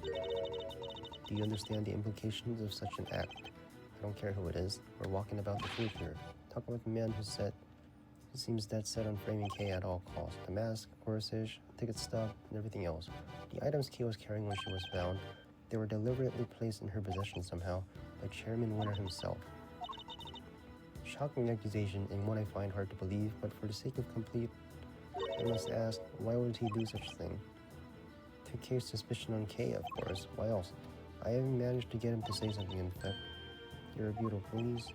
Do you understand the implications of such an act? I don't care who it is. We're walking about the truth here. Talk about the man who seems dead set on framing Kay at all costs. The mask, corsage, ticket stub, and everything else. The items Kay was carrying when she was found, They were deliberately placed in her possession somehow by Chairman Winner himself. Shocking accusation and one I find hard to believe, but for the sake of complete, I must ask, why would he do such a thing? To cast suspicion on Kay, of course. Why else? I haven't managed to get him to say something, in fact. You're a beautiful, please.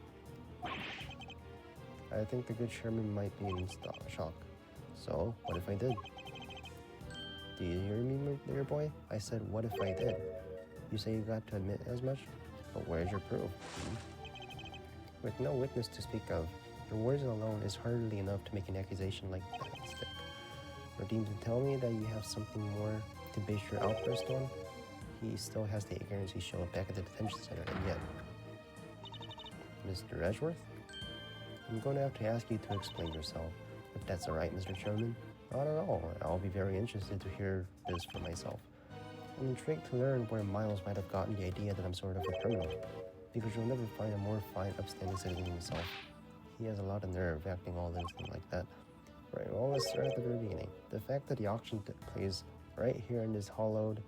I think the good chairman might be in shock. So, what if I did? Do you hear me, dear boy? I said, what if I did? You say you got to admit as much? But where's your proof? With no witness to speak of, your words alone is hardly enough to make an accusation like that stick. Or deem to tell me that you have something more to base your outburst on? He still has the ignorance he showed back at the detention center, and yet... Mr. Edgeworth? I'm going to have to ask you to explain yourself, if that's alright, Mr. Chairman. Not at all. I'll be very interested to hear this for myself. I'm intrigued to learn where Miles might have gotten the idea that I'm sort of a criminal, because you'll never find a more fine, upstanding citizen himself. He has a lot of nerve acting all this and like that. Right, well, let's start at the very beginning. The fact that the auction took place right here in this hollowed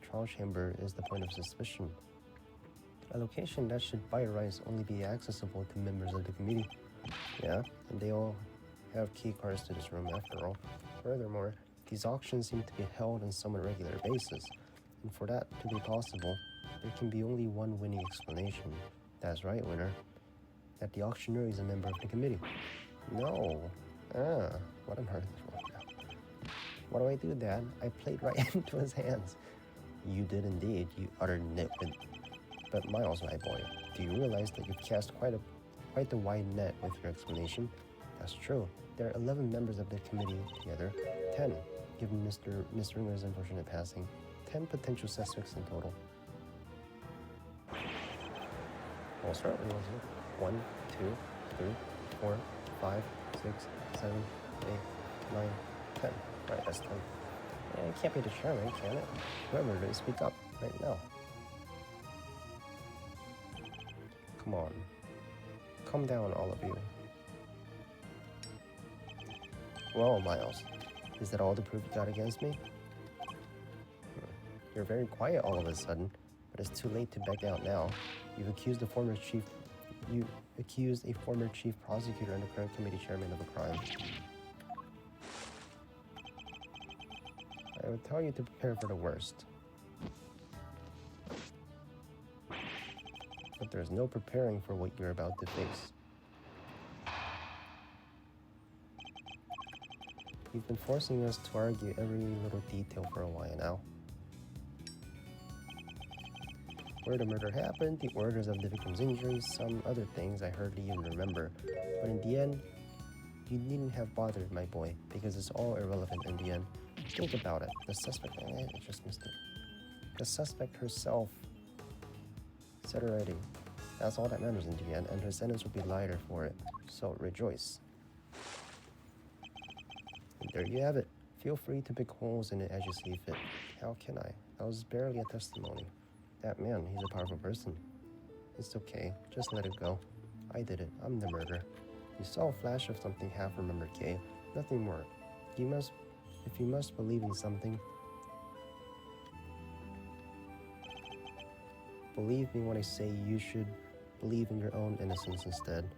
trial chamber is the point of suspicion. A location that should by rights only be accessible to members of the committee. Yeah, and they all have key cards to this room after all. Furthermore, these auctions seem to be held on somewhat regular basis, and for that to be possible, there can be only one winning explanation. That's right, Winner. That the auctioneer is a member of the committee. No. What on earth is wrong now? What do I do, Dad? I played right into his hands. You did indeed, you utter nitwit. But Miles, my boy, do you realize that you've cast quite the wide net with your explanation? That's true. There are 11 members of the committee together. 10, given Miss Ringer's unfortunate passing. 10 potential suspects in total. We'll start with 1, 2, 3, 4, 5, 6, 7, 8, 9, 10. Right, that's 10. Yeah, it can't be the chairman, can it? Whoever it is, speak up right now. Come on. Calm down, all of you. Well, Miles, is that all the proof you got against me? You're very quiet all of a sudden, but it's too late to back out now. You accused a former chief prosecutor and the current committee chairman of a crime. I would tell you to prepare for the worst. But there's no preparing for what you're about to face. You've been forcing us to argue every little detail for a while now. Where the murder happened, the orders of the victim's injuries, some other things I hardly even remember. But in the end, you needn't have bothered, my boy, because it's all irrelevant in the end. Think about it. The suspect, I just missed it. The suspect herself said already. That's all that matters in the end, and her sentence will be lighter for it. So rejoice. And there you have it. Feel free to pick holes in it as you see fit. How can I? That was barely a testimony. That man, he's a powerful person. It's okay. Just let it go. I did it. I'm the murderer. You saw a flash of something half-remembered, Kay. Nothing more. If you must believe in something, believe me when I say you should believe in your own innocence instead.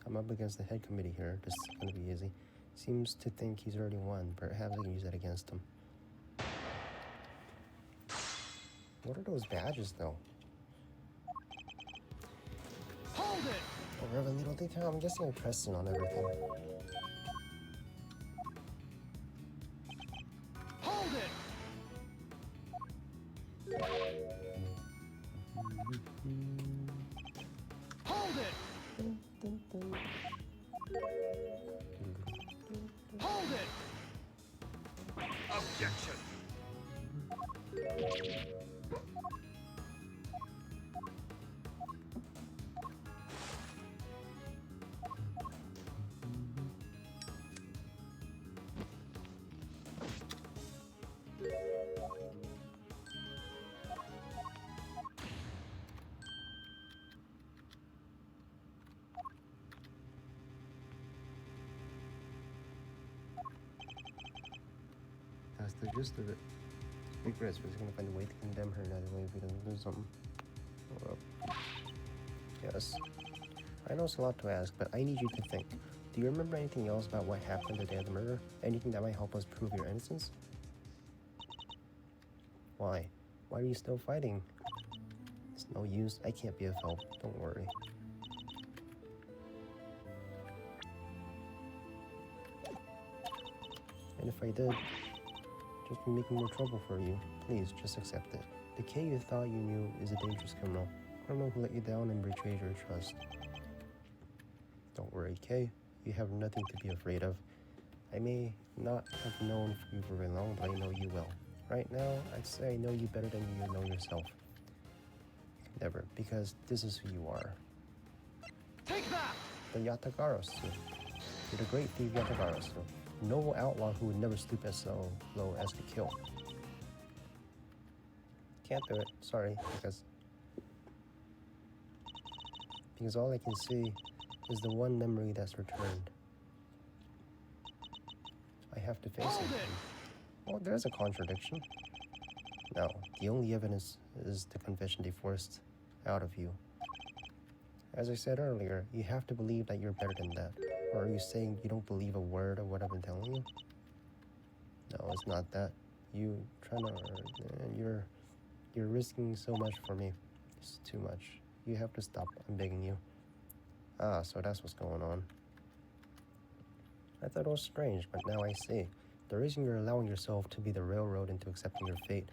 I'm up against the head committee here. This is gonna be easy. Seems to think he's already won. Perhaps I can use that against him. What are those badges, though? Hold it! Whatever little detail, I'm guessing I pressed in on everything. Hold it! Hold it! Hold it! Objection! That's the gist of it. Big risk. We're gonna find a way to condemn her another way if we don't do something. Well, yes. I know it's a lot to ask, but I need you to think. Do you remember anything else about what happened the day of the murder? Anything that might help us prove your innocence? Why? Why are you still fighting? It's no use. I can't be of help. Don't worry. And if I did, just be making more trouble for you. Please, just accept it. The Kay you thought you knew is a dangerous criminal. Criminal who let you down and betrayed your trust. Don't worry, Kay. You have nothing to be afraid of. I may not have known you for very long, but I know you well. Right now, I'd say I know you better than you know yourself. Never, because this is who you are. Take that! The Yatagarasu. You're the great thief Yatagarasu. Noble outlaw who would never stoop as so low as to kill. Can't do it, sorry, because all I can see is the one memory that's returned. I have to face it. Well, there's a contradiction. No, the only evidence is the confession they forced out of you. As I said earlier, you have to believe that you're better than that. Or are you saying you don't believe a word of what I've been telling you? No, it's not that. You're risking so much for me. It's too much. You have to stop. I'm begging you. Ah, so that's what's going on. I thought it was strange, but now I see. The reason you're allowing yourself to be the railroad into accepting your fate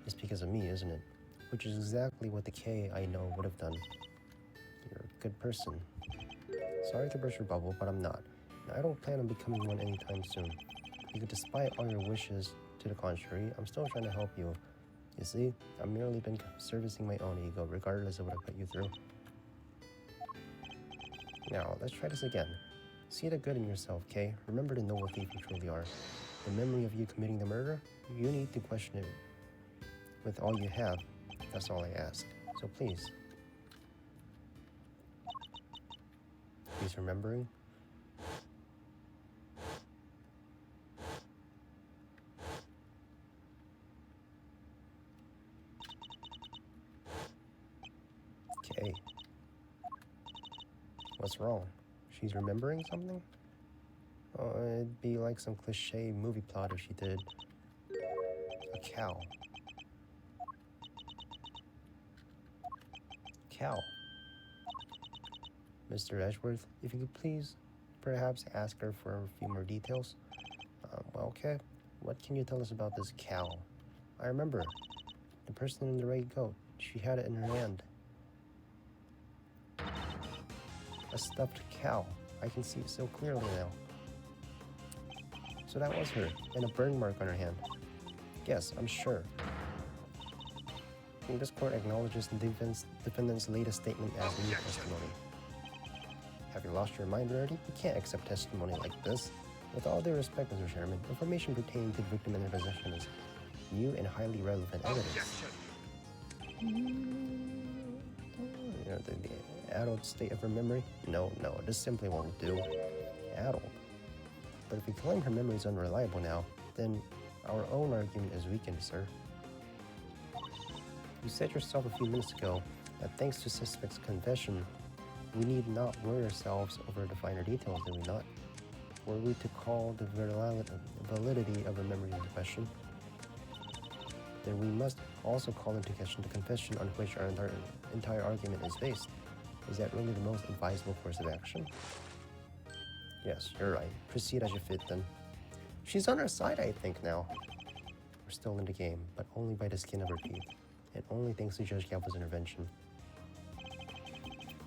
is because of me, isn't it? Which is exactly what the K I know would have done. You're a good person. Sorry to burst your bubble, but I'm not. And I don't plan on becoming one anytime soon. Because despite all your wishes to the contrary, I'm still trying to help you. You see, I've merely been servicing my own ego, regardless of what I put you through. Now, let's try this again. See the good in yourself, Kay. Remember the noble thief you truly are. The memory of you committing the murder, you need to question it with all you have. That's all I ask. So please. He's remembering. Okay. What's wrong? She's remembering something? Oh, it'd be like some cliche movie plot if she did. A cow. Cow. Mr. Edgeworth, if you could please perhaps ask her for a few more details. Well, okay. What can you tell us about this cow? I remember. The person in the red coat. She had it in her hand. A stuffed cow. I can see it so clearly now. So that was her, and a burn mark on her hand. Yes, I'm sure. And this court acknowledges the defendant's latest statement as new testimony. Have you lost your mind already? You can't accept testimony like this. With all due respect, Mr. Chairman, information pertaining to the victim and their possession is new and highly relevant evidence. You know, the addled state of her memory? No, this simply won't do. Addled. But if we claim her memory is unreliable now, then our own argument is weakened, sir. You said yourself a few minutes ago that thanks to suspect's confession, we need not worry ourselves over the finer details, did we not? Were we to call the validity of her memory into question, then we must also call into question the confession on which our entire argument is based. Is that really the most advisable course of action? Yes, you're right. Proceed as you fit, then. She's on our side, I think, now. We're still in the game, but only by the skin of her teeth, and only thanks to Judge Galva's intervention.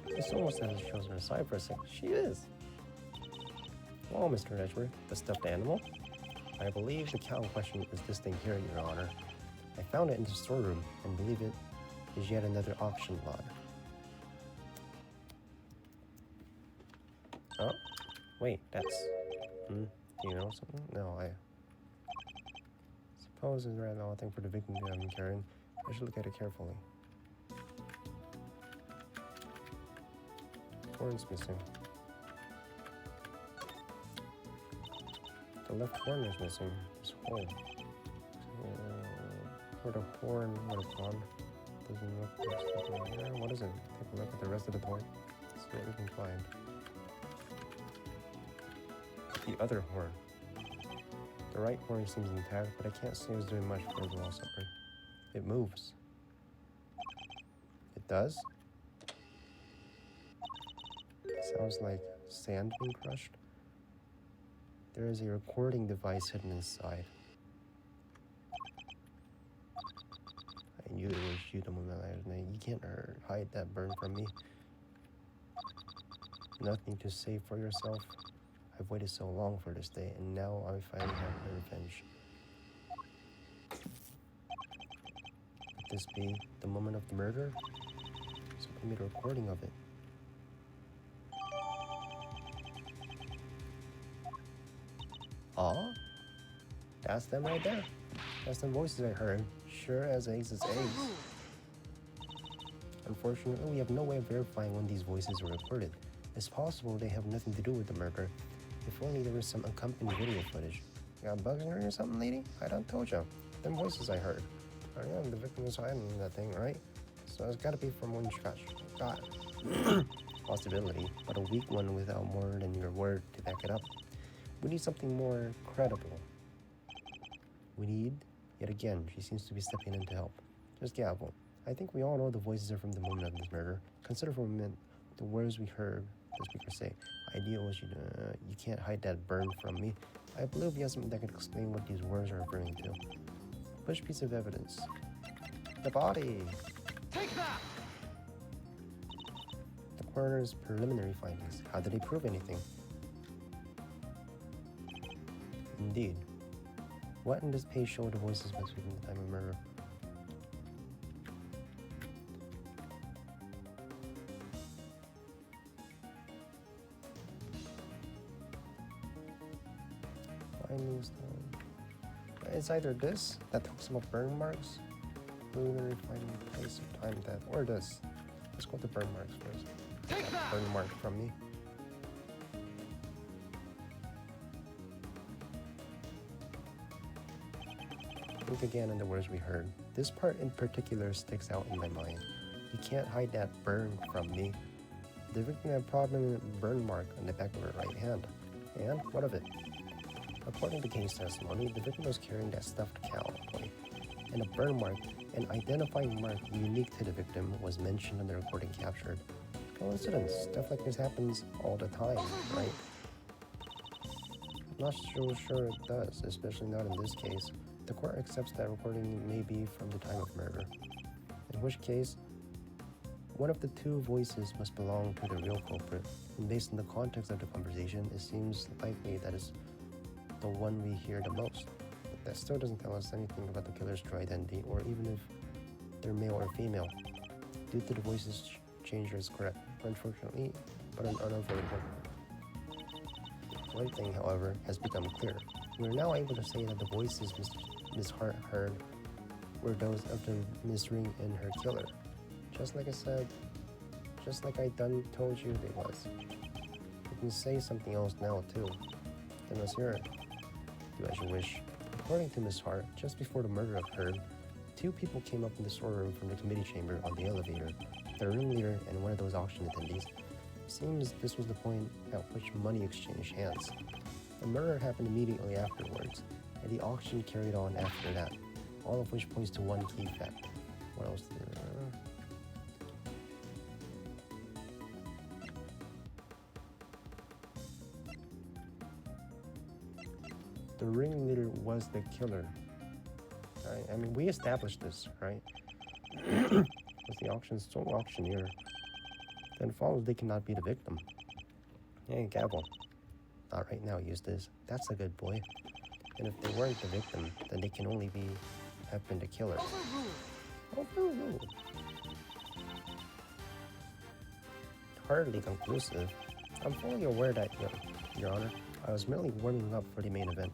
It's almost as if she was on her side for a second. She is. Well, Mr. Edgeworth, the stuffed animal? I believe the cow in question is this thing here, Your Honor. I found it in the storeroom and believe it is yet another auction lot. Oh, wait, that's... do you know something? No, I... Suppose it's a rather odd thing for the victim to have been carrying. I should look at it carefully. Horn's missing. The left horn is missing. This hole. where the horn would have gone. Doesn't look like something there. What is it? Take a look at the rest of the toy. See what we can find. The other horn. The right horn seems intact, but I can't say it's doing much for the Lost Supper. It moves. It does? Sounds like sand being crushed. There is a recording device hidden inside. I knew it was you the moment I was named. You can't hide that burn from me. Nothing to say for yourself. I've waited so long for this day, and now I finally have my revenge. Could this be the moment of the murder? Someone made a recording of it. Aw? That's them right there. That's the voices I heard. Sure as eggs is eggs. Unfortunately, we have no way of verifying when these voices were recorded. It's possible they have nothing to do with the murder. If only there was some accompanying video footage. You got bugs in her or something, lady? I done told you. Them voices I heard. I am the victim was hiding that thing, right? So it's gotta be from one scratch. Got it. Possibility, but a weak one without more than your word to back it up. We need something more credible. We need, yet again, she seems to be stepping in to help. Just gavel. I think we all know the voices are from the moment of this murder. Consider for a minute the words we heard the speaker say. Idea was you can't hide that burn from me. I believe you have something that can explain what these words are referring to. Which piece of evidence? The body! Take that! The coroner's preliminary findings. How did they prove anything? Indeed. What in this page show the voices must be from the time of murder? Findings. It's either this that talks about burn marks, preliminary finding place of time death, or this. Let's go to burn marks first. Take that! Burn mark from me. Think again on the words we heard. This part in particular sticks out in my mind. You can't hide that burn from me. The victim had a prominent burn mark on the back of her right hand. And what of it? According to case testimony, the victim was carrying that stuffed cow toy, and a burn mark, an identifying mark unique to the victim, was mentioned on the recording captured. Coincidence. Stuff like this happens all the time, right? I'm not so sure it does, especially not in this case. The court accepts that recording may be from the time of murder, in which case, one of the two voices must belong to the real culprit, and based on the context of the conversation, it seems likely that it's the one we hear the most. But that still doesn't tell us anything about the killer's true identity, or even if they're male or female, due to the voices changer is correct, unfortunately, but unavoidable. One thing, however, has become clear. We are now able to say that the voices Miss Hart heard were those of the Miss Ring and her killer. Just like I said, just like I done told you they was. You can say something else now too. Then let's hear it. Do as you wish. According to Miss Hart, just before the murder occurred, two people came up in the storeroom from the committee chamber on the elevator. The ringleader and one of those auction attendees. Seems this was the point at which money exchanged hands. The murder happened immediately afterwards, and the auction carried on after that, all of which points to one key fact. What else? The ringleader was the killer. Right? I mean, we established this, right? Was the auction's sole auctioneer. Then follows they cannot be the victim. Hey, gavel. Not right now, Eustace. That's a good boy. And if they weren't the victim, then they can only have been the killer. Overruled. Hardly conclusive. I'm fully aware that, Your Honor, I was merely warming up for the main event.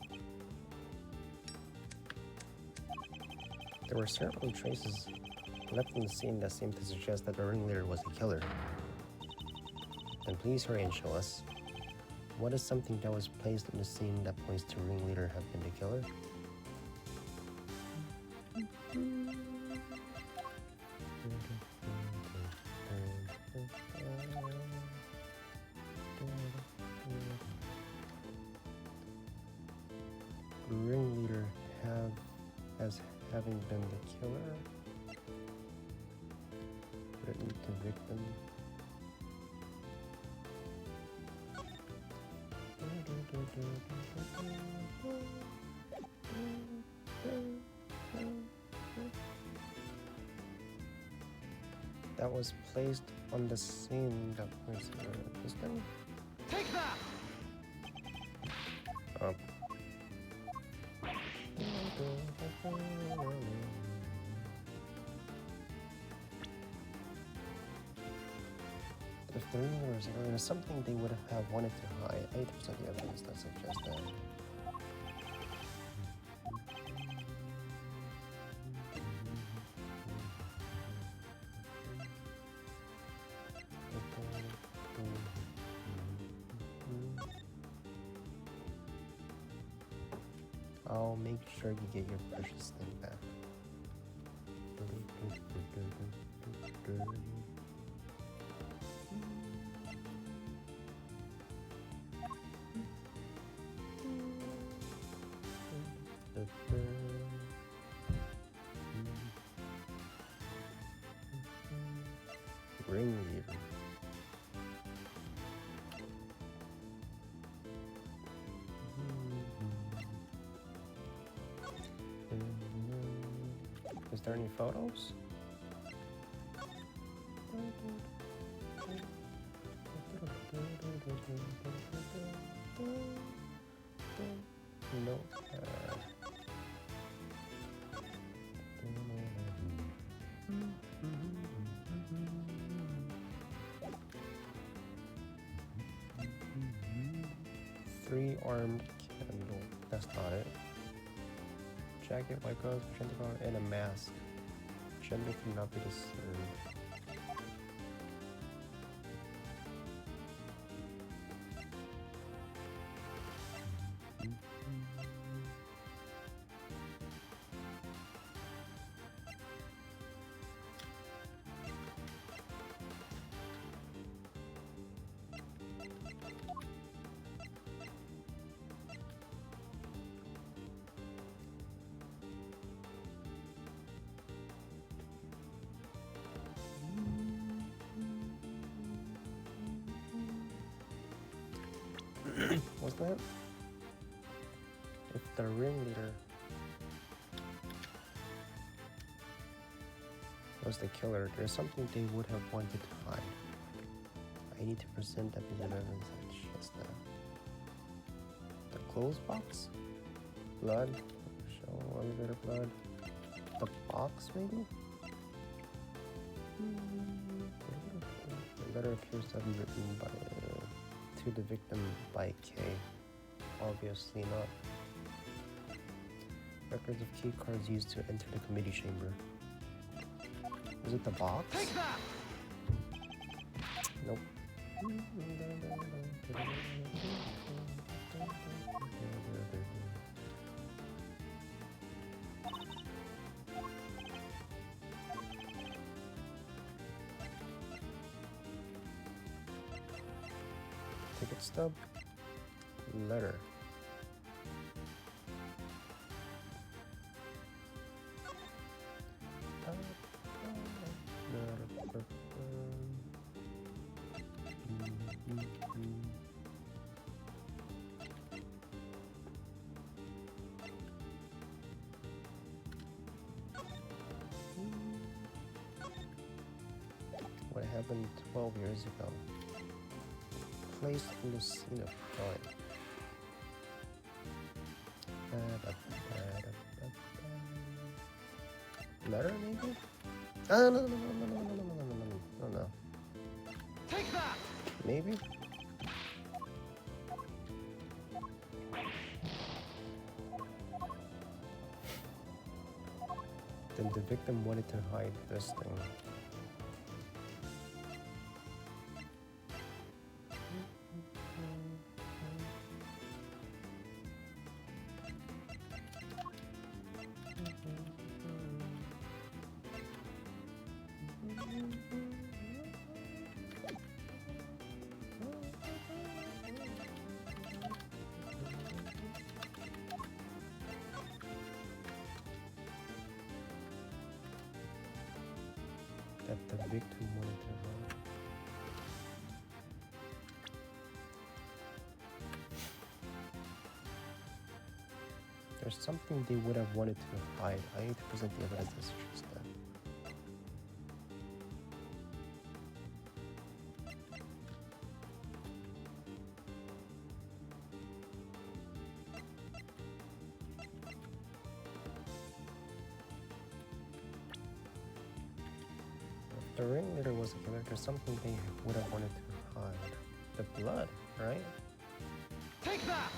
There were certainly traces left in the scene that seemed to suggest that the ringleader was the killer. Then please hurry and show us. What is something that was placed in the scene that points to ringleader have been the killer? Ringleader as having been the killer, written to victim. That was placed on the scene that was this thing? Take that! Oh. If the rumors were something they would have wanted to hide, 80% of the evidence that suggests that. I'll make sure you get your precious thing back. Ringleader. Is there any photos? No. Three-armed candle. That's not it. Jacket, white gloves, magenta color, and a mask. Gender cannot be discerned. Was that? If the ringleader was the killer, there's something they would have wanted to hide. I need to present that piece of evidence at Shasta. The clothes box? Blood? Show a little bit of blood. The box, maybe? The letter appears to have been written by to the victim by K. Obviously not. Records of key cards used to enter the committee chamber. Is it the box? Take that! Nope. Ticket stub. Letter. What happened 12 years ago? Placed in the scene of crime. Letter, maybe? No, no, no, no, no, no, no, no, no, no, no, no. Take that! Maybe? Then the victim wanted to hide this thing. That the victim wanted to hide. There's something they would have wanted to hide. I need to present the evidence that suggests that. If the ringleader was a killer, there's something they would have wanted to hide. The blood, right? Take that!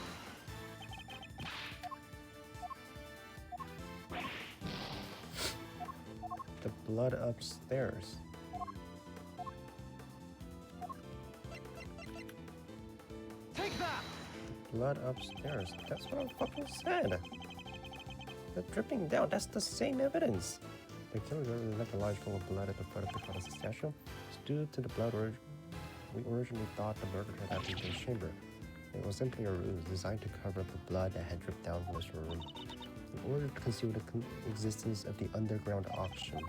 The blood upstairs. Take that! Blood upstairs. That's what I fucking said. The dripping down, that's the same evidence. The killer literally left a large pool of blood at the foot of the goddess statue. It's due to the blood we originally thought the murder had happened in the chamber. It was simply a ruse designed to cover up the blood that had dripped down from this room in order to conceal the existence of the underground auction.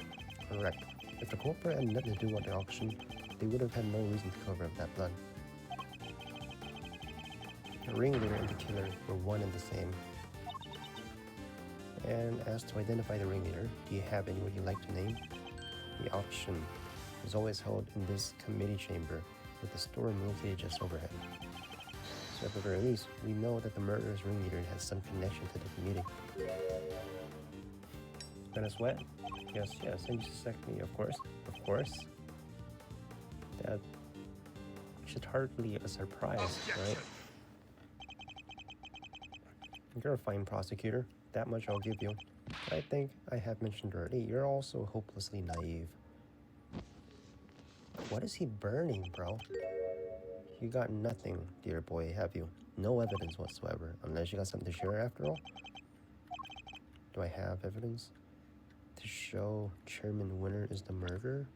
Correct. If the culprit had nothing to do with the auction, they would have had no reason to cover up that blood. The ringleader and the killer were one and the same. And as to identify the ringleader, do you have anyone you'd like to name? The auction is always held in this committee chamber, with the storeroom located just overhead. So at the very least, we know that the murderer's ringleader has some connection to the committee. Gonna sweat? Yes, yes, and you suspect me, of course. Of course. That should hardly a surprise, right? You're a fine prosecutor. That much I'll give you. I think I have mentioned already, you're also hopelessly naive. What is he burning, bro? You got nothing, dear boy, have you? No evidence whatsoever, unless you got something to share after all. Do I have evidence to show Chairman Winter is the murderer?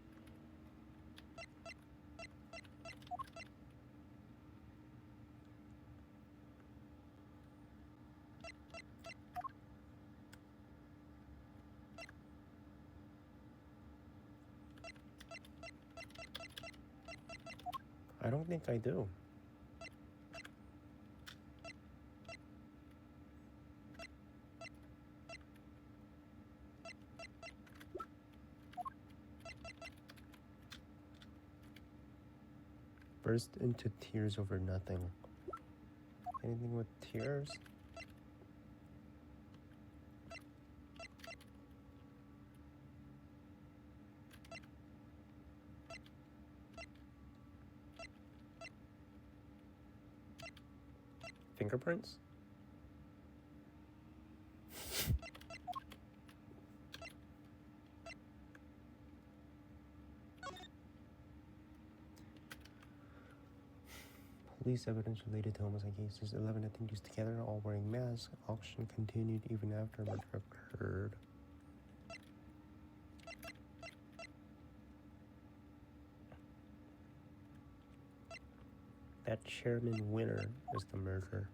I don't think I do. Burst into tears over nothing. Anything with tears? Fingerprints? Police evidence related to homicide cases. 11 attendees together, all wearing masks. Auction continued even after murder occurred. That Chairman Winter is the murderer.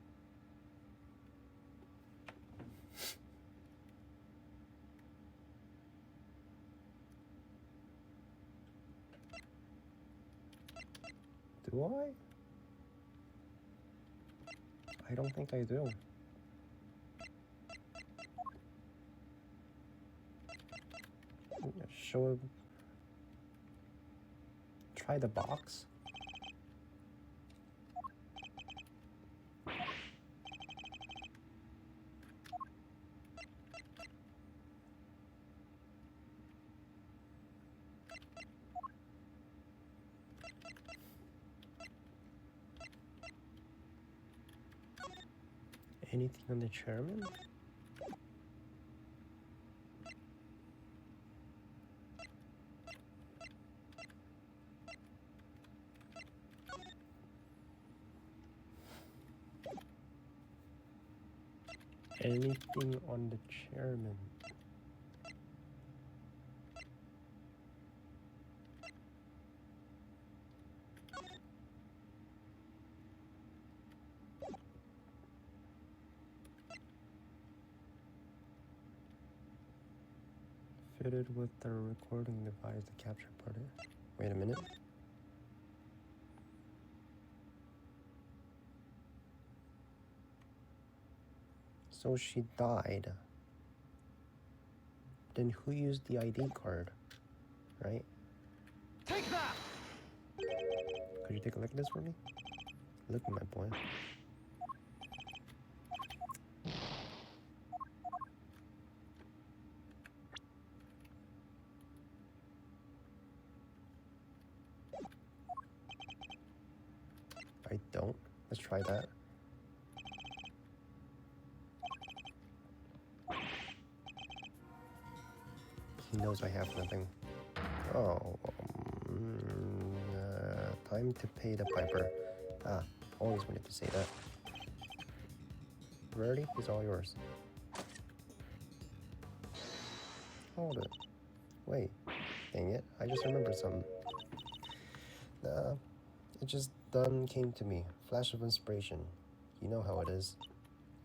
Do I? I don't think I do. Show. Try the box. Anything on the chairman? Anything on the chairman? fitted with the recording device to capture part of it. Wait a minute. So she died. Then who used the ID card? Right? Take that! Could you take a look at this for me? Look at my boy. I don't. Let's try that. He knows I have nothing. Oh, time to pay the piper. Ah, always wanted to say that. Rarity is all yours. Hold it. Wait. Dang it. I just remembered something. Nah. It just done came to me. Flash of inspiration. You know how it is.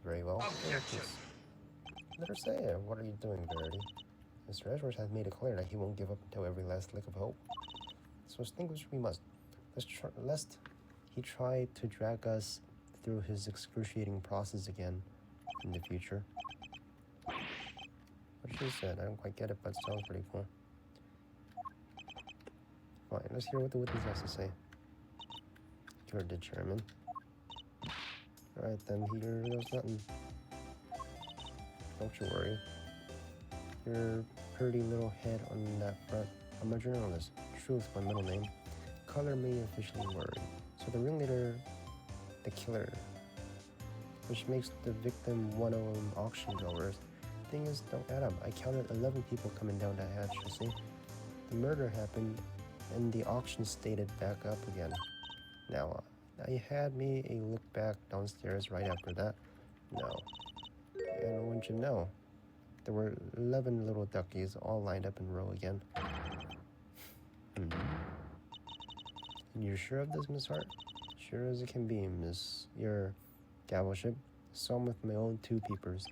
Very well. Objection. Let her say it. What are you doing, Verity? Mr. Edgeworth has made it clear that he won't give up until every last lick of hope. So extinguish we must. Lest he try to drag us through his excruciating process again in the future. What she said, I don't quite get it, but it sounds pretty cool. Fine, let's hear what the witness has to say. You're determined. Alright then, here goes nothing. Don't you worry. Your pretty little head on that front. I'm a journalist. Truth, my middle name. Color me officially worried. So the ringleader, the killer, which makes the victim one of them auction goers. Thing is, don't add up. I counted 11 people coming down that hatch, you see? The murder happened, and the auction stated back up again. Now, I had me a look back downstairs right after that. No. And wouldn't you know, there were 11 little duckies all lined up in row again. And you're sure of this, Miss Hart? Sure as it can be, Miss. Your gavelship. Some with my own two peepers.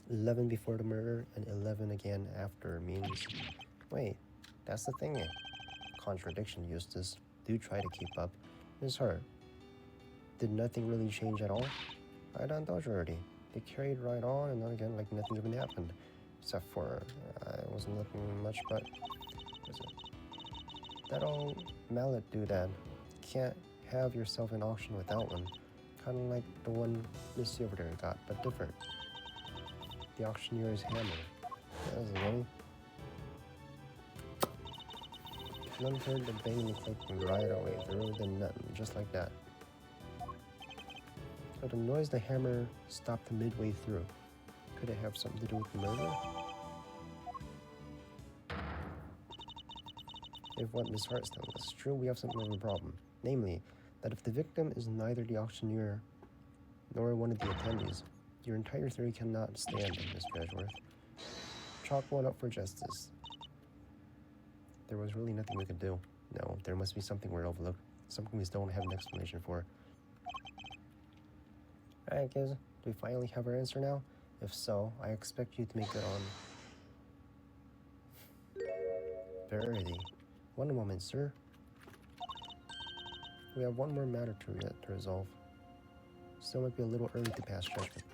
11 before the murder and 11 again after means... Wait, that's the thing. Contradiction, Eustace. Do try to keep up. Miss Hart, did nothing really change at all? I don't dodge already. They carried right on and on again like nothing even happened. Except for, I wasn't looking much, but... That old mallet doodad. Can't have yourself an auction without one. Kind of like the one Miss Silverberry got, but different. The auctioneer's hammer. That was money. None heard the bang and clicking right away through the nut, just like that. But the noise the hammer stopped midway through. Could it have something to do with the murder? If what Miss Hart tells us is true, we have something of a problem. Namely, that if the victim is neither the auctioneer nor one of the attendees, your entire theory cannot stand, Mr. Edgeworth. Chalk one up for justice. There was really nothing we could do. No, there must be something we're overlooked. Something we still don't have an explanation for. Alright, kids. Do we finally have our answer now? If so, I expect you to make it on... Verity. One moment, sir. We have one more matter to resolve. Still might be a little early to pass judgment.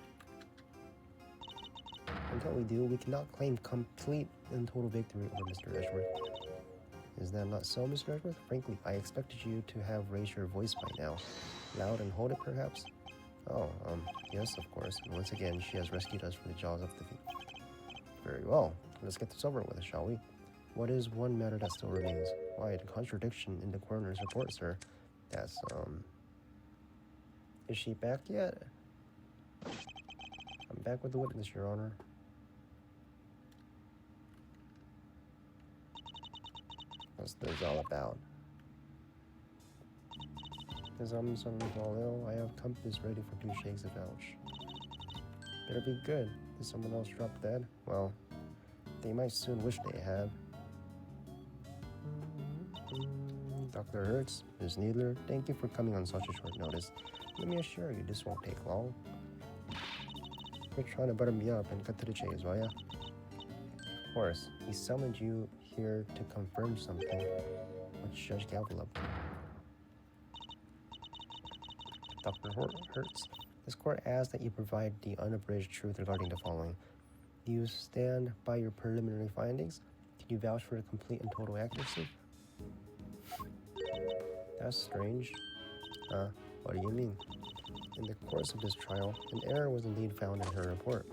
Until we do, we cannot claim complete and total victory over Mr. Edgeworth. Is that not so, Mr. Edgeworth? Frankly, I expected you to have raised your voice by now. Loud and hold it, perhaps? Oh, yes, of course. And once again, she has rescued us from the jaws of defeat. Very well. Let's get this over with, shall we? What is one matter that still remains? Why, the contradiction in the coroner's report, sir. That's, Is she back yet? I'm back with the witness, Your Honor. What's this all about? As I'm suddenly fall ill, I have compass ready for 2 shakes of ouch. Better be good. Did someone else drop dead? Well, they might soon wish they had. Dr. Hertz, Ms. Needler, thank you for coming on such a short notice. Let me assure you, this won't take long. You're trying to butter me up and cut to the chase, will ya? course, he summoned you here to confirm something. What's Judge Galvin? Dr. Hertz, this court asks that you provide the unabridged truth regarding the following. Do you stand by your preliminary findings? Can you vouch for the complete and total accuracy? That's strange. What do you mean? In the course of this trial, an error was indeed found in her report.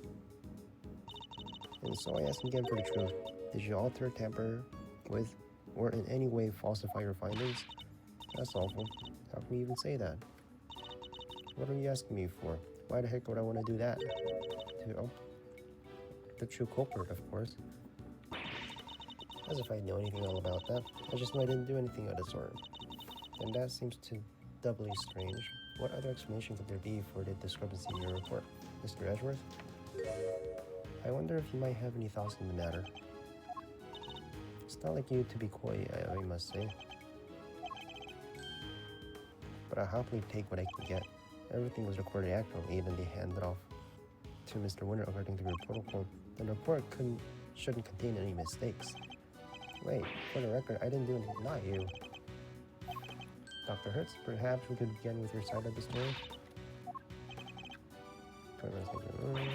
And so I ask again for the truth. Did you alter, tamper with, or in any way falsify your findings? That's awful. How can you even say that? What are you asking me for? Why the heck would I want to do that? The true culprit, of course. As if I know anything all about that. I just know I didn't do anything of the sort. And that seems to doubly strange. What other explanation could there be for the discrepancy in your report, Mr. Edgeworth? I wonder if you might have any thoughts on the matter. It's not like you to be coy, I must say. But I happily take what I can get. Everything was recorded accurately, and they handed off to Mr. Winter according to your protocol. The report shouldn't contain any mistakes. Wait, for the record, I didn't do anything, not you. Dr. Hertz, perhaps we could begin with your side of the story?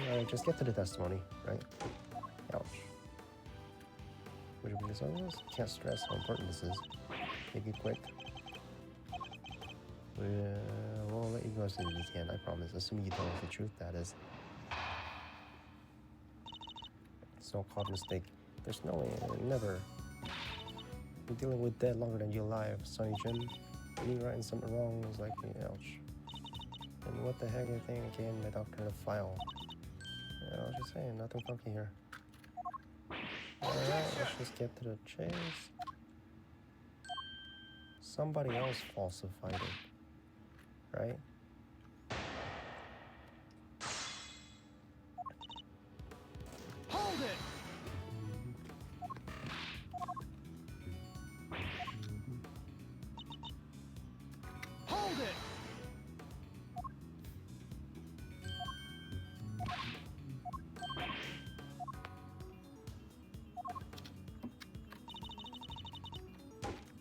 Alright, just get to the testimony, right? Ouch. Would you bring this on this? Can't stress how important this is. Make it quick. We'll let you go as soon as you can, I promise. Assuming you tell us the truth, that is. So-called mistake. There's no way, never. You're dealing with dead longer than you're alive, Sonny Jim. Me writing something wrong was like, ouch. And what the heck I think again, my doctor the file. Yeah, I was just saying, nothing funky here. Alright, let's just get to the chase. Somebody else falsified it, right? Hold it! Hold it!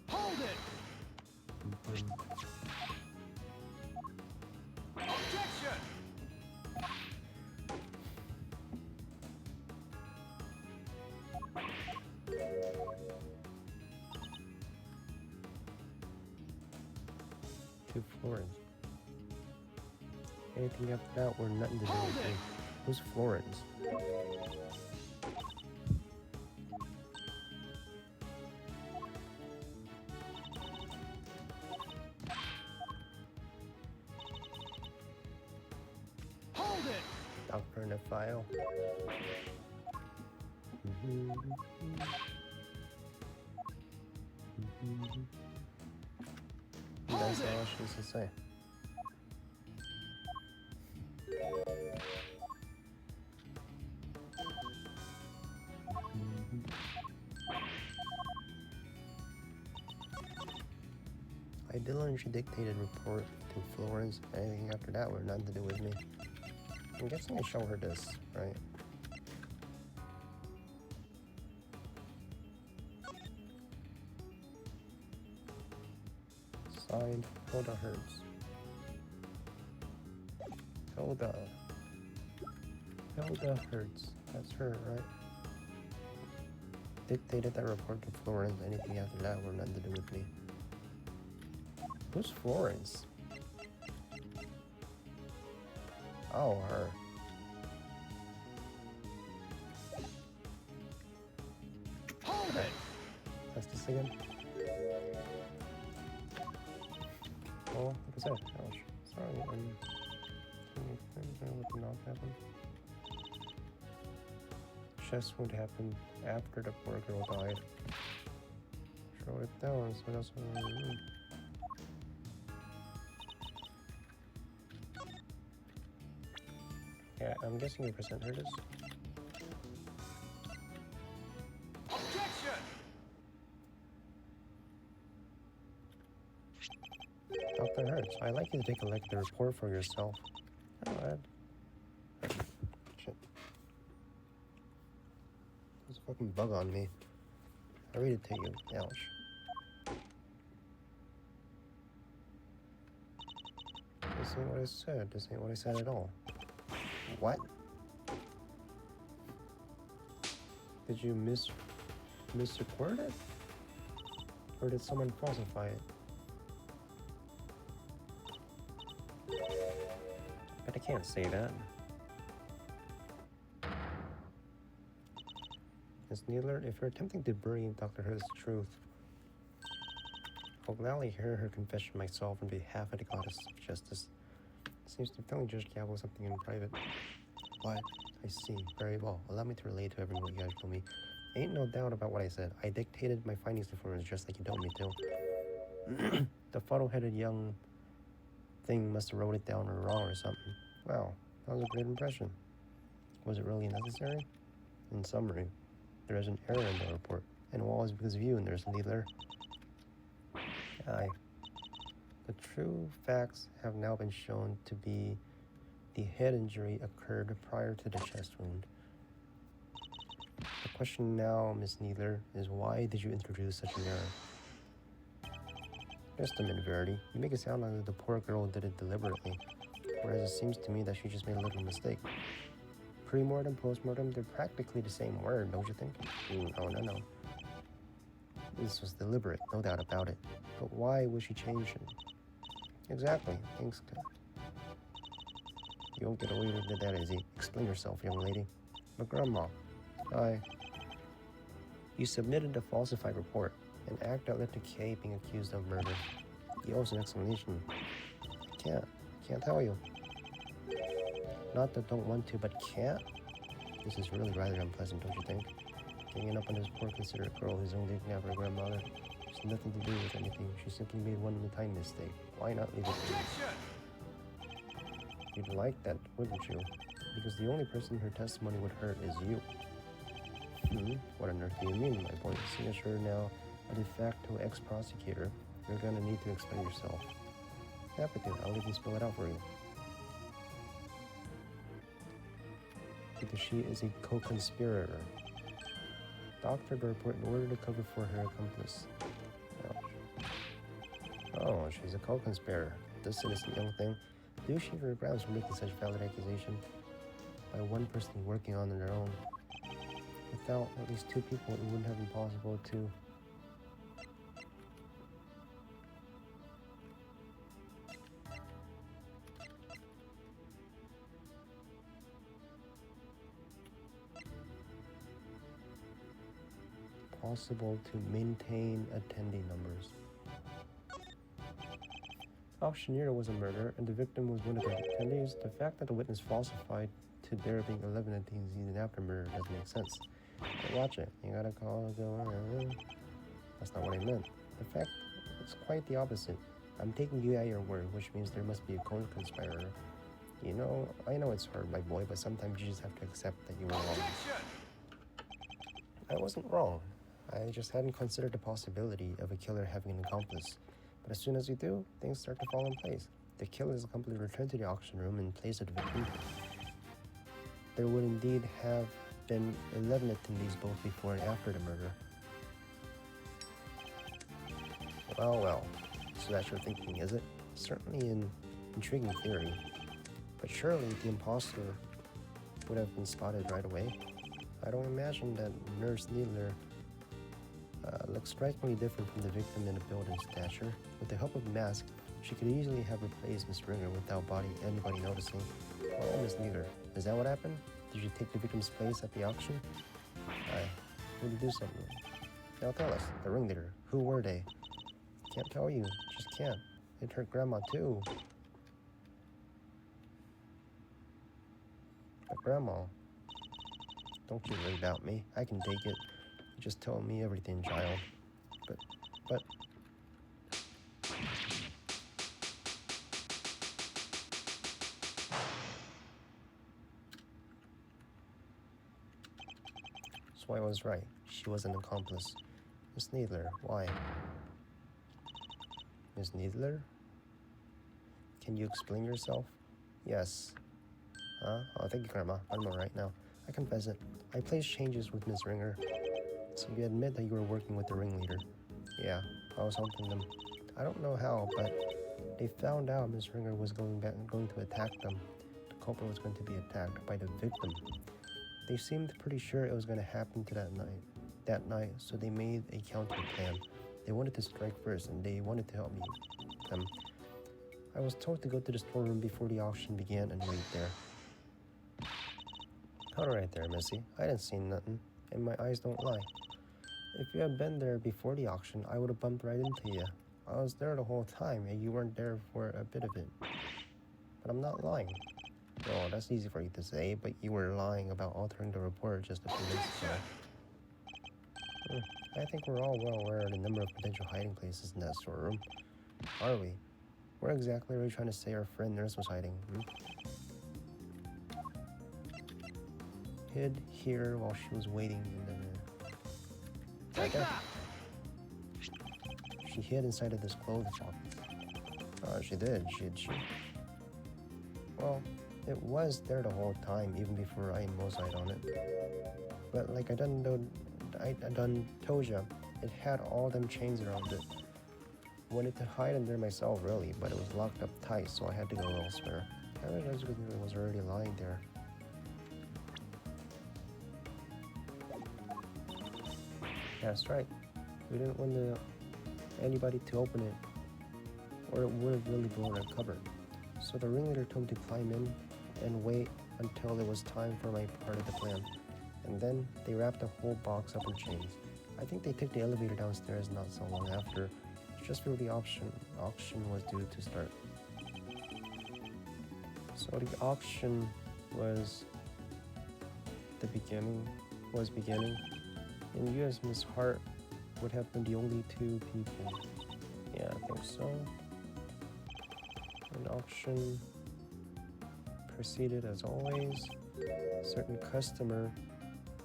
Hold it! Objection! To Florence. Anything after that, we're nothing to do with me. Who's Florence? Hold it! Doctor in a file. That's all she has to say. I diligently dictated report to Florence. Anything after that were nothing to do with me. I'm guessing I show her this, right? Signed, Hilda Hertz. Hilda Hertz. That's her, right? Dictated that report to Florence. Anything after that were nothing to do with me. Who's Florence? Oh, her. Hold it! That's this again. Oh, like I said, ouch. Sorry, what did not happen? Chest wound happened after the poor girl died. Throw it down, so that's what I mean. Yeah, I'm guessing you present her this. Objection! Dr. Hertz, I'd like you to take a look at the report for yourself. Alright. Shit. There's a fucking bug on me. I read it to you. Ouch. This ain't what I said. This ain't what I said at all. What? Did you misrecord it? Or did someone falsify it? But I can't say that. Miss Needler, if you're attempting to bury Dr. Hurt's truth, I'll gladly hear her confession myself on behalf of the goddess of justice. Seems to be telling Judge Gabble something in private. What? I see. Very well. Allow me to relay to everyone what you guys told me. Ain't no doubt about what I said. I dictated my findings to Florence just like you told me to. The fuddle-headed young thing must have wrote it down wrong or something. Wow, that was a great impression. Was it really necessary? In summary, there is an error in the report, and all is because of you, and there's Needler. Aye. The true facts have now been shown to be the head injury occurred prior to the chest wound. The question now, Miss Needler, is why did you introduce such an error? Just a minute, Verity. You make it sound like the poor girl did it deliberately, whereas it seems to me that she just made a little mistake. Pre-mortem, post-mortem, they're practically the same word, don't you think? No. This was deliberate, no doubt about it. But why would she change it? Exactly. Thanks, God. You won't get away with that easy. Explain yourself, young lady. But Grandma, you submitted a falsified report, an act that led to Kay being accused of murder. You owe us an explanation. I can't tell you. Not that I don't want to, but can't? This is really rather unpleasant, don't you think? Ganging up on this poor considerate girl who's only looking after her grandmother. It's nothing to do with anything. She simply made one time mistake. Why not leave it to you? You'd like that, wouldn't you? Because the only person her testimony would hurt is you. What on earth do you mean, my boy? Seeing as you're now a de facto ex-prosecutor, you're gonna need to explain yourself. Happy to. I'll even spell it out for you. Because she is a co-conspirator. Doctored the report in order to cover for her accomplice. Oh, she's a co-conspirator. This innocent young thing. Do she have her grounds for making such valid accusation? By one person working on their own. Without at least two people, it wouldn't have been possible to... maintain attendee numbers. Auctioneer was a murderer, and the victim was one of the attendees. The fact that the witness falsified to there being 11 attendees even after murder doesn't make sense. But watch it. You gotta call it go. That's not what I meant. In fact, it's quite the opposite. I'm taking you at your word, which means there must be a co-conspirator. You know, I know it's hard, my boy, but sometimes you just have to accept that you were wrong. I wasn't wrong. I just hadn't considered the possibility of a killer having an accomplice. But as soon as you do, things start to fall in place. The killer's accomplice returned to the auction room in place of the victim. There would indeed have been 11 attendees both before and after the murder. Well. So that's your thinking, is it? Certainly an intriguing theory. But surely the imposter would have been spotted right away. I don't imagine that Nurse Needler looks strikingly different from the victim in a build and stature. With the help of a mask, she could easily have replaced Miss Ringer without anybody noticing. Oh, Miss Needler, is that what happened? Did you take the victim's place at the auction? Who did you do something? Now tell us, the ringleader. Who were they? Can't tell you, just can't. It hurt Grandma too. But Grandma, don't you worry about me. I can take it. You just tell me everything, child. But... So I was right. She was an accomplice. Miss Needler, why? Miss Needler? Can you explain yourself? Yes. Oh, thank you, Grandma. I'm all right now. I confess it. I placed changes with Miss Ringer. So you admit that you were working with the ringleader. Yeah, I was helping them. I don't know how, but they found out Miss Ringer was going to attack them. The culprit was going to be attacked by the victim. They seemed pretty sure it was going to happen to that night, so they made a counter plan. They wanted to strike first, and they wanted to help them. I was told to go to the storeroom before the auction began and wait there. Hold right there, Missy. I didn't see nothing, and my eyes don't lie. If you had been there before the auction, I would have bumped right into you. I was there the whole time, and you weren't there for a bit of it. But I'm not lying. Oh, that's easy for you to say, but you were lying about altering the report just a few minutes ago. I think we're all well aware of the number of potential hiding places in that storeroom. Are we? Where exactly are we trying to say our friend Nurse was hiding? Hid here while she was waiting in the... Take that! She hid inside of this clothes shop. She did she? Well, it was there the whole time, even before I moseyed on it. But like I done told ya, it had all them chains around it. Wanted to hide in there myself, really, but it was locked up tight, so I had to go elsewhere. I realized it was already lying there. That's right. We didn't want anybody to open it, or it would have really blown our cover. So the ringleader told me to climb in and wait until it was time for my part of the plan. And then they wrapped the whole box up in chains. I think they took the elevator downstairs not so long after, just before the auction was due to start. So the auction was beginning, and you as Miss Hart would have been the only two people. Yeah, I think so. An auction proceeded as always. A certain customer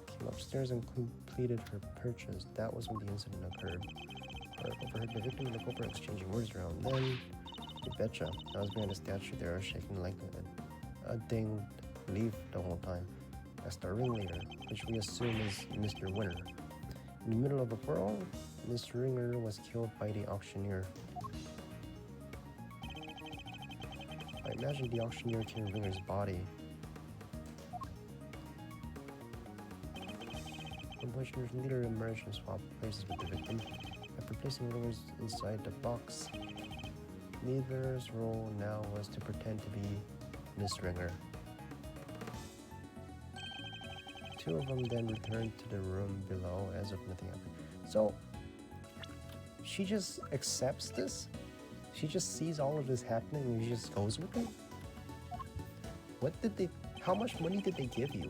came upstairs and completed her purchase. That was when the incident occurred. I overheard the victim and the culprit exchanging words around. Then, you betcha, I was behind a statue there, shaking like a dinged leaf the whole time. That's the ringleader, which we assume is Mr. Winner. In the middle of the brawl, Mr. Ringer was killed by the auctioneer. I imagine the auctioneer carried Ringer's body. The auctioneer's leader emerged and swapped places with the victim. After placing Ringers inside the box, leader's role now was to pretend to be Miss Ringer. Two of them then returned to the room below as if nothing happened. So, she just accepts this? She just sees all of this happening and she just goes with it? How much money did they give you?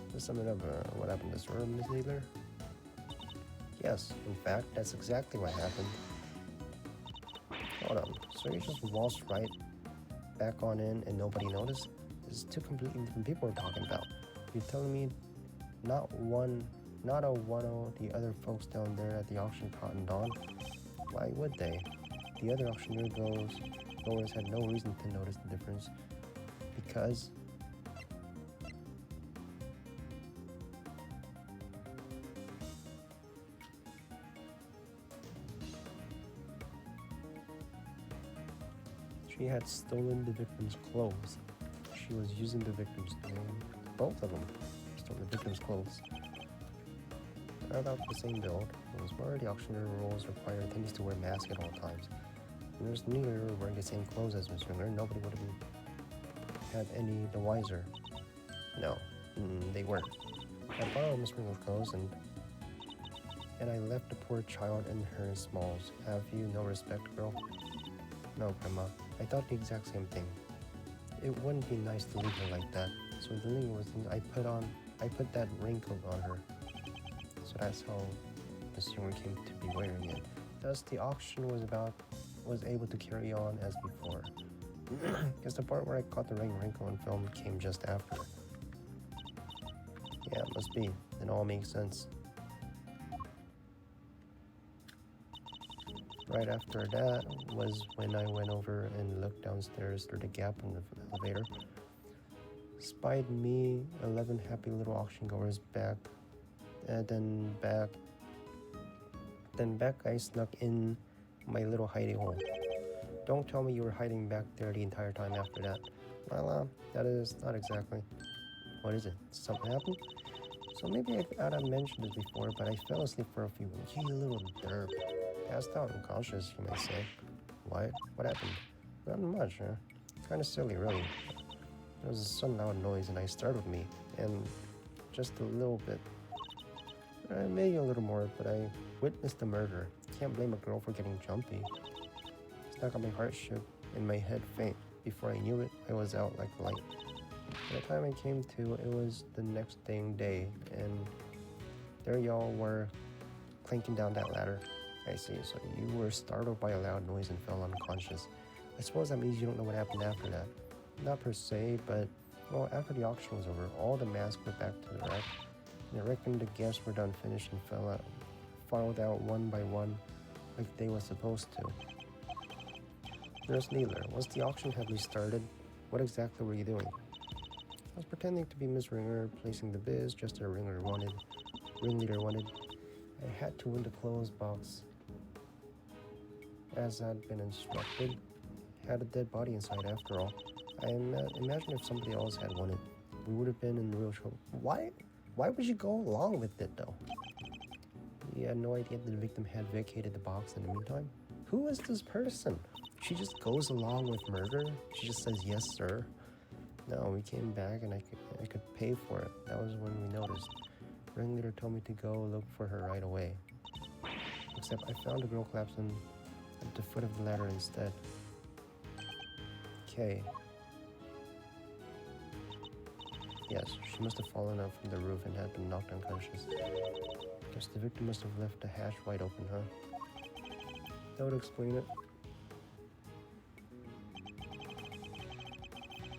There's something of what happened in this room, Miss Needler? Yes, in fact, that's exactly what happened. Hold on, so you just waltzed right back on in and nobody noticed? This is two completely different people we're talking about. You're telling me not a one of the other folks down there at the auction cottoned on? Why would they? The other auctioneer goers had no reason to notice the difference because she had stolen the victim's clothes. She was using the victim's name. Both of them stole the victim's clothes. They're about the same build. It was where the auctioneer rules require attendees to wear masks at all times. If Nurse Needler were wearing the same clothes as Miss Ringer, nobody would have had any the wiser. No, they weren't. I borrowed Miss Ringer's clothes and I left the poor child in her smalls. Have you no respect, girl? No, Grandma. I thought the exact same thing. It wouldn't be nice to leave her like that. So the thing was, I put that raincoat on her. So that's how Miss Ringer came to be wearing it. Thus, the auction was able to carry on as before. Because the part where I caught the wrinkle on film came just after. Yeah, it must be. It all makes sense. Right after that was when I went over and looked downstairs through the gap in the elevator. spied me, 11 happy little auction goers back, and then back I snuck in my little hidey hole. Don't tell me you were hiding back there the entire time after that. Well, that is not exactly. What is it? Something happened? So maybe I've mentioned it before, but I fell asleep for a few minutes. You little derp. Passed out unconscious, you may say. What? What happened? Nothing much, huh? Kinda silly, really. There was some loud noise and I startled me, and just a little bit. Maybe a little more, but I witnessed a murder. Can't blame a girl for getting jumpy. Stuck on my heart shook and my head faint. Before I knew it, I was out like light. By the time I came to, it was the next dang day, and there y'all were clinking down that ladder. I see, so you were startled by a loud noise and fell unconscious. I suppose that means you don't know what happened after that. Not per se, but, well, after the auction was over, all the masks went back to the rack, and I reckon the guests were done finished and filed out one by one like they were supposed to. Nurse Needler, once the auction had restarted, what exactly were you doing? I was pretending to be Miss Ringer, placing the biz just as a ringleader wanted. I had to win the clothes box as I'd been instructed. Had a dead body inside after all. I imagine if somebody else had won it, we would have been in real trouble. Why would you go along with it though? You had no idea that the victim had vacated the box in the meantime? Who is this person? She just goes along with murder? She just says yes, sir. No, we came back and I could pay for it. That was when we noticed. Ringleader told me to go look for her right away. Except I found a girl collapsing at the foot of the ladder instead. Okay. Yes, she must have fallen out from the roof and had been knocked unconscious. Guess the victim must have left the hatch wide open, huh? That would explain it.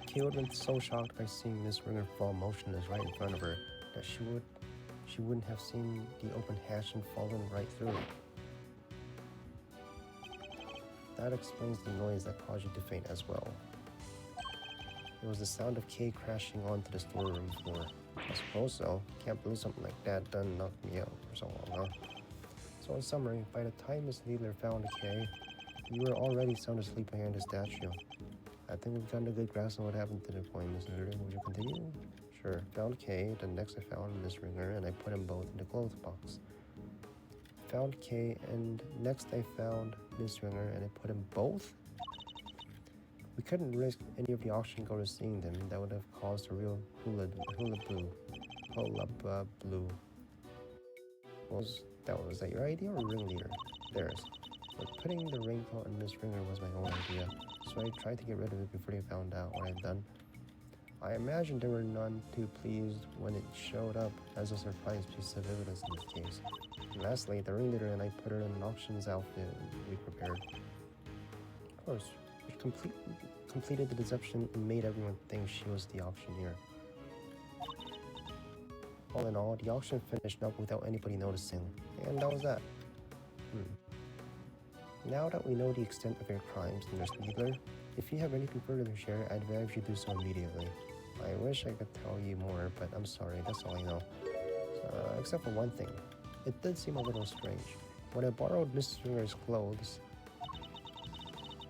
Kay would have been so shocked by seeing Miss Ringer fall motionless right in front of her that she wouldn't have seen the open hatch and fallen right through it. That explains the noise that caused you to faint as well. It was the sound of Kay crashing onto the storeroom floor. I suppose so. Can't believe something like that done knocked me out for so long, huh? So in summary, by the time Miss Needler found Kay, you were already sound asleep behind the statue. I think we've gotten a good grasp on what happened to the point, Miss Needler. Would you continue? Sure. Found Kay, then next I found Miss Ringer, and I put them both in the clothes box. Found Kay, and next I found Miss Ringer, and I put them both? We couldn't risk any of the auction goers seeing them. That would have caused a real hullabaloo. Was that your idea or Ringleader? Theirs. But putting the raincoat on Miss Ringer was my own idea, so I tried to get rid of it before they found out what I'd done. I imagine they were none too pleased when it showed up as a surprise piece of evidence in this case. And lastly, the Ringleader and I put her in an auctions outfit we prepared. Of course, which completed the deception and made everyone think she was the auctioneer. All in all, the auction finished up without anybody noticing, and that was that. Now that we know the extent of your crimes, Nurse Needler, if you have anything further to share, I'd advise you do so immediately. I wish I could tell you more, but I'm sorry, that's all I know. Except for one thing. It did seem a little strange. When I borrowed Miss Ringer's clothes,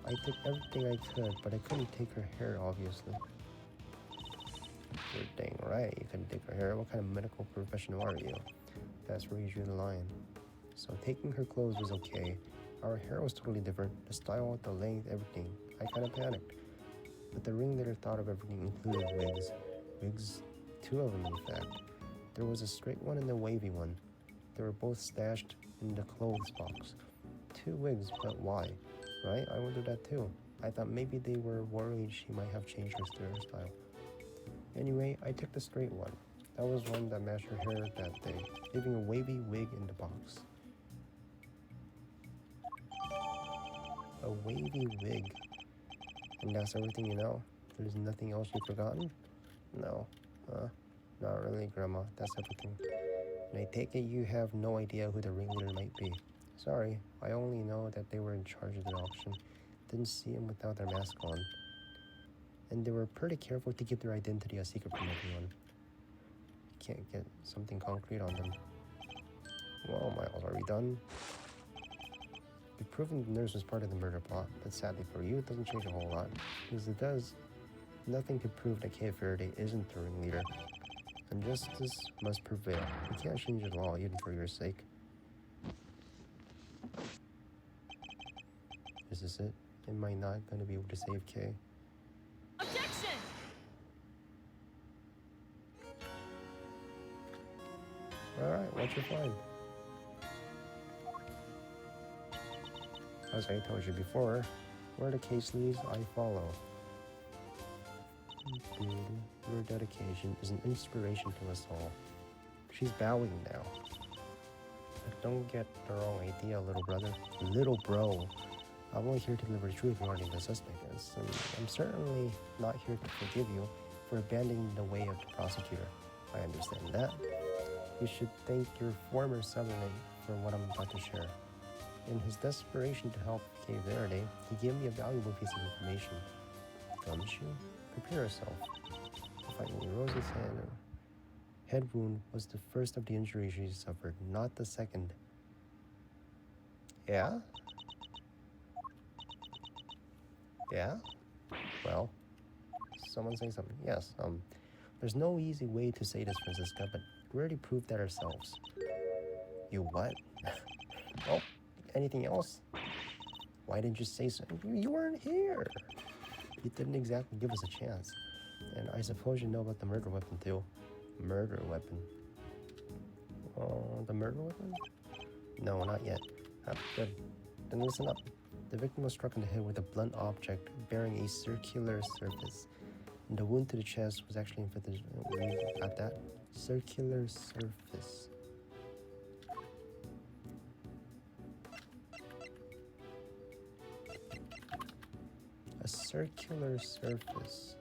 I took everything I could, but I couldn't take her hair, obviously. You're dang right, you couldn't take her hair. What kind of medical professional are you? That's where you drew the line. So taking her clothes was okay. Our hair was totally different. The style, the length, everything. I kind of panicked. But the Ringleader thought of everything, including wigs. Wigs? 2 of them, in fact. There was a straight one and a wavy one. They were both stashed in the clothes box. 2 wigs, but why? Right? I wondered that too. I thought maybe they were worried she might have changed her hairstyle. Anyway, I took the straight one. That was one that matched her hair that day, leaving a wavy wig in the box. A wavy wig. And that's everything you know? There's nothing else you've forgotten? No. Not really, Grandma. That's everything. And I take it you have no idea who the Ringleader might be. Sorry, I only know that they were in charge of the auction. Didn't see them without their mask on. and they were pretty careful to keep their identity a secret from everyone. You can't get something concrete on them. Well, Miles, are we done? You've proven the nurse was part of the murder plot, but sadly for you, it doesn't change a whole lot. Because it does nothing to prove that Cape Verde isn't the ringleader. And justice must prevail. You can't change the law, even for your sake. Is this it? Am I not going to be able to save Kay? Objection! Alright, what'd you find? As I told you before, where the case leads, I follow. Your dedication is an inspiration to us all. She's bowing now. But don't get the wrong idea, little brother. Little bro. I'm only here to deliver the truth regarding the suspect, and I'm certainly not here to forgive you for abandoning the way of the prosecutor. I understand that. You should thank your former cellmate for what I'm about to share. In his desperation to help Cape Verde, he gave me a valuable piece of information. Gumshoe? Prepare yourself. Finally, Rosie's head wound was the first of the injuries she suffered, not the second. Yeah? Yeah? Well, someone say something. Yes, there's no easy way to say this, Francisca, but we already proved that ourselves. You what? Oh, anything else? Why didn't you say so? You weren't here. You didn't exactly give us a chance. And I suppose you know about the murder weapon too. Murder weapon. The murder weapon? No, not yet. Good. Then listen up. The victim was struck in the head with a blunt object bearing a circular surface. And the wound to the chest was actually inflicted. Read at that. Circular surface. A circular surface.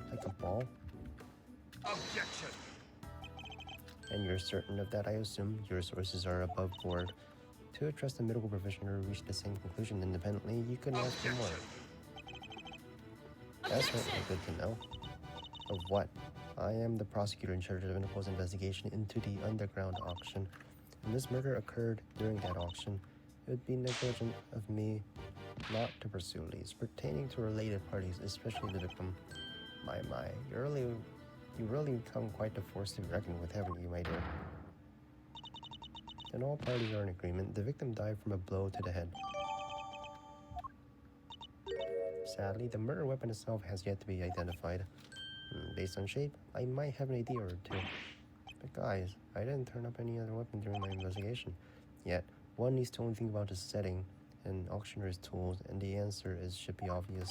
Like a ball? Objection! And you're certain of that, I assume? Your sources are above board. To a trusted medical professional who reached the same conclusion independently, you couldn't ask for more. That's certainly good to know. Of what? I am the prosecutor in charge of Interpol's investigation into the underground auction. And this murder occurred during that auction. It would be negligent of me not to pursue leads pertaining to related parties, especially the victim. My, you really become quite a force to be reckoned with, haven't you, my dear? And all parties are in agreement. The victim died from a blow to the head. Sadly, the murder weapon itself has yet to be identified. Based on shape, I might have an idea or two. But guys, I didn't turn up any other weapon during my investigation. Yet, one needs to only think about the setting and auctioneer's tools, and the answer should be obvious.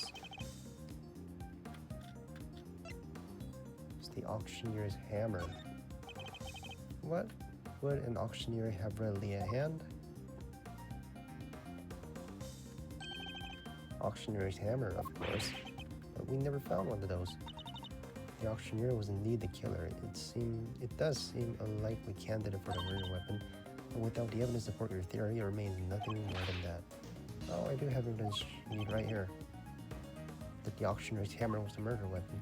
It's the auctioneer's hammer. What would an auctioneer have readily at hand? Auctioneer's hammer, of course, but we never found one of those. The auctioneer was indeed the killer. It does seem a likely candidate for the murder weapon, but without the evidence to support your theory, it remains nothing more than that. Oh, I do have evidence you need right here. That the auctioneer's hammer was the murder weapon.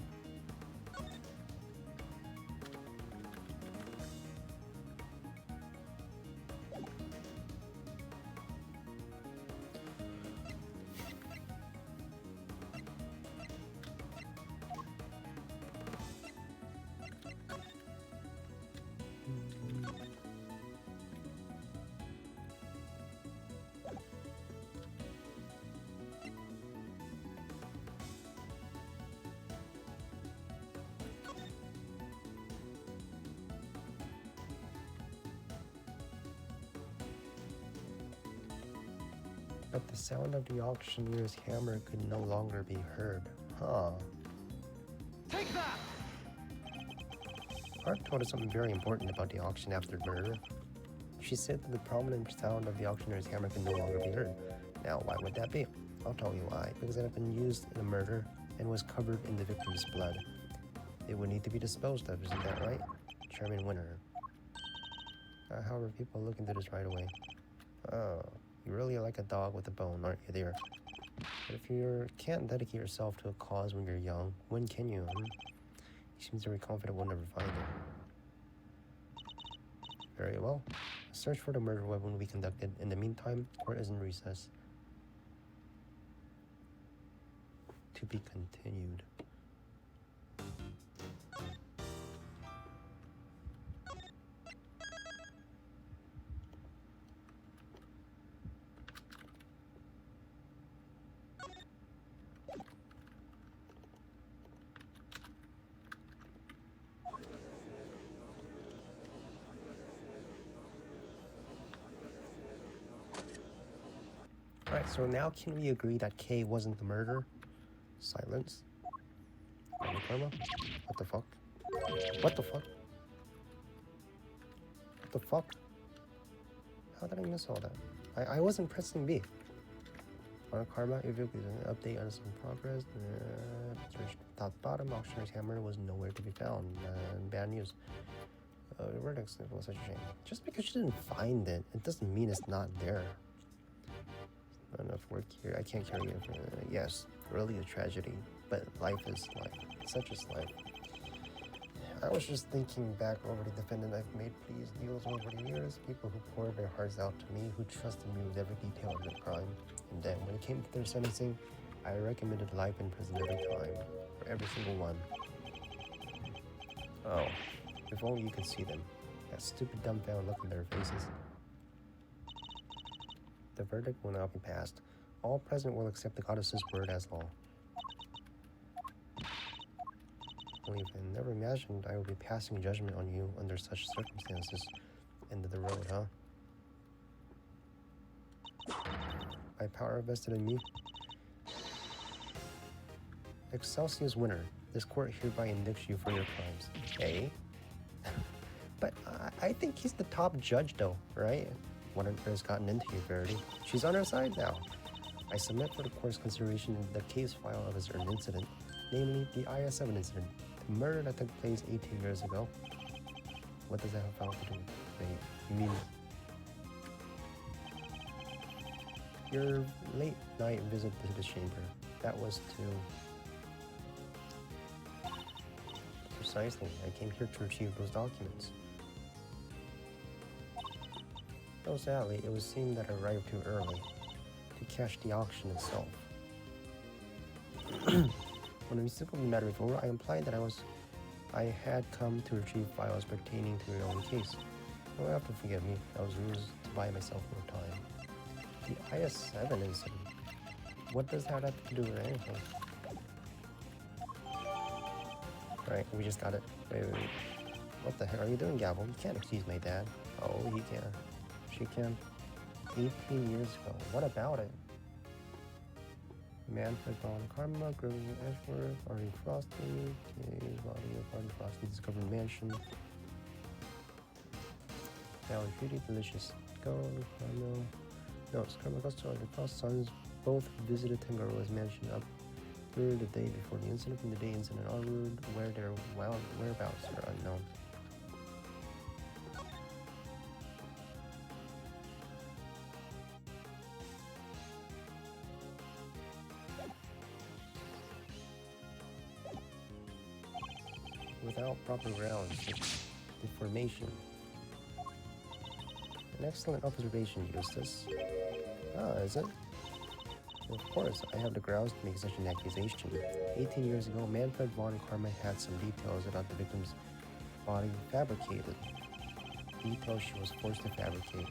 But the sound of the auctioneer's hammer could no longer be heard. Huh. Take that! Hart told us something very important about the auction after the murder. She said that the prominent sound of the auctioneer's hammer could no longer be heard. Now, why would that be? I'll tell you why. Because it had been used in a murder and was covered in the victim's blood. It would need to be disposed of, isn't that right? Chairman Winter. However, people look into this right away. Oh, you really are like a dog with a bone, aren't you, dear? But if you can't dedicate yourself to a cause when you're young, when can you? He seems very confident we'll never find him. Very well. A search for the murder weapon will be conducted. In the meantime, court is in recess. To be continued. Alright, so now can we agree that K wasn't the murderer? Silence. Karma? What the fuck? What the fuck? What the fuck? How did I miss all that? I wasn't pressing B. On Karma, if you could update on some progress, search top bottom, auctioneer's hammer was nowhere to be found. Bad news. Verdicts was such a shame. Just because you didn't find it, it doesn't mean it's not there. Not enough work here. I can't carry it. Yes, really a tragedy, but life is life. Such is life. I was just thinking back over the defendant I've made pleas deals over the years, people who poured their hearts out to me, who trusted me with every detail of their crime. And then when it came to their sentencing, I recommended life in prison every time, for every single one. Oh, if only you could see them. That stupid dumbfounded look on their faces. The verdict will now be passed. All present will accept the goddess's word as law. Only if I never imagined I would be passing judgment on you under such circumstances. End of the road, huh? By power vested in me. Excelsius winner. This court hereby indicts you for your crimes. Eh? But I think he's the top judge though, right? What on earth has gotten into you, Verity? She's on her side now. I submit for the court's consideration the case file of a certain incident, namely the IS-7 incident, the murder that took place 18 years ago. What does that have to do with? Wait, you mean your late night visit to the chamber? That was to... Precisely, I came here to retrieve those documents. Though sadly, it was seen that I arrived too early to catch the auction itself. When we spoke of the matter before, I implied that I had come to retrieve files pertaining to your own case. You'll have to forgive me. I was rused to buy myself more time. The IS-7 incident. What does that have to do with anything? Alright, we just got it. Wait. What the heck are you doing, Gavel? You can't accuse my dad. Oh, he can. She can. 18 years ago. What about it? Manfred Von Karma, Grover Ashworth, Artie Frosty, Kay's body of Artie Frosty discovered mansion. Now it's really delicious. Go, Karma. No, it's Karma Gusto and the Frost sons both visited Tangaroa's mansion up through the day before the incident. From the day incident onward, where their whereabouts are unknown. Without proper grounds, deformation. An excellent observation, Eustace. Ah, is it? Of course, I have the grounds to make such an accusation. 18 years ago, Manfred Von Karma had some details about the victim's body fabricated. Details she was forced to fabricate.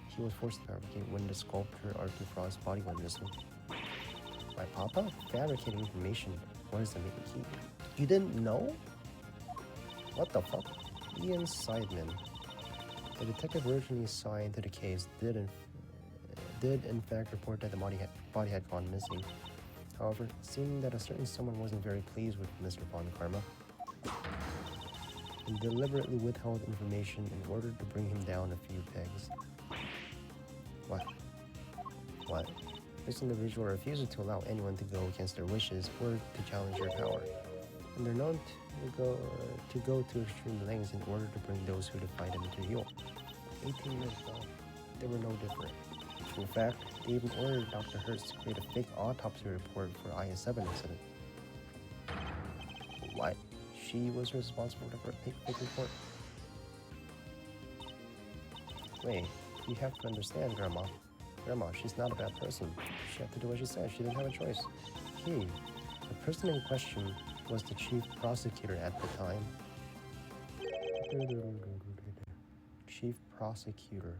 He was forced to fabricate when the sculptor Arthur Frost's body went missing. My papa? Fabricating information. What does that mean? You didn't know? What the fuck? Ian Seidman. The detective originally assigned to the case did in fact report that the body had gone missing. However, seeing that a certain someone wasn't very pleased with Mr. Von Karma, and deliberately withheld information in order to bring him down a few pegs. What? This individual refuses to allow anyone to go against their wishes or to challenge their power. And they're known to go to extreme lengths in order to bring those who defy them to heel. 18 years ago, they were no different. True fact, they even ordered Dr. Hertz to create a fake autopsy report for IS-7 incident. What? She was responsible for a fake report? Wait, you have to understand, Grandma. Grandma, she's not a bad person. She had to do what she said. She didn't have a choice. Hey, the person in question was the chief prosecutor at the time. Chief prosecutor.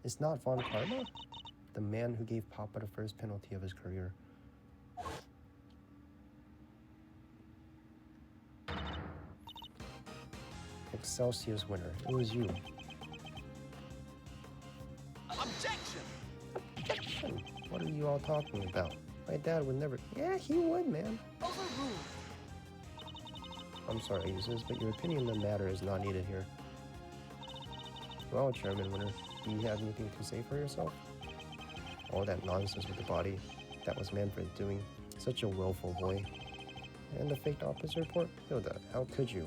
It's not Von Karma? The man who gave Papa the first penalty of his career. Excelsior's winner. It was you. Objection! Objection! What are you all talking about? My dad would never... Yeah, he would, man. Overruled. I'm sorry, Aces, but your opinion on the matter is not needed here. Well, Chairman Winner, do you have anything to say for yourself? All that nonsense with the body, that was Manfred doing. Such a willful boy. And the faked opposite report? Hilda, how could you?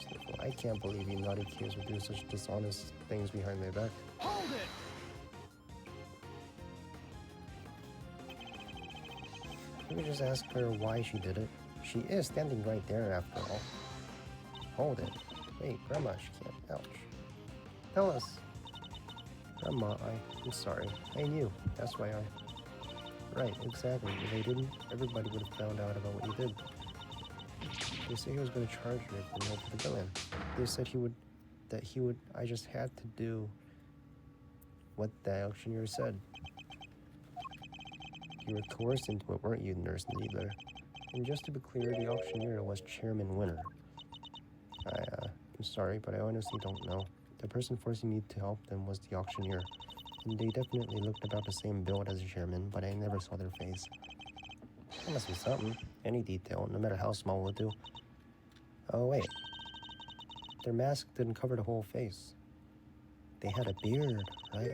Sniffle, I can't believe you naughty kids would do such dishonest things behind my back. Hold it! You could just ask her why she did it. She is standing right there after all. Hold it. Wait, Grandma, she can't. Ouch. Tell us. Grandma, I'm sorry. I knew. That's why I... Right, exactly. If they didn't, everybody would have found out about what you did. They said he was going to charge you for no the villain. They said I just had to do what the auctioneer said. You were coerced into it, weren't you, Nurse Needler? And just to be clear, the auctioneer was Chairman Winner. I'm sorry, but I honestly don't know. The person forcing me to help them was the auctioneer. And they definitely looked about the same build as the chairman, but I never saw their face. That must be something. Any detail, no matter how small, will do. Oh, wait. Their mask didn't cover the whole face. They had a beard, right?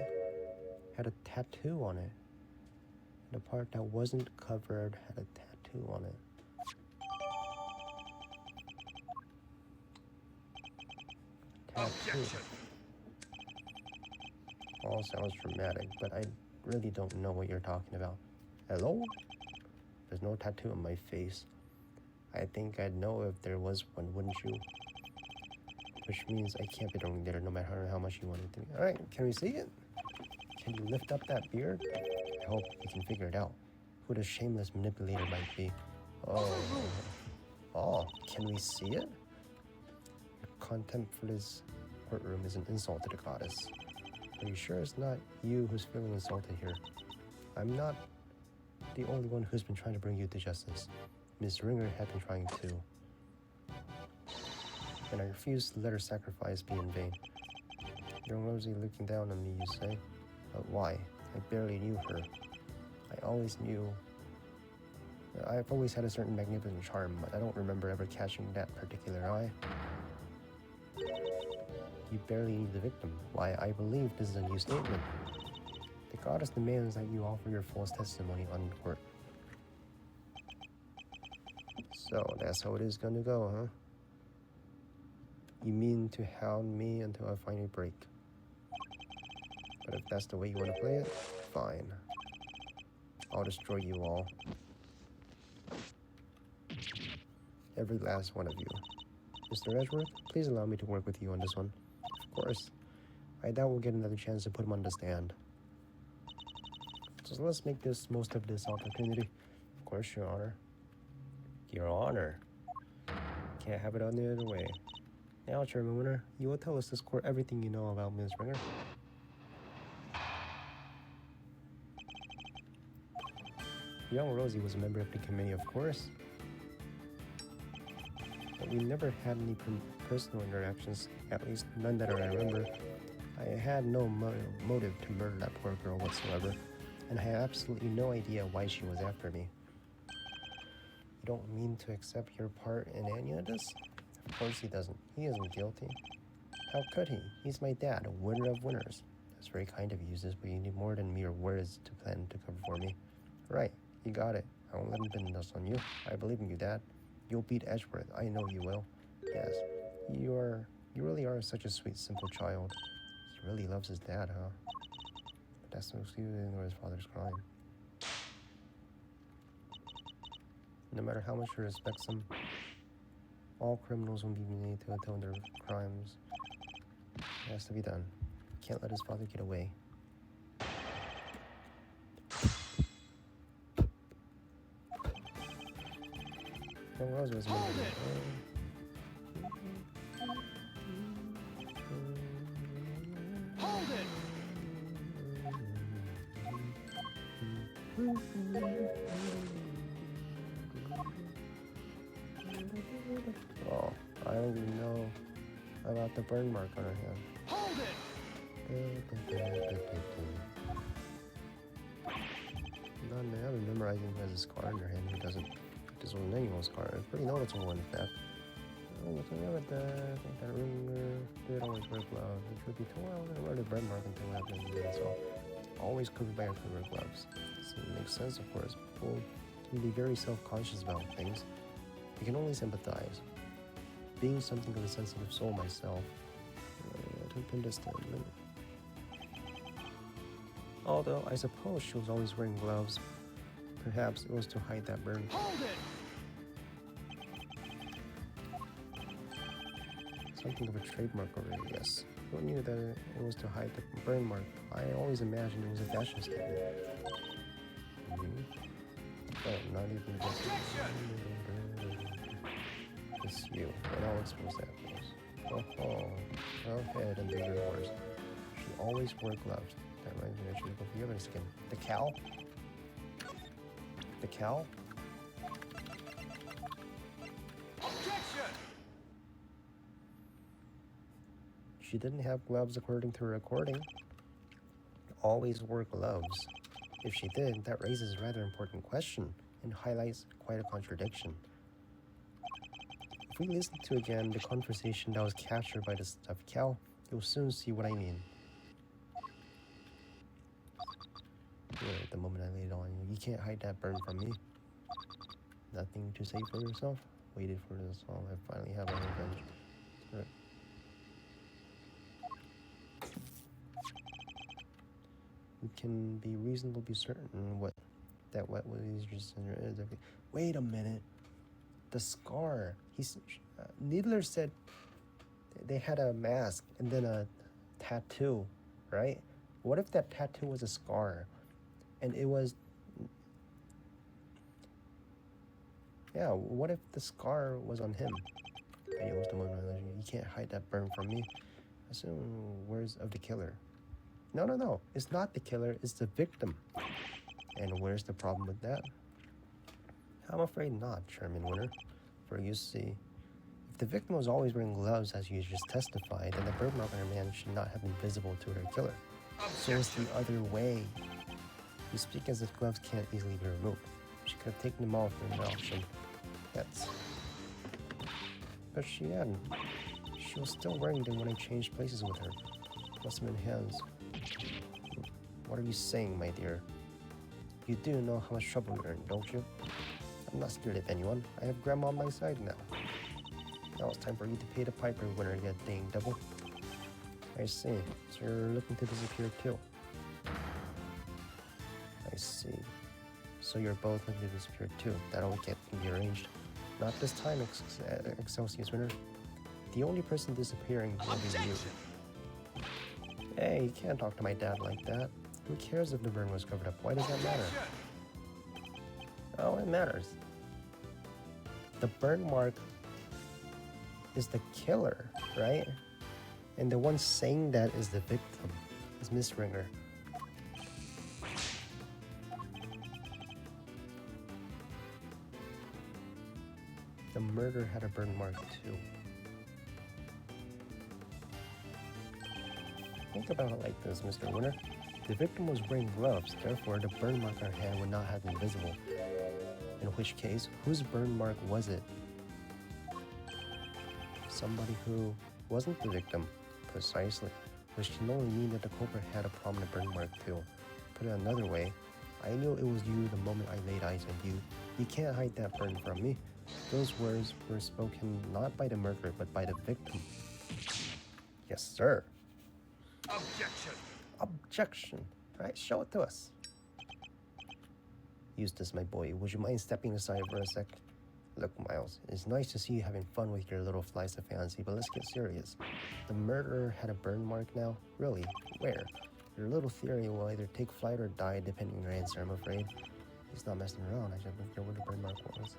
Had a tattoo on it. The part that wasn't covered had a tattoo on it. Objection! All sounds dramatic, but I really don't know what you're talking about. Hello? There's no tattoo on my face. I think I'd know if there was one, wouldn't you? Which means I can't be doing there no matter how much you want it to be. Alright, can we see it? Can you lift up that beard? I hope we can figure it out. Who the shameless manipulator might be. Oh, can we see it? Your contempt for this courtroom is an insult to the goddess. Are you sure it's not you who's feeling insulted here? I'm not the only one who's been trying to bring you to justice. Miss Ringer had been trying too. And I refused to let her sacrifice be in vain. Young Rosie looking down on me, you say? But why? I barely knew her. I've always had a certain magnificent charm, but I don't remember ever catching that particular eye. You barely need the victim. Why, I believe this is a new statement. The goddess demands that you offer your false testimony on court. So, that's how it is gonna go, huh? You mean to hound me until I finally break? But if that's the way you want to play it, fine. I'll destroy you all. Every last one of you. Mr. Edgeworth, please allow me to work with you on this one. Of course. I doubt we'll get another chance to put him on the stand. So let's make this most of this opportunity. Of course, Your Honor. Your Honor. Can't have it any other way. Now, Chairman Winner, you will tell us this court everything you know about Ms. Ringer. Young Rosie was a member of the committee, of course. But we never had any personal interactions, at least none that I remember. I had no motive to murder that poor girl whatsoever, and I had absolutely no idea why she was after me. You don't mean to accept your part in any of this? Of course he doesn't. He isn't guilty. How could he? He's my dad, a winner of winners. That's very kind of you, but you need more than mere words to plan to cover for me. Right, you got it. I won't let him pin this on you. I believe in you, Dad. You'll beat Edgeworth. I know you will. Yes, you're You really are such a sweet, simple child. He really loves his dad, huh? But that's no excuse to ignore his father's crime. No matter how much he respects him, all criminals will be made to atone their crimes. It has to be done. Can't let his father get away. No, Rose was Hold it! Hold it! Oh, I don't even know about the burn mark on her hand. Hold it! Not having memorizing who has a scar in her hand who doesn't. This was an annual scar. It's pretty noticeable, in fact. Oh, what's wrong with that? I think that ring did always wear gloves. The truth be told, I don't wear the burn mark until after so always covered by acrylic gloves. So it makes sense, of course. People can be very self-conscious about things. You can only sympathize. Being something of a sensitive soul myself, I don't understand. Although I suppose she was always wearing gloves. Perhaps it was to hide that burn. Hold it! Something of a trademark already, yes. Who knew that it was to hide the burn mark? I always imagined it was a fashion statement. Oh, not even just... It's you. And I'll expose that face. Oh, go ahead and do yours. She always wore gloves. That reminds me, I should go for the other skin. The cow? The cow? Objection! She didn't have gloves according to her recording. Always wore gloves. If she did, that raises a rather important question and highlights quite a contradiction. If we listen to again the conversation that was captured by the stuffed cow, you'll soon see what I mean. Yeah, the moment I laid it on you, you can't hide that burn from me. Nothing to say for yourself? Waited for this long, I finally have my revenge. Right. You can be reasonably certain that what was just is. Wait a minute. The scar. Needler said they had a mask and then a tattoo, right? What if that tattoo was a scar? And it was... Yeah, what if the scar was on him? It was the moment you can't hide that burn from me. Assume words of the killer. No. It's not the killer, it's the victim. And where's the problem with that? I'm afraid not, Chairman Winter. For you see, if the victim was always wearing gloves as you just testified, then the burn mark on her hand should not have been visible to her killer. So it's the other way. You speak as if gloves can't easily be removed. She could have taken them off in an auction. But she hadn't. She was still wearing them when I changed places with her. Must have been hands. What are you saying, my dear? You do know how much trouble you're in, don't you? I'm not scared of anyone. I have Grandma on my side now. Now it's time for you to pay the piper, Winter, you dang devil. I see. So you're looking to disappear too. I see. So you're both looking to disappear too. That'll get be arranged. Not this time, Excelsius Winter. The only person disappearing will be you. Hey, you can't talk to my dad like that. Who cares if the burn was covered up? Why does that matter? Oh, it matters. The burn mark is the killer, right? And the one saying that is the victim, is Miss Ringer. The murder had a burn mark too. Think about it like this, Mr. Winter. The victim was wearing gloves, therefore the burn mark on her hand would not have been visible. In which case, whose burn mark was it? Somebody who wasn't the victim, precisely, which can only mean that the culprit had a prominent burn mark too. Put it another way, I knew it was you the moment I laid eyes on you. You can't hide that burn from me. Those words were spoken not by the murderer, but by the victim. Yes, sir. Objection. Objection. All right, show it to us. Eustace, my boy, would you mind stepping aside for a sec? Look, Miles, it's nice to see you having fun with your little flights of fancy, but let's get serious. The murderer had a burn mark now? Really? Where? Your little theory will either take flight or die, depending on your answer, I'm afraid. He's not messing around. I just don't care what the burn mark was.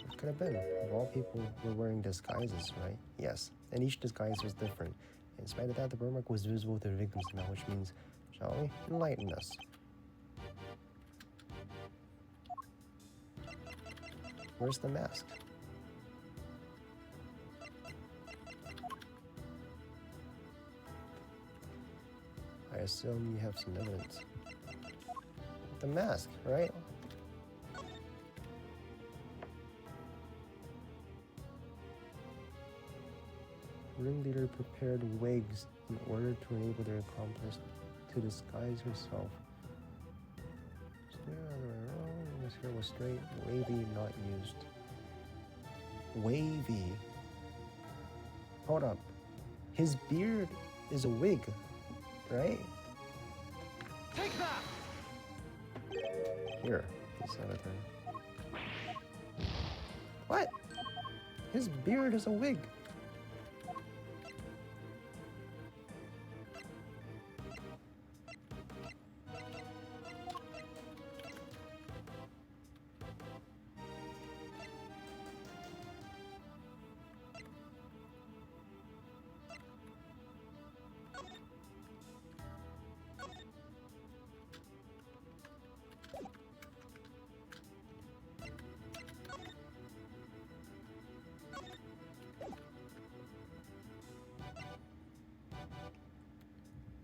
It could have been. Of all people were wearing disguises, right? Yes, and each disguise was different. In spite of that, the burn mark was visible to the victims now, which means, shall we? Enlighten us. Where's the mask? I assume you have some evidence. The mask, right? Ringleader prepared wigs in order to enable their accomplice to disguise herself. His hair was straight, wavy, not used. Wavy. Hold up. His beard is a wig, right? Take that! Here, this other. What? His beard is a wig.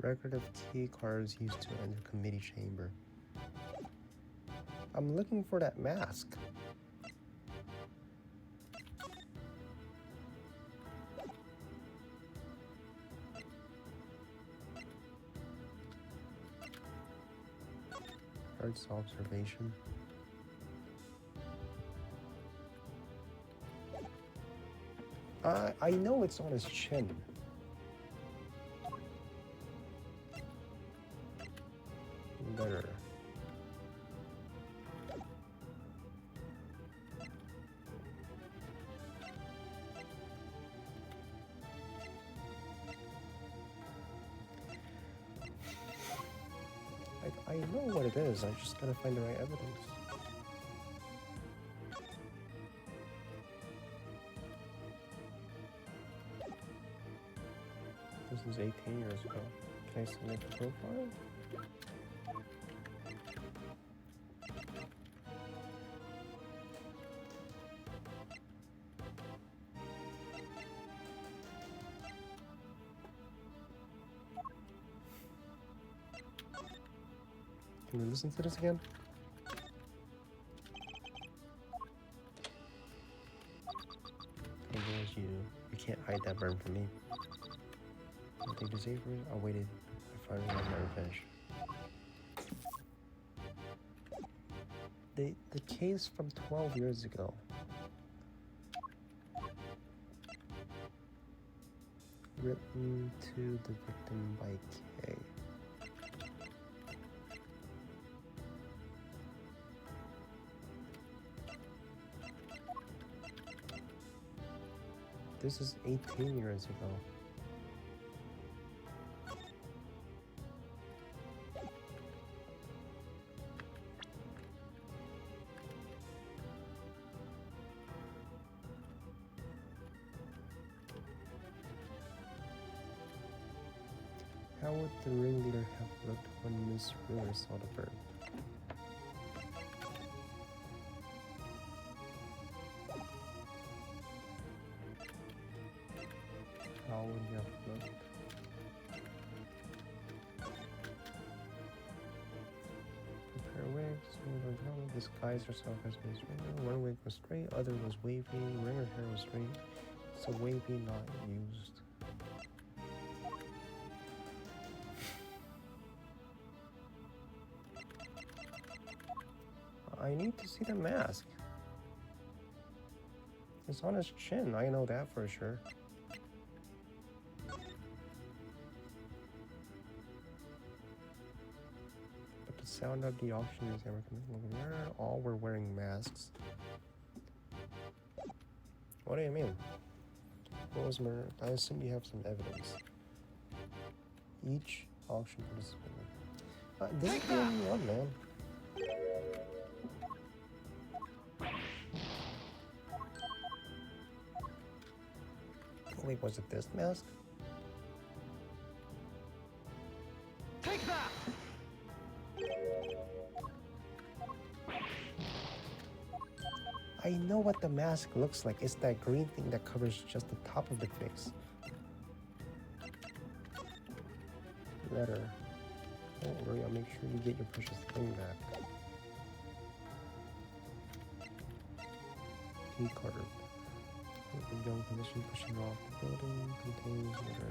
Record of key cards used to enter committee chamber. I'm looking for that mask. Cards observation. I know it's on his chin. Better. I know what it is, I just gotta find the right evidence. This is 18 years ago. Can I submit the profile? Can we listen to this again? You can't hide that burn from me. I think this Avery. I waited. I finally got my revenge. The case from 12 years ago. Written to the victim by K. This is 18 years ago. How would the ringleader have looked when Miss Wheeler saw the bird? How would you have looked? Prepare wigs, disguise herself as Miss Wheeler. One wig was straight, other was wavy, ringer hair was straight, so wavy not used. I need to see the mask. It's on his chin, I know that for sure. sound of the auction is all were wearing masks. What do you mean? What was murder? I assume you have some evidence. Each auction participant. This is the only one, man. Wait, was it this mask? Take that! I know what the mask looks like. It's that green thing that covers just the top of the face. Letter. Don't worry, I'll make sure you get your precious thing back. Key card. The young condition pushing off the building contains letter.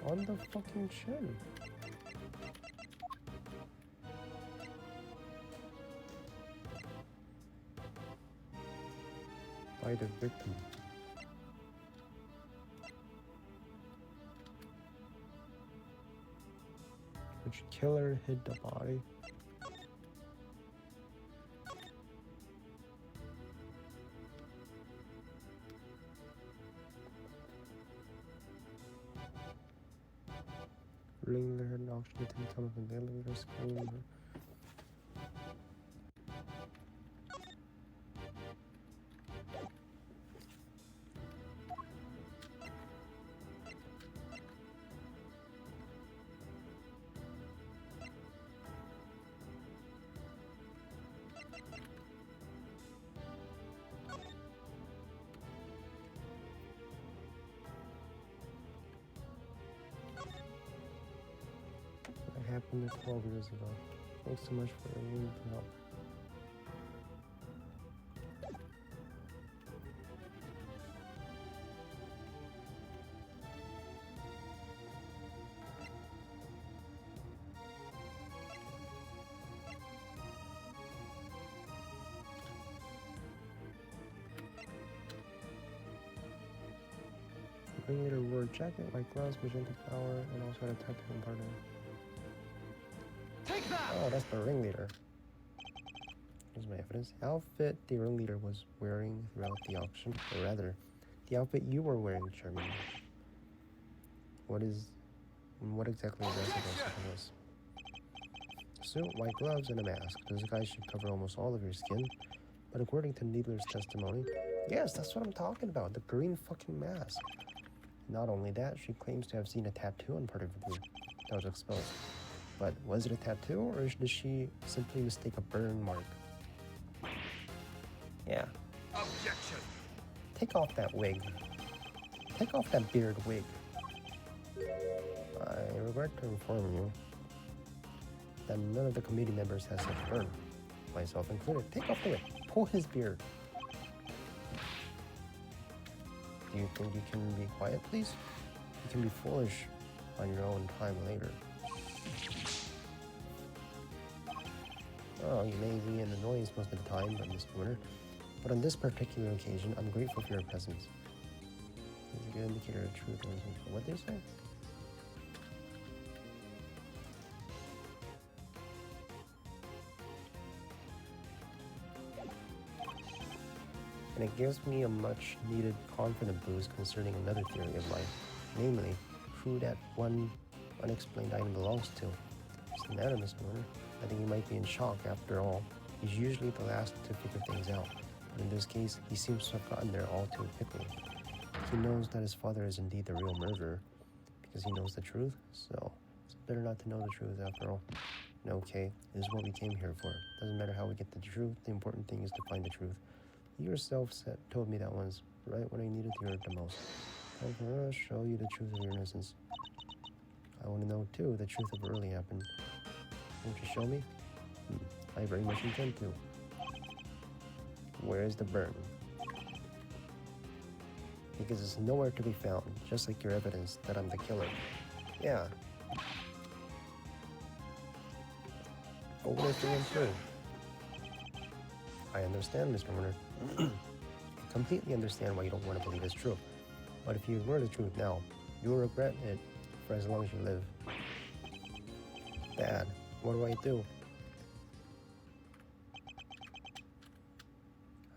On the fucking chin. By the victim. Which killer hid the body? Ringler had an auction to come up in the elevator screen. Happened 12 years ago. Thanks so much for everyone to help. Ringleader wore a jacket, white gloves, magenta flower, and also had a tattoo on part of it. Oh, that's the ringleader. Here's my evidence. The outfit the ringleader was wearing throughout the auction, or rather, the outfit you were wearing, Charmin. What exactly is that supposed to tell us? Suit, white gloves, and a mask. Those guys should cover almost all of your skin. But according to Needler's testimony, yes, that's what I'm talking about, the green fucking mask. Not only that, she claims to have seen a tattoo on part of her that was exposed. But was it a tattoo, or did she simply mistake a burn mark? Yeah. Objection! Take off that wig. Take off that beard wig. I regret to inform you that none of the committee members has such burn, myself included. Take off the wig. Pull his beard. Do you think you can be quiet, please? You can be foolish on your own time later. Oh, you may be an annoyance most of the time, but Mr. Winter. But on this particular occasion, I'm grateful for your presence. It's a good indicator of truth. What did they say? And it gives me a much needed confident boost concerning another theory of life, namely, who that one unexplained item belongs to. What's the matter, Mr. Winter? I think he might be in shock after all. He's usually the last to figure things out, but in this case, he seems to have gotten there all too quickly. He knows that his father is indeed the real murderer, because he knows the truth, so it's better not to know the truth after all. And okay, this is what we came here for. Doesn't matter how we get the truth, the important thing is to find the truth. You yourself told me that once, right when I needed to hear it the most. Time for us to show you the truth of your innocence. I want to know, too, the truth of what really happened. Won't you show me? I very much intend to. Where is the burn? Because it's nowhere to be found, just like your evidence that I'm the killer. Yeah. Over through and through. I understand, Mr. Winter. completely understand why you don't want to believe it's true. But if you ignore the truth now, you will regret it for as long as you live. Dad, what do I do?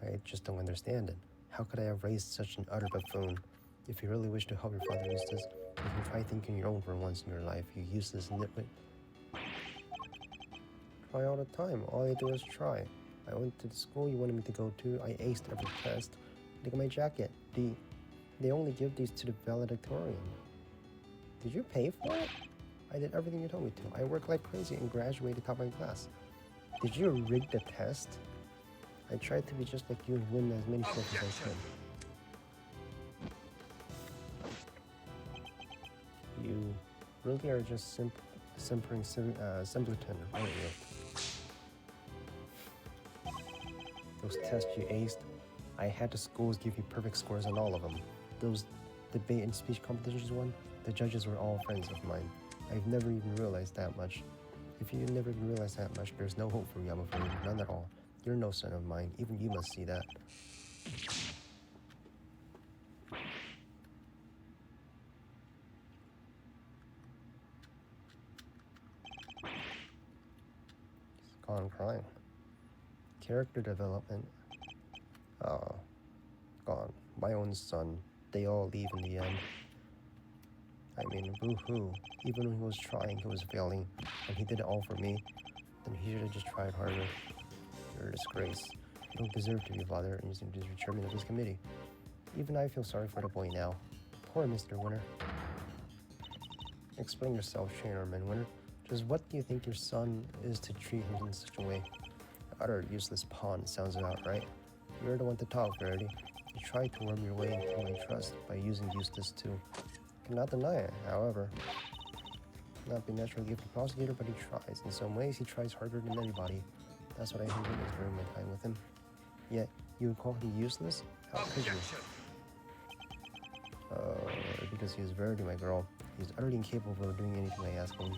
I just don't understand it. How could I have raised such an utter buffoon? If you really wish to help your father Eustace, you can try thinking your own for once in your life, you useless nitwit. Try all the time. All I do is try. I went to the school you wanted me to go to. I aced every test. Look at my jacket. They only give these to the valedictorian. Did you pay for it? I did everything you told me to. I worked like crazy and graduated top of my class. Did you rig the test? I tried to be just like you and win as many steps as I could. You really are just simpering simpleton, aren't you? Those tests you aced, I had the schools give you perfect scores on all of them. Those debate and speech competitions won, the judges were all friends of mine. I've never even realized that much. If you never even realize that much, there's no hope for you, I'm afraid. None at all. You're no son of mine. Even you must see that. He's gone crying. Character development. Oh, gone. My own son. They all leave in the end. I mean, boo-hoo. Even when he was trying, he was failing. And he did it all for me. Then he should have just tried harder. You're a disgrace. You don't deserve to be a father, and you seem to be chairman of this committee. Even I feel sorry for the boy now. Poor Mr. Winter. Explain yourself, Chairman Winter. Just what do you think your son is to treat him in such a way? Utter useless pawn, sounds about right. You're the one to talk, Verity. You tried to worm your way into my trust by using Eustace too. Cannot deny it, however. Not be naturally gifted prosecutor, but he tries. In some ways, he tries harder than anybody. That's what I hate during my time with him. Yet, you would call him useless? How could you? Because he is Verity, my girl. He's utterly incapable of doing anything I ask him.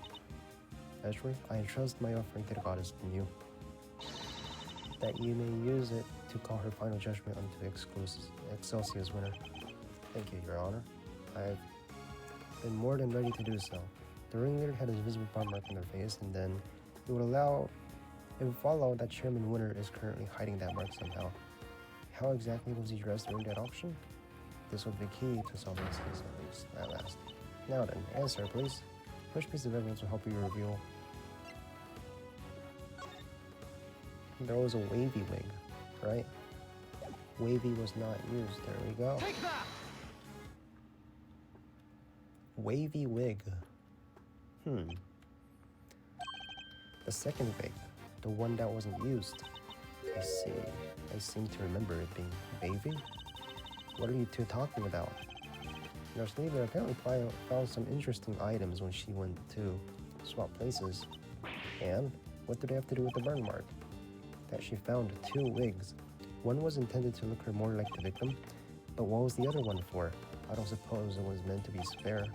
Edgeworth, I entrust my offering to the goddess in you, that you may use it to call her final judgment unto Excelsior's Winter. Thank you, Your Honor. I've been more than ready to do so. The ringleader had his visible burn mark on their face, and then it would follow that Chairman Winter is currently hiding that mark somehow. How exactly was he dressed during that auction? This will be key to solving this case at last. Now then, answer, please. Which piece of evidence will help you reveal? There was a wavy wig, right? Wavy was not used. There we go. Take that! Wavy wig. The second wig, the one that wasn't used. I see. I seem to remember it being wavy. What are you two talking about? Nurse Lever apparently found some interesting items when she went to swap places. And what do they have to do with the burn mark? That she found 2 wigs. One was intended to look her more like the victim, but what was the other one for? I don't suppose it was meant to be spare.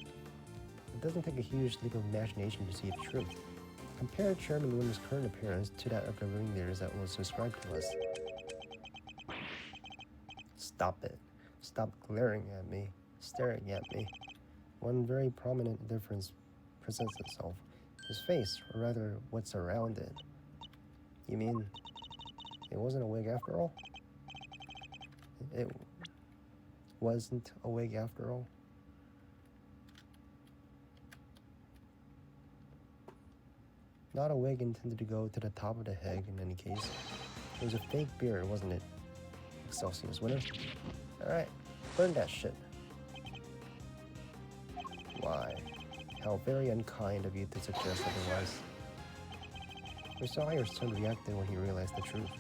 It doesn't take a huge leap of imagination to see the truth. Compare Chairman Winter's current appearance to that of the ringleaders that was described to us. Stop it. Stop glaring at me, staring at me. One very prominent difference presents itself. His face, or rather what's around it. You mean it wasn't a wig after all? It wasn't a wig after all? Not a wig intended to go to the top of the head in any case. It was a fake beard, wasn't it? Excelsior's Winter. Alright, burn that shit. Why? How very unkind of you to suggest otherwise. We saw how your son reacted when he realized the truth,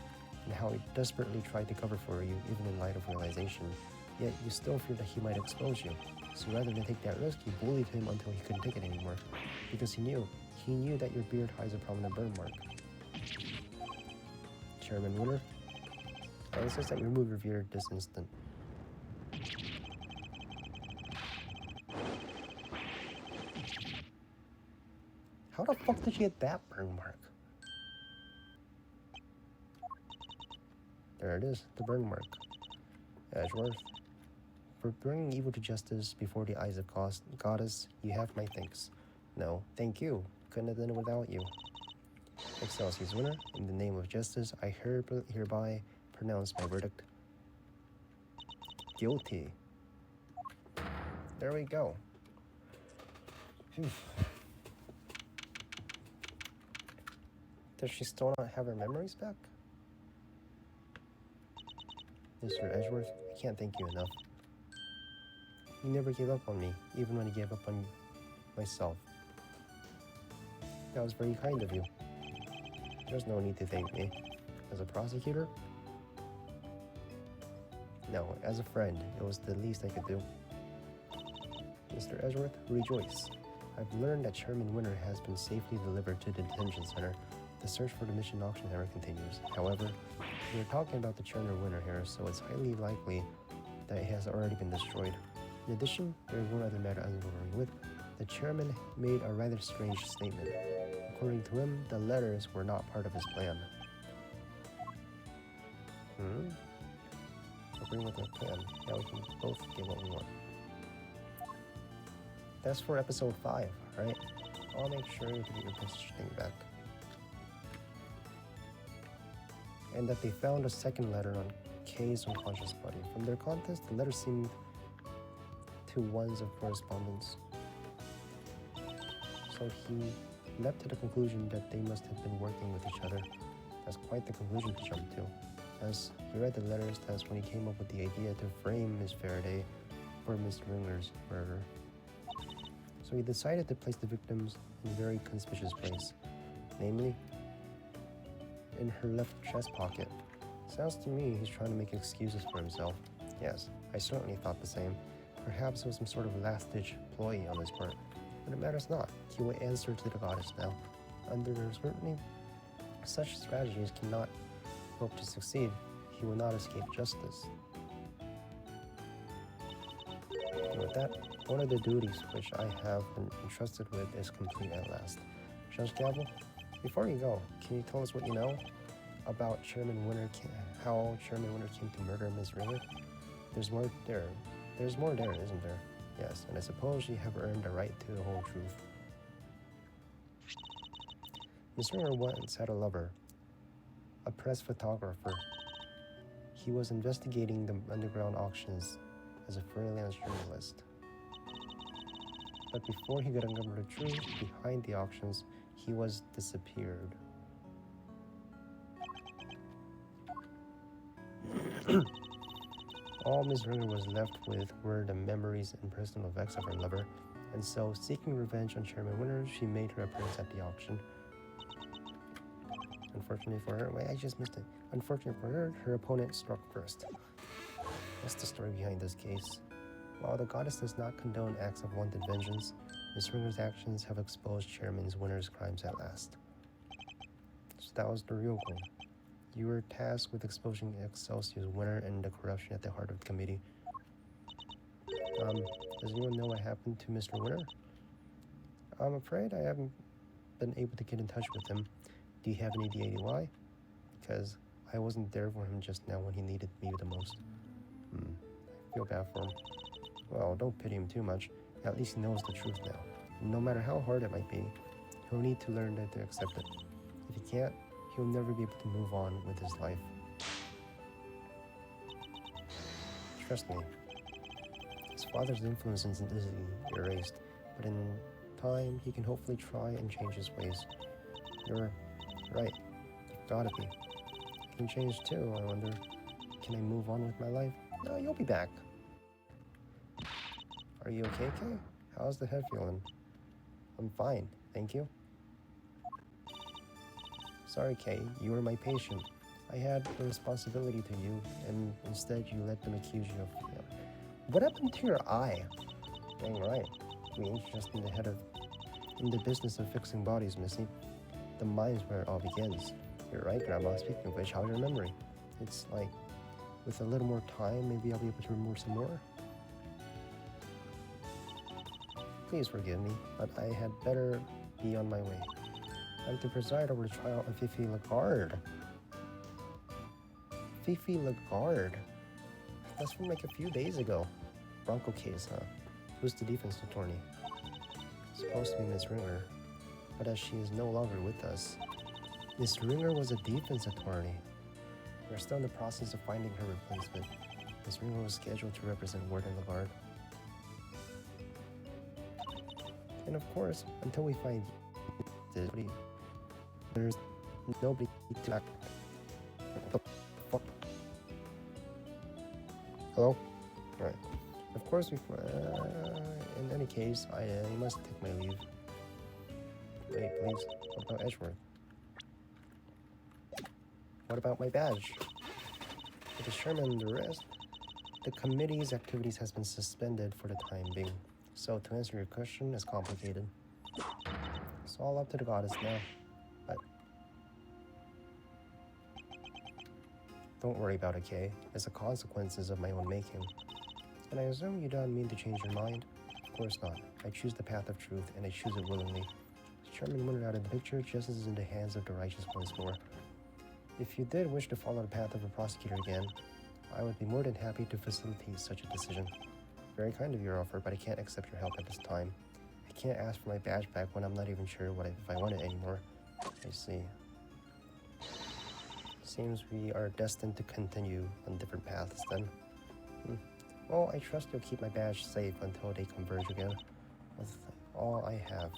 and how he desperately tried to cover for you even in light of realization, yet you still feared that he might expose you. So rather than take that risk, you bullied him until he couldn't take it anymore, because he knew that your beard hides a prominent burn mark. Chairman Winter, I insist that you remove your beard this instant. How the fuck did you get that burn mark? There it is, the burn mark. Edgeworth, for bringing evil to justice before the eyes of Goddess, you have my thanks. No, thank you. Couldn't have done it without you. Excelsior's winner, in the name of justice, I hereby pronounce my verdict. Guilty. There we go. Phew. Does she still not have her memories back? Mr. Edgeworth, I can't thank you enough. You never gave up on me, even when you gave up on myself. That was very kind of you. There's no need to thank me. As a prosecutor? No, as a friend, it was the least I could do. Mr. Edgeworth, rejoice. I've learned that Chairman Winter has been safely delivered to the detention center. The search for the mission auction hammer continues. However, we're talking about the Chairman Winter here, so it's highly likely that it has already been destroyed. In addition, there is one other matter I'm worrying with. The chairman made a rather strange statement. According to him, the letters were not part of his plan. Agreeing with my plan. Now we can both get what we want. That's for episode 5, right? I'll make sure to get your positioning back. And that they found a second letter on Kay's unconscious body. From their contest, the letters seemed to ones of correspondence. So he leapt to the conclusion that they must have been working with each other. That's quite the conclusion to jump to. As he read the letters, that's when he came up with the idea to frame Miss Faraday for Miss Ringer's murder. So he decided to place the victims in a very conspicuous place, namely in her left chest pocket. Sounds to me he's trying to make excuses for himself. Yes, I certainly thought the same. Perhaps it was some sort of last-ditch ploy on his part, but it matters not. He will answer to the goddess now. Under their scrutiny, such strategies cannot hope to succeed. He will not escape justice. And with that, one of the duties which I have been entrusted with is complete at last. Judge Gavel, before you go, can you tell us what you know about Chairman Winter, how Chairman Winter came to murder Ms. Ringer? There's more there. There's more there, isn't there? Yes, and I suppose you have earned the right to the whole truth. Ms. Ringer once had a lover, a press photographer. He was investigating the underground auctions as a freelance journalist. But before he could uncover the truth behind the auctions, he was disappeared. All Ms. Ringer was left with were the memories and personal effects of her lover, and so, seeking revenge on Chairman Winter, she made her appearance at the auction. Unfortunately for her, wait, I just missed it. Unfortunately for her, her opponent struck first. That's the story behind this case. While the goddess does not condone acts of wanton vengeance, Ms. Ringer's actions have exposed Chairman Winter's crimes at last. So that was the real goal. You were tasked with exposing Excelsior's Winter and the corruption at the heart of the committee. Does anyone know what happened to Mr. Winter? I'm afraid I haven't been able to get in touch with him. Do you have any idea why? Because I wasn't there for him just now when he needed me the most. I feel bad for him. Well, don't pity him too much. At least he knows the truth now. No matter how hard it might be, he'll need to learn to accept it. If he can't, he'll never be able to move on with his life. Trust me. His father's influence isn't easily erased, but in time, he can hopefully try and change his ways. You're right. Gotta be. I can change too, I wonder. Can I move on with my life? No, you'll be back. Are you okay, Kay? How's the head feeling? I'm fine, thank you. Sorry, Kay, you were my patient. I had a responsibility to you, and instead you let them accuse you of... What happened to your eye? Dang right. We ain't just in the business of fixing bodies, Missy. The mind's where it all begins. You're right, Grandma. Speaking of which, how's your memory? It's like, with a little more time, maybe I'll be able to remember some more. Please forgive me, but I had better be on my way. I'm to preside over the trial of Fifi Lagarde. Fifi Lagarde? That's from like a few days ago. Bronco case, huh? Who's the defense attorney? Supposed to be Miss Ringer, but as she is no longer with us. Miss Ringer was a defense attorney. We're still in the process of finding her replacement. Miss Ringer was scheduled to represent Warden Lagarde. And of course, until we find there's nobody to act. What the fuck? Hello? Alright. Of course, in any case, I must take my leave. Wait, please. What about Edgeworth? What about my badge? With the Sherman and the rest, the committee's activities has been suspended for the time being. So to answer your question, it's complicated. It's all up to the goddess now. But don't worry about it, Kay. It's the consequences of my own making. And I assume you don't mean to change your mind? Of course not. I choose the path of truth, and I choose it willingly. Sherman Winter out of the picture just is in the hands of the righteous once more. If you did wish to follow the path of a prosecutor again, I would be more than happy to facilitate such a decision. Very kind of your offer, but I can't accept your help at this time. I can't ask for my badge back when I'm not even sure if I want it anymore. I see. Seems we are destined to continue on different paths then. Well, I trust you'll keep my badge safe until they converge again with all I have.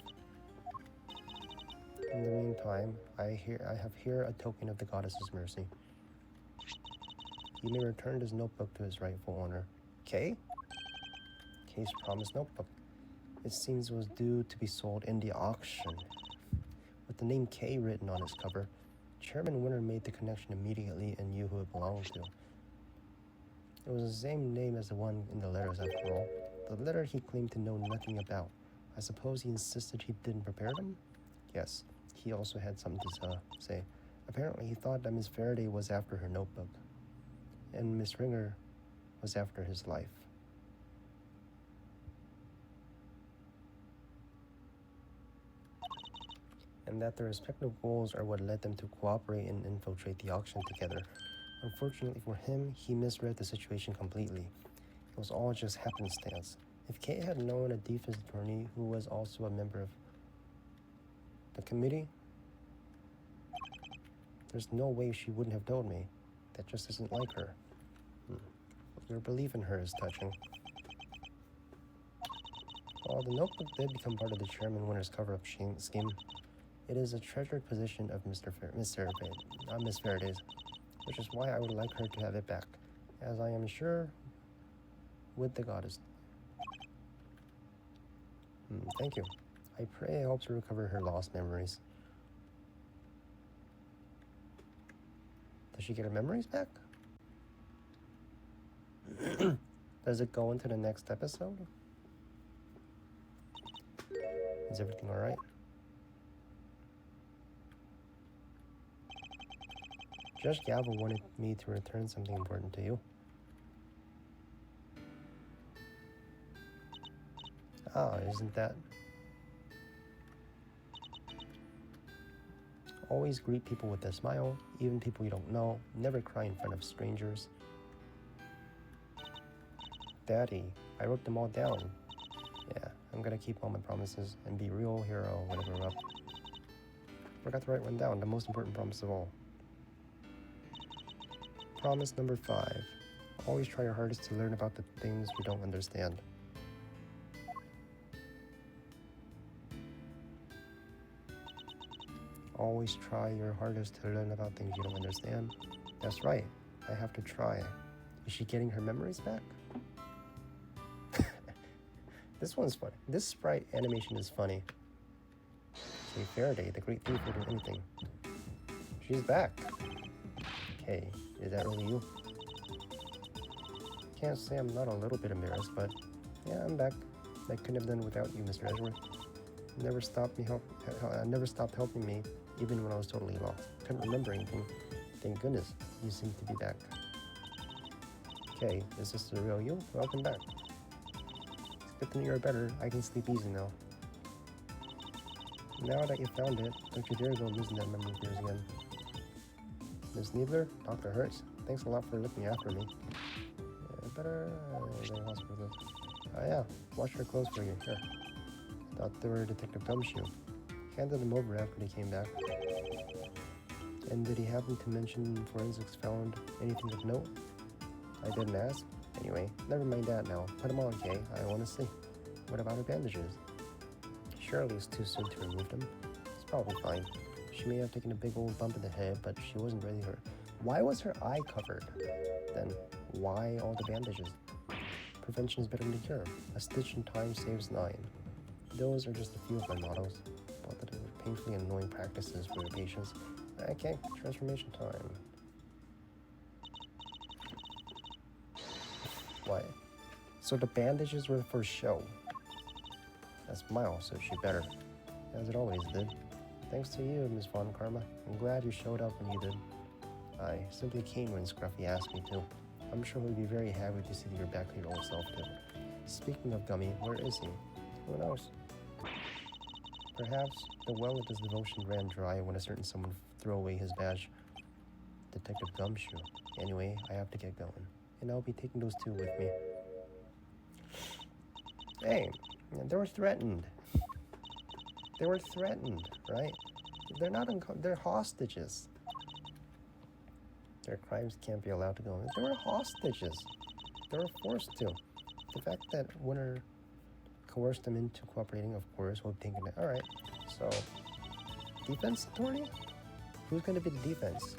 In the meantime, I have here a token of the goddess's mercy. You may return this notebook to its rightful owner. Kay? Kay's promised notebook. It seems was due to be sold in the auction. With the name Kay written on its cover, Chairman Winter made the connection immediately and knew who it belonged to. It was the same name as the one in the letters after all. The letter he claimed to know nothing about. I suppose he insisted he didn't prepare them? Yes, he also had something to say. Apparently he thought that Miss Faraday was after her notebook, and Miss Ringer was after his life. And that their respective goals are what led them to cooperate and infiltrate the auction together. Unfortunately for him, he misread the situation completely. It was all just happenstance. If Kay had known a defense attorney who was also a member of the committee, there's no way she wouldn't have told me. That just isn't like her. Your belief in her is touching. While the notebook did become part of the Chairman Winter's cover-up scheme, it is a treasured possession of Miss Faraday's, which is why I would like her to have it back, as I am sure with the goddess. Thank you. I pray I hope to recover her lost memories. Does she get her memories back? Does it go into the next episode? Is everything alright? Judge Galvin wanted me to return something important to you. Isn't that? Always greet people with a smile, even people you don't know. Never cry in front of strangers. Daddy, I wrote them all down. Yeah, I'm gonna keep all my promises and be a real hero when I grow up. Forgot to write one down, the most important promise of all. Promise number 5. Always try your hardest to learn about the things we don't understand. Always try your hardest to learn about things you don't understand. That's right, I have to try. Is she getting her memories back? This one's funny. This sprite animation is funny. Kay Faraday, the great thief, will do anything. She's back. Kay, is that really you? Can't say I'm not a little bit embarrassed, but yeah, I'm back. I couldn't have done without you, Mr. Edgeworth. Never stopped helping me, even when I was totally lost. Couldn't remember anything. Thank goodness, you seem to be back. Kay, is this the real you? Welcome back. It's good to know you're better. I can sleep easy now. Now that you found it, don't you dare go losing that memory of yours again. Ms. Niebler, Dr. Hertz, thanks a lot for looking after me. better. The hospital. Oh yeah, wash your clothes for you. Here. Thought they were Detective Gumshoe. Handed them over after they came back. And did he happen to mention forensics found anything of note? I didn't ask. Anyway, never mind that now. Put them on, Kay. I want to see. What about her bandages? Surely it's too soon to remove them. It's probably fine. She may have taken a big old bump in the head, but she wasn't ready for it. Why was her eye covered? Then, why all the bandages? Prevention is better than cure. A stitch in time saves 9. Those are just a few of my mottos. Both of them are painfully annoying practices for your patients. Okay, transformation time. What? So the bandages were for show. That's Miles, so she better. As it always did. Thanks to you, Miss Von Karma. I'm glad you showed up when you did. I simply came when Scruffy asked me to. I'm sure he'll be very happy to see that you're back to your old self, too. Speaking of Gummy, where is he? Who knows? Perhaps the well of his devotion ran dry when a certain someone threw away his badge. Detective Gumshoe. Anyway, I have to get going. And I'll be taking those two with me. Hey, they were threatened. They were threatened, right? They're not they're hostages. Their crimes can't be allowed to go. They were hostages. They were forced to. The fact that Winter coerced them into cooperating, of course, will think it. Alright, so defense attorney? Who's gonna be the defense?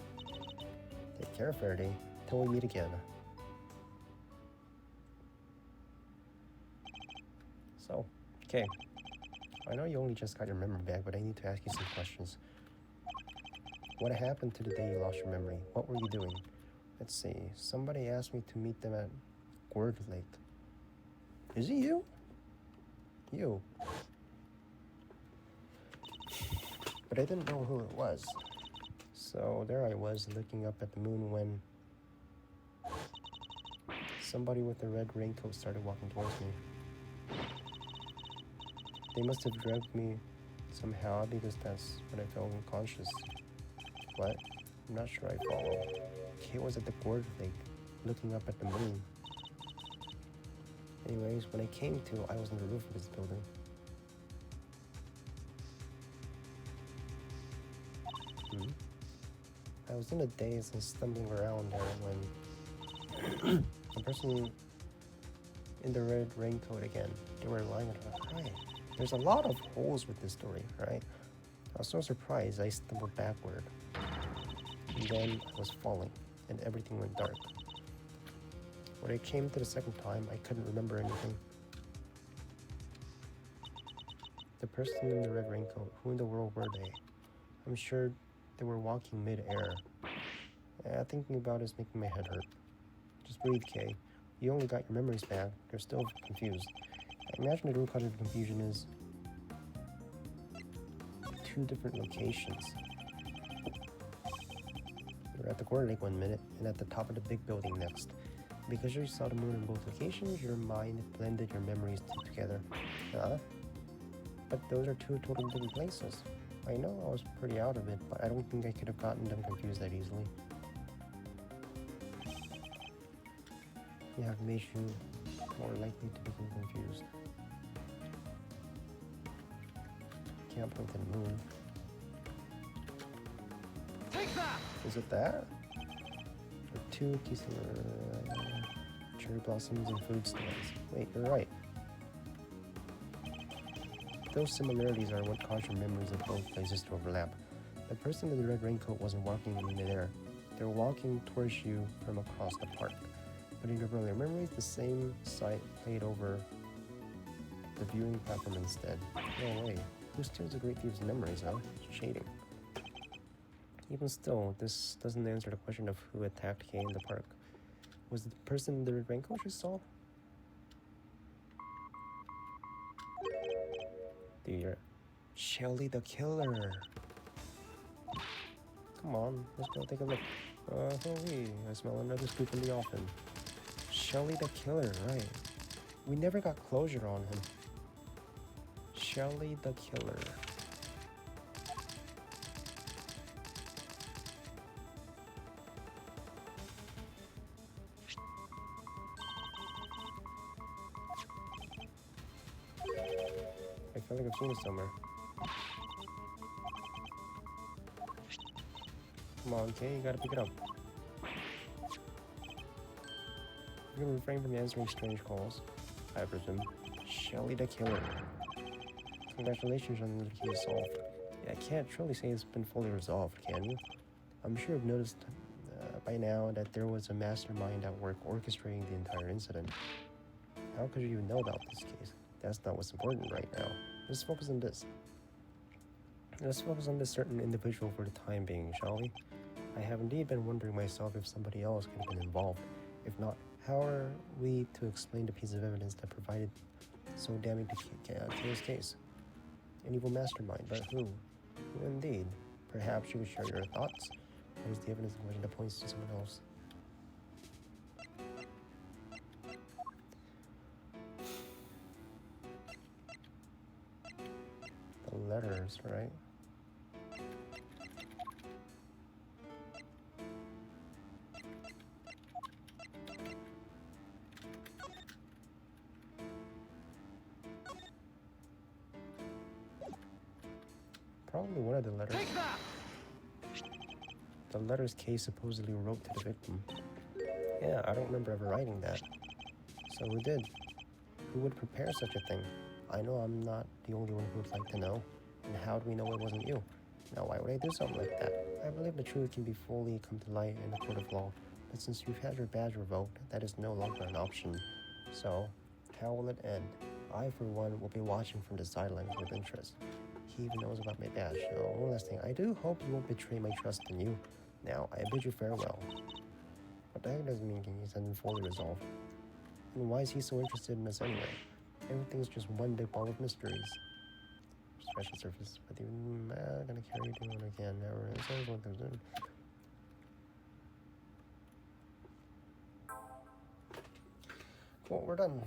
Take care, Faraday. Till we meet again. So, okay. I know you only just got your memory back, but I need to ask you some questions. What happened to the day you lost your memory? What were you doing? Let's see. Somebody asked me to meet them at Gourd Lake. Is it you? You. But I didn't know who it was. So there I was looking up at the moon when somebody with a red raincoat started walking towards me. They must have dragged me somehow because that's when I felt unconscious. What? I'm not sure I follow. Kate was at the Gourd Lake, looking up at the moon. Anyways, when I came to, I was on the roof of this building. I was in a daze and stumbling around there when the person in the red raincoat again, they were lying on her crying. There's a lot of holes with this story, right? I was so surprised I stumbled backward. And then I was falling, and everything went dark. When I came to the second time, I couldn't remember anything. The person in the red raincoat, who in the world were they? I'm sure they were walking mid-air. Thinking about it is making my head hurt. Just breathe, Kay. You only got your memories back. You're still confused. I imagine the root cause of the confusion is 2 different locations. You're at the Gourd Lake one minute, and at the top of the big building next. Because you saw the moon in both locations, your mind blended your memories together. But those are 2 totally different places. I know I was pretty out of it, but I don't think I could have gotten them confused that easily. You have made you more likely to become confused. Can't point to the moon. Take that! Is it that? Or 2 cherry blossoms and food stands. Wait, you're right. Those similarities are what cause your memories of both places to overlap. The person in the red raincoat wasn't walking in midair. They were walking towards you from across the park. But in your earlier memories, the same sight played over the viewing platform instead. No way. Who steals a great thief's memories, huh? Shading. Even still, this doesn't answer the question of who attacked Kay in the park. Was it the person in the red raincoat you saw? Dear. Shelly the killer. Come on, let's go take a look. Holy, I smell another scoop in the offing. Shelly the killer, right. We never got closure on him. Shelly the killer. I feel like I've seen it somewhere. Come on, Kay, you gotta pick it up. You can refrain from answering strange calls. I presume. Shelly the Killer. Congratulations on the case solved. Yeah, I can't truly say it's been fully resolved, can you? I'm sure you've noticed by now that there was a mastermind at work orchestrating the entire incident. How could you know about this case? That's not what's important right now. Let's focus on this. Let's focus on this certain individual for the time being, shall we? I have indeed been wondering myself if somebody else could have been involved. If not, how are we to explain the piece of evidence that provided so damning to Kay's case? An evil mastermind, but who? Who indeed? Perhaps you could share your thoughts. What is the evidence in question that points to someone else? The letters, right? Probably one of the letters. Take that! The letters Kay supposedly wrote to the victim. Yeah, I don't remember ever writing that. So who did? Who would prepare such a thing? I know I'm not the only one who would like to know. And how do we know it wasn't you? Now, why would I do something like that? I believe the truth can be fully come to light in a court of law. But since you've had your badge revoked, that is no longer an option. So, how will it end? I, for one, will be watching from the sidelines with interest. He even knows about my badge. So, one last thing. I do hope you won't betray my trust in you. Now, I bid you farewell. What the heck does it mean he's fully resolved? And why is he so interested in us anyway? Everything's just one big ball of mysteries. Special surface, but even gonna carry you doing again. Never. It's always what they're doing. Cool, we're done.